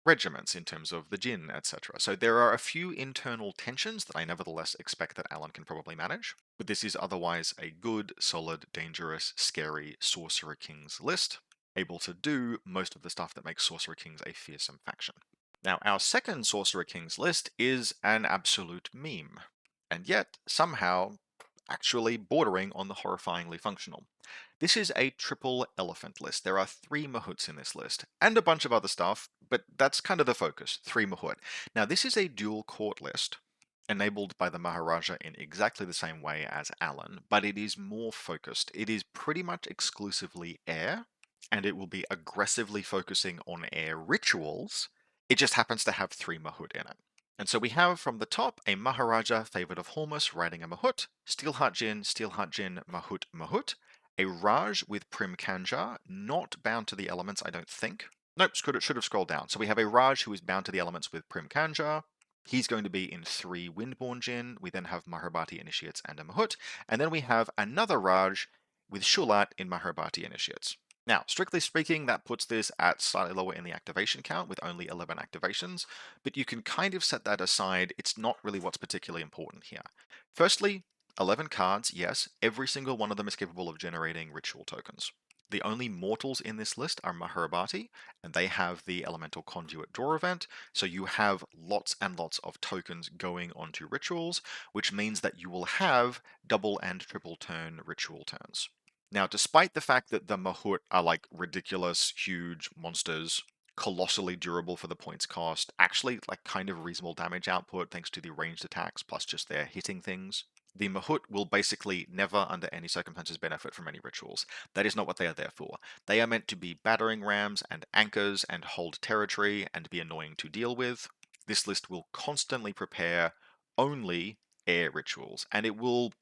regiments in terms of the Jinn, etc. So there are a few internal tensions that I nevertheless expect that Alan can probably manage, but this is otherwise a good, solid, dangerous, scary Sorcerer Kings list, able to do most of the stuff that makes Sorcerer Kings a fearsome faction. Now, our second Sorcerer Kings list is an absolute meme, and yet somehow actually bordering on the horrifyingly functional. This is a triple elephant list. There are 3 Mahouts in this list, and a bunch of other stuff, but that's kind of the focus, 3 Mahout. Now, this is a dual court list, enabled by the Maharaja in exactly the same way as Alan, but it is more focused. It is pretty much exclusively air, and it will be aggressively focusing on air rituals. It just happens to have 3 Mahout in it. And so we have from the top a Maharaja favored of Hormus riding a Mahout, Steelheart Jinn, Mahout, Mahout, a Raj with Prim Kanjar, not bound to the elements, I don't think. Nope, should have scrolled down. So we have a Raj who is bound to the elements with Prim Kanjar. He's going to be in 3 Windborn Jinn. We then have Maharbati Initiates and a Mahout. And then we have another Raj with Shulat in Maharbati Initiates. Now, strictly speaking, that puts this at slightly lower in the activation count with only 11 activations, but you can kind of set that aside. It's not really what's particularly important here. Firstly, 11 cards, yes, every single one of them is capable of generating ritual tokens. The only mortals in this list are Maharbati, and they have the Elemental Conduit Draw event, so you have lots and lots of tokens going onto rituals, which means that you will have double and triple turn ritual turns. Now, despite the fact that the Mahout are like ridiculous, huge monsters, colossally durable for the points cost, actually like kind of reasonable damage output thanks to the ranged attacks plus just their hitting things, the Mahout will basically never under any circumstances benefit from any rituals. That is not what they are there for. They are meant to be battering rams and anchors and hold territory and be annoying to deal with. This list will constantly prepare only air rituals, and it will.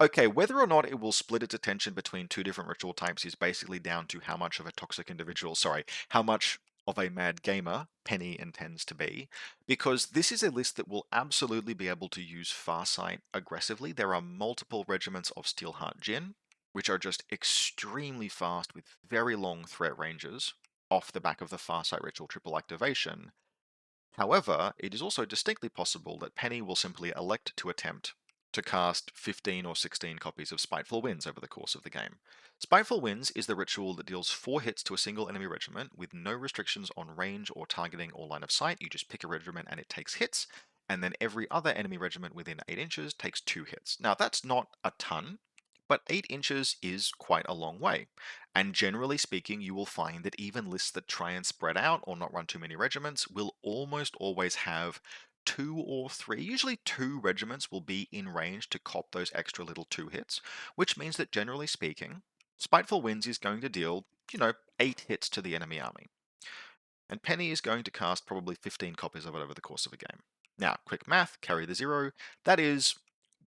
Okay, whether or not it will split its attention between two different ritual types is basically down to how much of a toxic individual, sorry, how much of a mad gamer Penny intends to be, because this is a list that will absolutely be able to use Farsight aggressively. There are multiple regiments of Steelheart Jinn, which are just extremely fast with very long threat ranges off the back of the Farsight ritual triple activation. However, it is also distinctly possible that Penny will simply elect to attempt to cast 15 or 16 copies of Spiteful Winds over the course of the game. Spiteful Winds is the ritual that deals 4 hits to a single enemy regiment with no restrictions on range or targeting or line of sight. You just pick a regiment and it takes hits, and then every other enemy regiment within 8 inches takes 2 hits. Now that's not a ton, but 8 inches is quite a long way. And generally speaking, you will find that even lists that try and spread out or not run too many regiments will almost always have 2 or 3, usually 2 regiments will be in range to cop those extra little 2 hits, which means that generally speaking, Spiteful Winds is going to deal, 8 hits to the enemy army. And Penny is going to cast probably 15 copies of it over the course of a game. Now, quick math, carry the 0, that is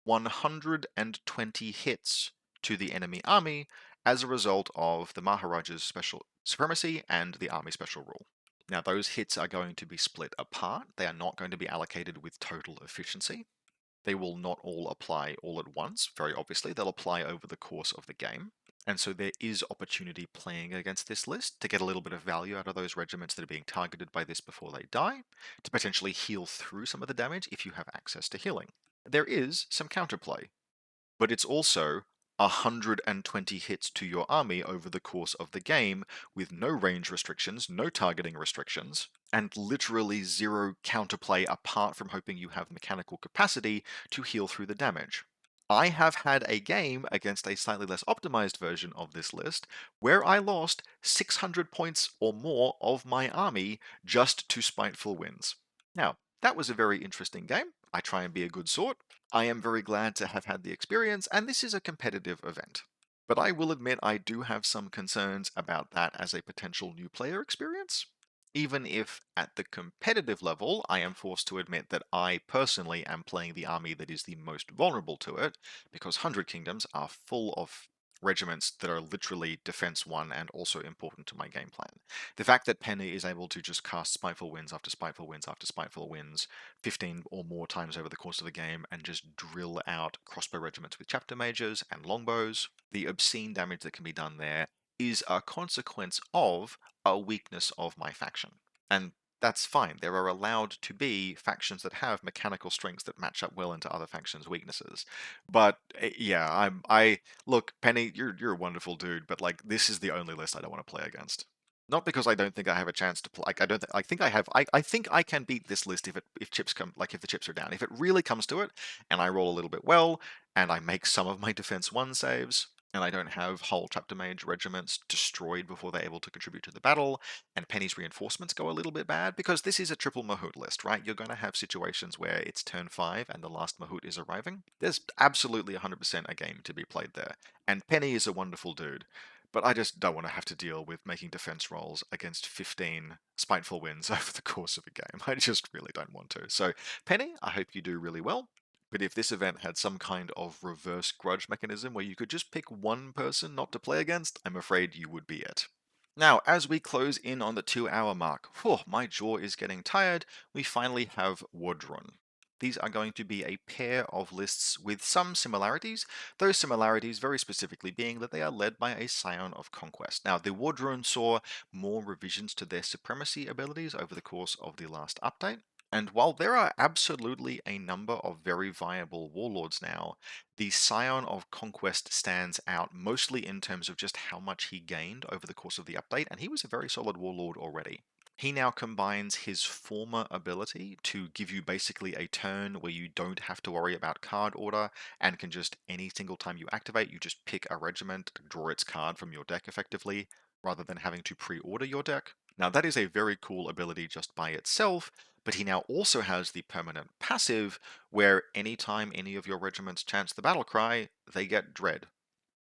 120 hits to the enemy army, as a result of the Maharaja's special supremacy and the army special rule. Now, those hits are going to be split apart. They are not going to be allocated with total efficiency. They will not all apply all at once, very obviously. They'll apply over the course of the game. And so there is opportunity playing against this list to get a little bit of value out of those regiments that are being targeted by this before they die, to potentially heal through some of the damage if you have access to healing. There is some counterplay, but it's also 120 hits to your army over the course of the game with no range restrictions, no targeting restrictions, and literally zero counterplay apart from hoping you have mechanical capacity to heal through the damage. I have had a game against a slightly less optimized version of this list where I lost 600 points or more of my army just to spiteful wins. Now, that was a very interesting game. I try and be a good sort. I am very glad to have had the experience, and this is a competitive event. But I will admit I do have some concerns about that as a potential new player experience. Even if at the competitive level I am forced to admit that I personally am playing the army that is the most vulnerable to it, because 100 Kingdoms are full of regiments that are literally defense 1 and also important to my game plan. The fact that Penny is able to just cast Spiteful Winds after Spiteful Winds after Spiteful Winds 15 or more times over the course of the game and just drill out crossbow regiments with chapter mages and longbows, the obscene damage that can be done there is a consequence of a weakness of my faction. And that's fine. There are allowed to be factions that have mechanical strengths that match up well into other factions' weaknesses. But yeah, I look, Penny, you're a wonderful dude, but like this is the only list I don't want to play against. Not because I don't think I have a chance to play. Like I don't. I think I have. I think I can beat this list if chips come. Like if the chips are down. If it really comes to it, and I roll a little bit well, and I make some of my defense 1 saves, and I don't have whole chapter mage regiments destroyed before they're able to contribute to the battle, and Penny's reinforcements go a little bit bad, because this is a triple Mahout list, right? You're going to have situations where it's turn 5 and the last Mahout is arriving. There's absolutely 100% a game to be played there, and Penny is a wonderful dude. But I just don't want to have to deal with making defense rolls against 15 spiteful wins over the course of a game. I just really don't want to. So, Penny, I hope you do really well. But if this event had some kind of reverse grudge mechanism where you could just pick one person not to play against, I'm afraid you would be it. Now, as we close in on the 2-hour mark, my jaw is getting tired, we finally have Wadrhun. These are going to be a pair of lists with some similarities, those similarities very specifically being that they are led by a Scion of Conquest. Now, the Wadrhun saw more revisions to their supremacy abilities over the course of the last update. And while there are absolutely a number of very viable warlords now, the Scion of Conquest stands out mostly in terms of just how much he gained over the course of the update, and he was a very solid warlord already. He now combines his former ability to give you basically a turn where you don't have to worry about card order and can just, any single time you activate, you just pick a regiment, draw its card from your deck effectively, rather than having to pre-order your deck. Now that is a very cool ability just by itself, but he now also has the permanent passive where anytime any of your regiments chants the battle cry, they get dread.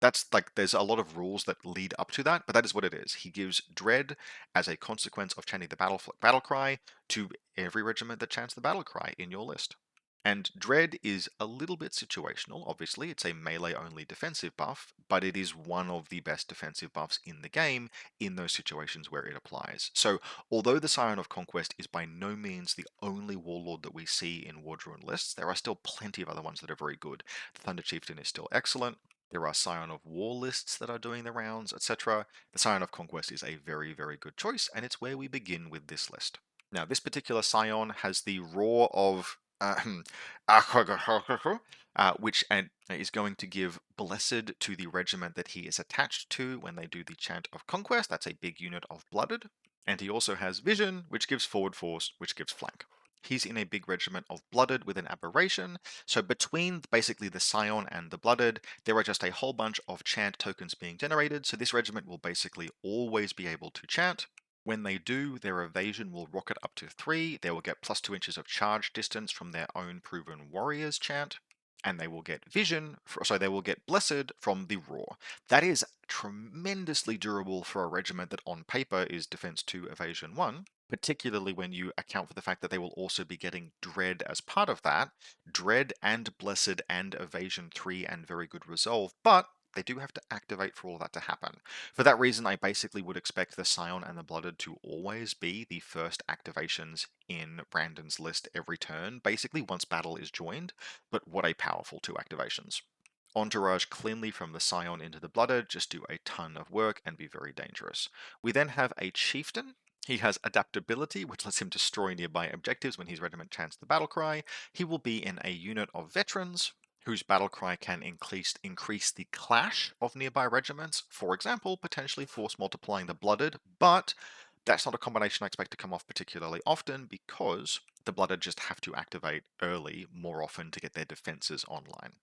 That's like, there's a lot of rules that lead up to that, but that is what it is. He gives dread as a consequence of chanting the battle cry to every regiment that chants the battle cry in your list. And dread is a little bit situational, obviously. It's a melee only defensive buff, but it is one of the best defensive buffs in the game in those situations where it applies. So, although the Scion of Conquest is by no means the only warlord that we see in Wadrhun lists, there are still plenty of other ones that are very good. The Thunder Chieftain is still excellent. There are Scion of War lists that are doing the rounds, etc. The Scion of Conquest is a very, very good choice, and it's where we begin with this list. Now, this particular Scion has the roar of which is going to give Blessed to the regiment that he is attached to when they do the Chant of Conquest. That's a big unit of Blooded. And he also has Vision, which gives forward force, which gives flank. He's in a big regiment of Blooded with an aberration, so between basically the Scion and the Blooded, there are just a whole bunch of chant tokens being generated, so this regiment will basically always be able to chant. When they do, their evasion will rocket up to 3, they will get plus 2 inches of charge distance from their own proven warriors chant, and they will get vision, so they will get blessed from the roar. That is tremendously durable for a regiment that on paper is defense 2, evasion 1, particularly when you account for the fact that they will also be getting dread as part of that. Dread and blessed and evasion 3 and very good resolve, but they do have to activate for all that to happen. For that reason, I basically would expect the Scion and the Blooded to always be the first activations in Brandon's list every turn, basically once battle is joined, but what a powerful 2 activations. Entourage cleanly from the Scion into the Blooded just do a ton of work and be very dangerous. We then have a Chieftain. He has adaptability, which lets him destroy nearby objectives when his regiment chants the battle cry. He will be in a unit of veterans, whose battle cry can increase the clash of nearby regiments, for example, potentially force multiplying the Blooded, but that's not a combination I expect to come off particularly often because the Blooded just have to activate early more often to get their defenses online.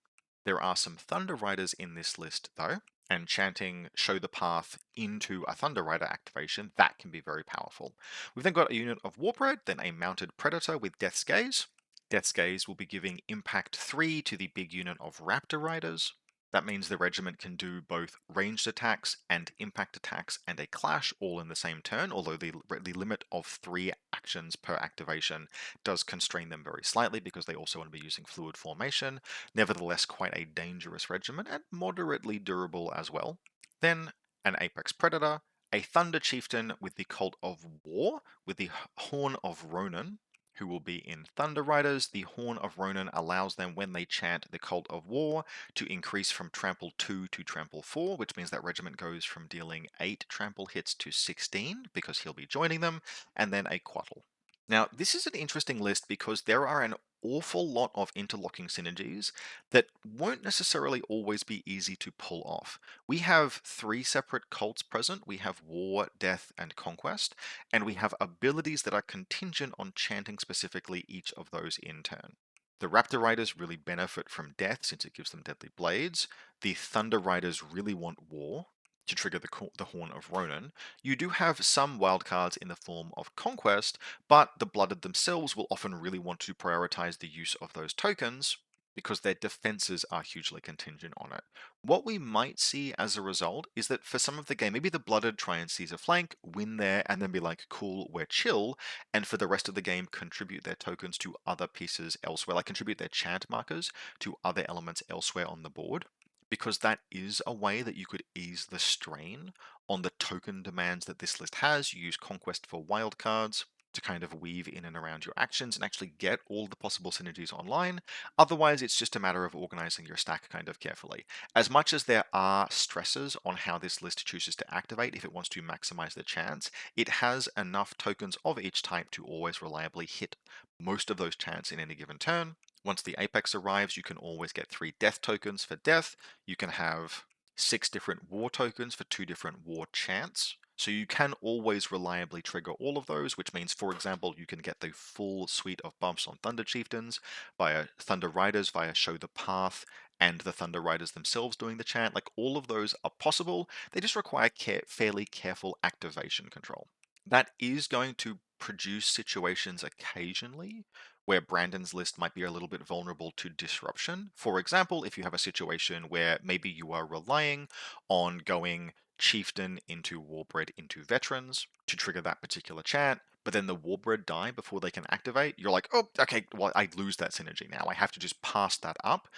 There are some Thunder Riders in this list though, and chanting Show the Path into a Thunder Rider activation, that can be very powerful. We've then got a unit of Warbred, then a Mounted Predator with Death's Gaze. Death's Gaze will be giving Impact 3 to the big unit of Raptor Riders. That means the regiment can do both ranged attacks and impact attacks and a clash all in the same turn, although the limit of 3 actions per activation does constrain them very slightly because they also want to be using fluid formation. Nevertheless, quite a dangerous regiment and moderately durable as well. Then an Apex Predator, a Thunder Chieftain with the Cult of War, with the Horn of Ronan, who will be in Thunder Riders. The Horn of Ronan allows them, when they chant the Cult of War, to increase from Trample 2 to Trample 4, which means that regiment goes from dealing 8 trample hits to 16, because he'll be joining them, and then a Quattle. Now, this is an interesting list because there are an awful lot of interlocking synergies that won't necessarily always be easy to pull off. We have 3 separate cults present. We have War, Death, and Conquest, and we have abilities that are contingent on chanting specifically each of those in turn. The Raptor Riders really benefit from Death since it gives them deadly blades. The Thunder Riders really want War to trigger the Horn of Ronan. You do have some wildcards in the form of Conquest, but the Blooded themselves will often really want to prioritize the use of those tokens because their defenses are hugely contingent on it. What we might see as a result is that for some of the game, maybe the Blooded try and seize a flank, win there, and then be like, cool, we're chill, and for the rest of the game contribute their tokens to other pieces elsewhere, like contribute their chant markers to other elements elsewhere on the board, because that is a way that you could ease the strain on the token demands that this list has. You use Conquest for wildcards to kind of weave in and around your actions and actually get all the possible synergies online. Otherwise, it's just a matter of organizing your stack kind of carefully. As much as there are stresses on how this list chooses to activate if it wants to maximize the chance, it has enough tokens of each type to always reliably hit most of those chants in any given turn. Once the Apex arrives, you can always get 3 death tokens for death. You can have 6 different war tokens for 2 different war chants. So you can always reliably trigger all of those, which means, for example, you can get the full suite of buffs on Thunder Chieftains via Thunder Riders, via Show the Path, and the Thunder Riders themselves doing the chant. Like, all of those are possible. They just require fairly careful activation control. That is going to produce situations occasionally where Brandon's list might be a little bit vulnerable to disruption. For example, if you have a situation where maybe you are relying on going Chieftain into Warbred into Veterans to trigger that particular chant, but then the Warbred die before they can activate, you're like, oh, okay, well, I lose that synergy now. I have to just pass that up,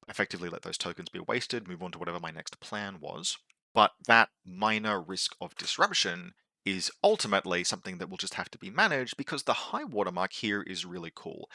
effectively let those tokens be wasted, move on to whatever my next plan was. But that minor risk of disruption is ultimately something that will just have to be managed because the high watermark here is really cool.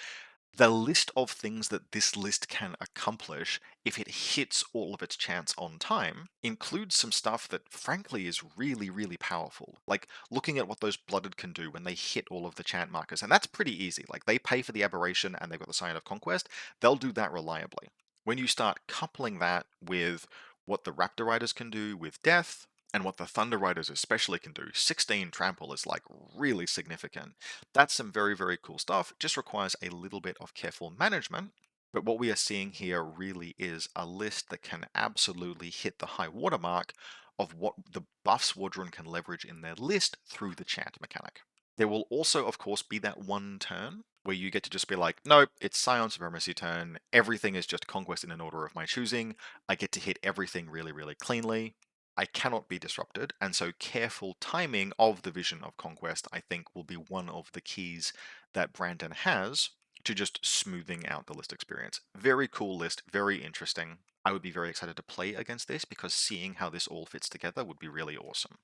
The list of things that this list can accomplish if it hits all of its chants on time includes some stuff that frankly is really, really powerful. Like looking at what those Blooded can do when they hit all of the chant markers, and that's pretty easy. Like they pay for the aberration and they've got the Sign of Conquest, they'll do that reliably. When you start coupling that with what the Raptor Riders can do with Death, and what the Thunder Riders especially can do, 16 trample is like really significant. That's some very, very cool stuff. It just requires a little bit of careful management. But what we are seeing here really is a list that can absolutely hit the high watermark of what the buffs Wadrhun can leverage in their list through the chant mechanic. There will also, of course, be that one turn where you get to just be like, nope, it's Scion Supremacy turn. Everything is just Conquest in an order of my choosing. I get to hit everything really, really cleanly. I cannot be disrupted, and so careful timing of the vision of Conquest, I think, will be one of the keys that Brandon has to just smoothing out the list experience. Very cool list, very interesting. I would be very excited to play against this because seeing how this all fits together would be really awesome.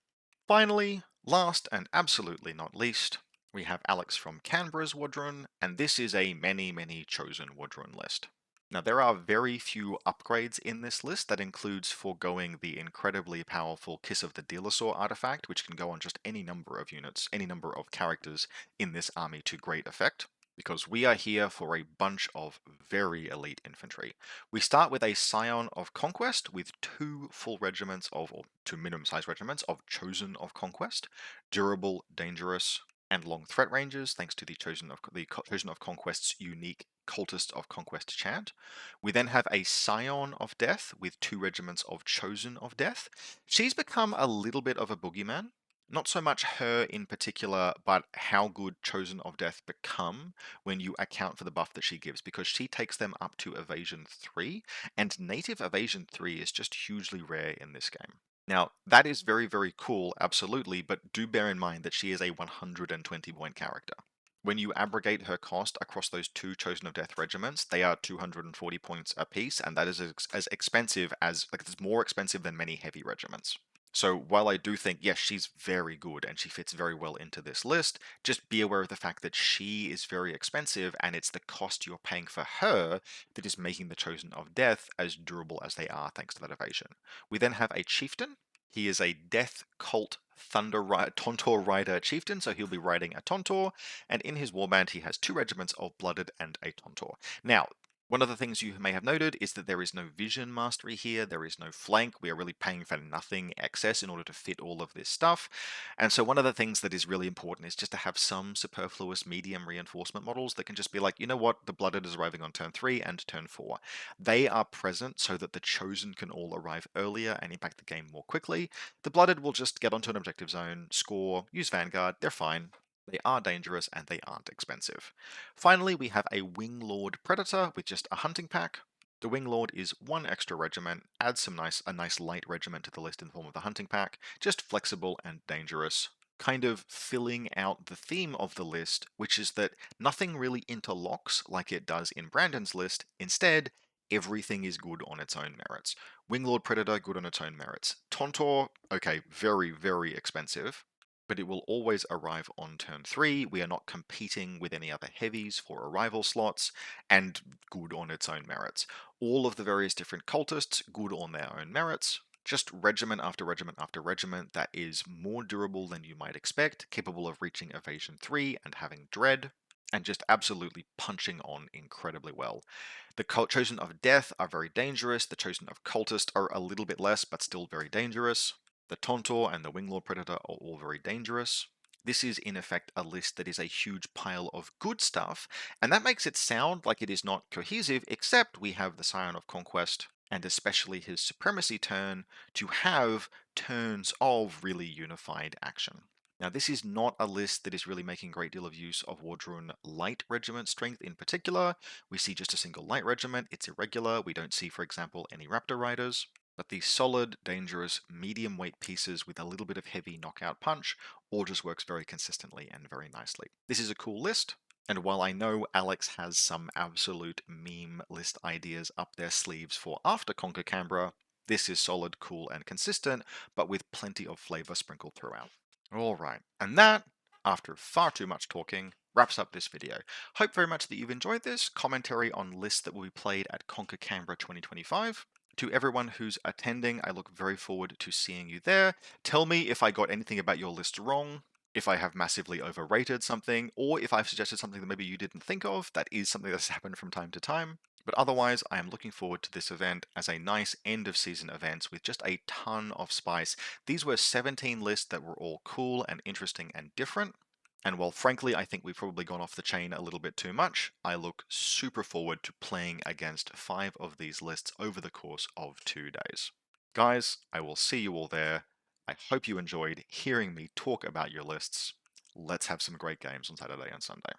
Finally, last and absolutely not least, we have Alex from Canberra's Wadrhun, and this is a many chosen Wadrhun list. Now, there are very few upgrades in this list. That includes foregoing the incredibly powerful Kiss of the Dealersaur artifact, which can go on just any number of units, any number of characters in this army to great effect, because we are here for a bunch of very elite infantry. We start with a Scion of Conquest with 2 full regiments of, or 2 minimum-sized regiments of Chosen of Conquest, durable, dangerous, and long threat ranges, thanks to the Chosen of Conquest's unique Cultist of Conquest chant. We then have a Scion of Death with 2 regiments of Chosen of Death. She's become a little bit of a boogeyman. Not so much her in particular, but how good Chosen of Death become when you account for the buff that she gives, because she takes them up to Evasion 3, and native Evasion 3 is just hugely rare in this game. Now, that is very cool, absolutely, but do bear in mind that she is a 120 point character. When you abrogate her cost across those 2 Chosen of Death regiments, they are 240 points apiece, and that is as expensive as, like, it's more expensive than many heavy regiments. So while I do think, yes, she's very good and she fits very well into this list, just be aware of the fact that she is very expensive, and it's the cost you're paying for her that is making the Chosen of Death as durable as they are thanks to that evasion. We then have a Chieftain. He is a Death Cult Tontor Rider Chieftain, so he'll be riding a Tontor, and in his warband he has 2 regiments of Blooded and a Tontor. Now, one of the things you may have noted is that there is no vision mastery here, there is no flank, we are really paying for nothing excess in order to fit all of this stuff. And so one of the things that is really important is just to have some superfluous medium reinforcement models that can just be like, you know what, the Blooded is arriving on turn 3 and turn 4. They are present so that the Chosen can all arrive earlier and impact the game more quickly. The Blooded will just get onto an objective zone, score, use Vanguard, they're fine. They are dangerous and they aren't expensive. Finally, we have a Wing Lord Predator with just a hunting pack. The Wing Lord is 1 extra regiment, adds a nice light regiment to the list in the form of the hunting pack, just flexible and dangerous, kind of filling out the theme of the list, which is that nothing really interlocks like it does in Brandon's list. Instead, everything is good on its own merits. Winglord Predator, good on its own merits. Tontor, okay, very expensive, but it will always arrive on turn 3. We are not competing with any other heavies for arrival slots, and good on its own merits. All of the various different cultists, good on their own merits. Just regiment after regiment after regiment that is more durable than you might expect, capable of reaching Evasion 3 and having Dread, and just absolutely punching on incredibly well. The Chosen of Death are very dangerous, the Chosen of Cultist are a little bit less, but still very dangerous. The Tontor and the Winglord Predator are all very dangerous. This is in effect a list that is a huge pile of good stuff, and that makes it sound like it is not cohesive, except we have the Scion of Conquest, and especially his Supremacy turn, to have turns of really unified action. Now, this is not a list that is really making a great deal of use of Wadrhun light regiment strength in particular. We see just a single light regiment, it's irregular, we don't see, for example, any Raptor Riders. But these solid, dangerous, medium weight pieces with a little bit of heavy knockout punch all just works very consistently and very nicely. This is a cool list, and while I know Alex has some absolute meme list ideas up their sleeves for after Conquer Canberra, this is solid, cool, and consistent, but with plenty of flavor sprinkled throughout. Alright, and that, after far too much talking, wraps up this video. Hope very much that you've enjoyed this commentary on lists that will be played at Conquer Canberra 2025. To everyone who's attending, I look very forward to seeing you there. Tell me if I got anything about your list wrong, if I have massively overrated something, or if I've suggested something that maybe you didn't think of. That is something that's happened from time to time. But otherwise, I am looking forward to this event as a nice end of season event with just a ton of spice. These were 17 lists that were all cool and interesting and different. And while frankly I think we've probably gone off the chain a little bit too much, I look super forward to playing against 5 of these lists over the course of 2 days. Guys, I will see you all there. I hope you enjoyed hearing me talk about your lists. Let's have some great games on Saturday and Sunday.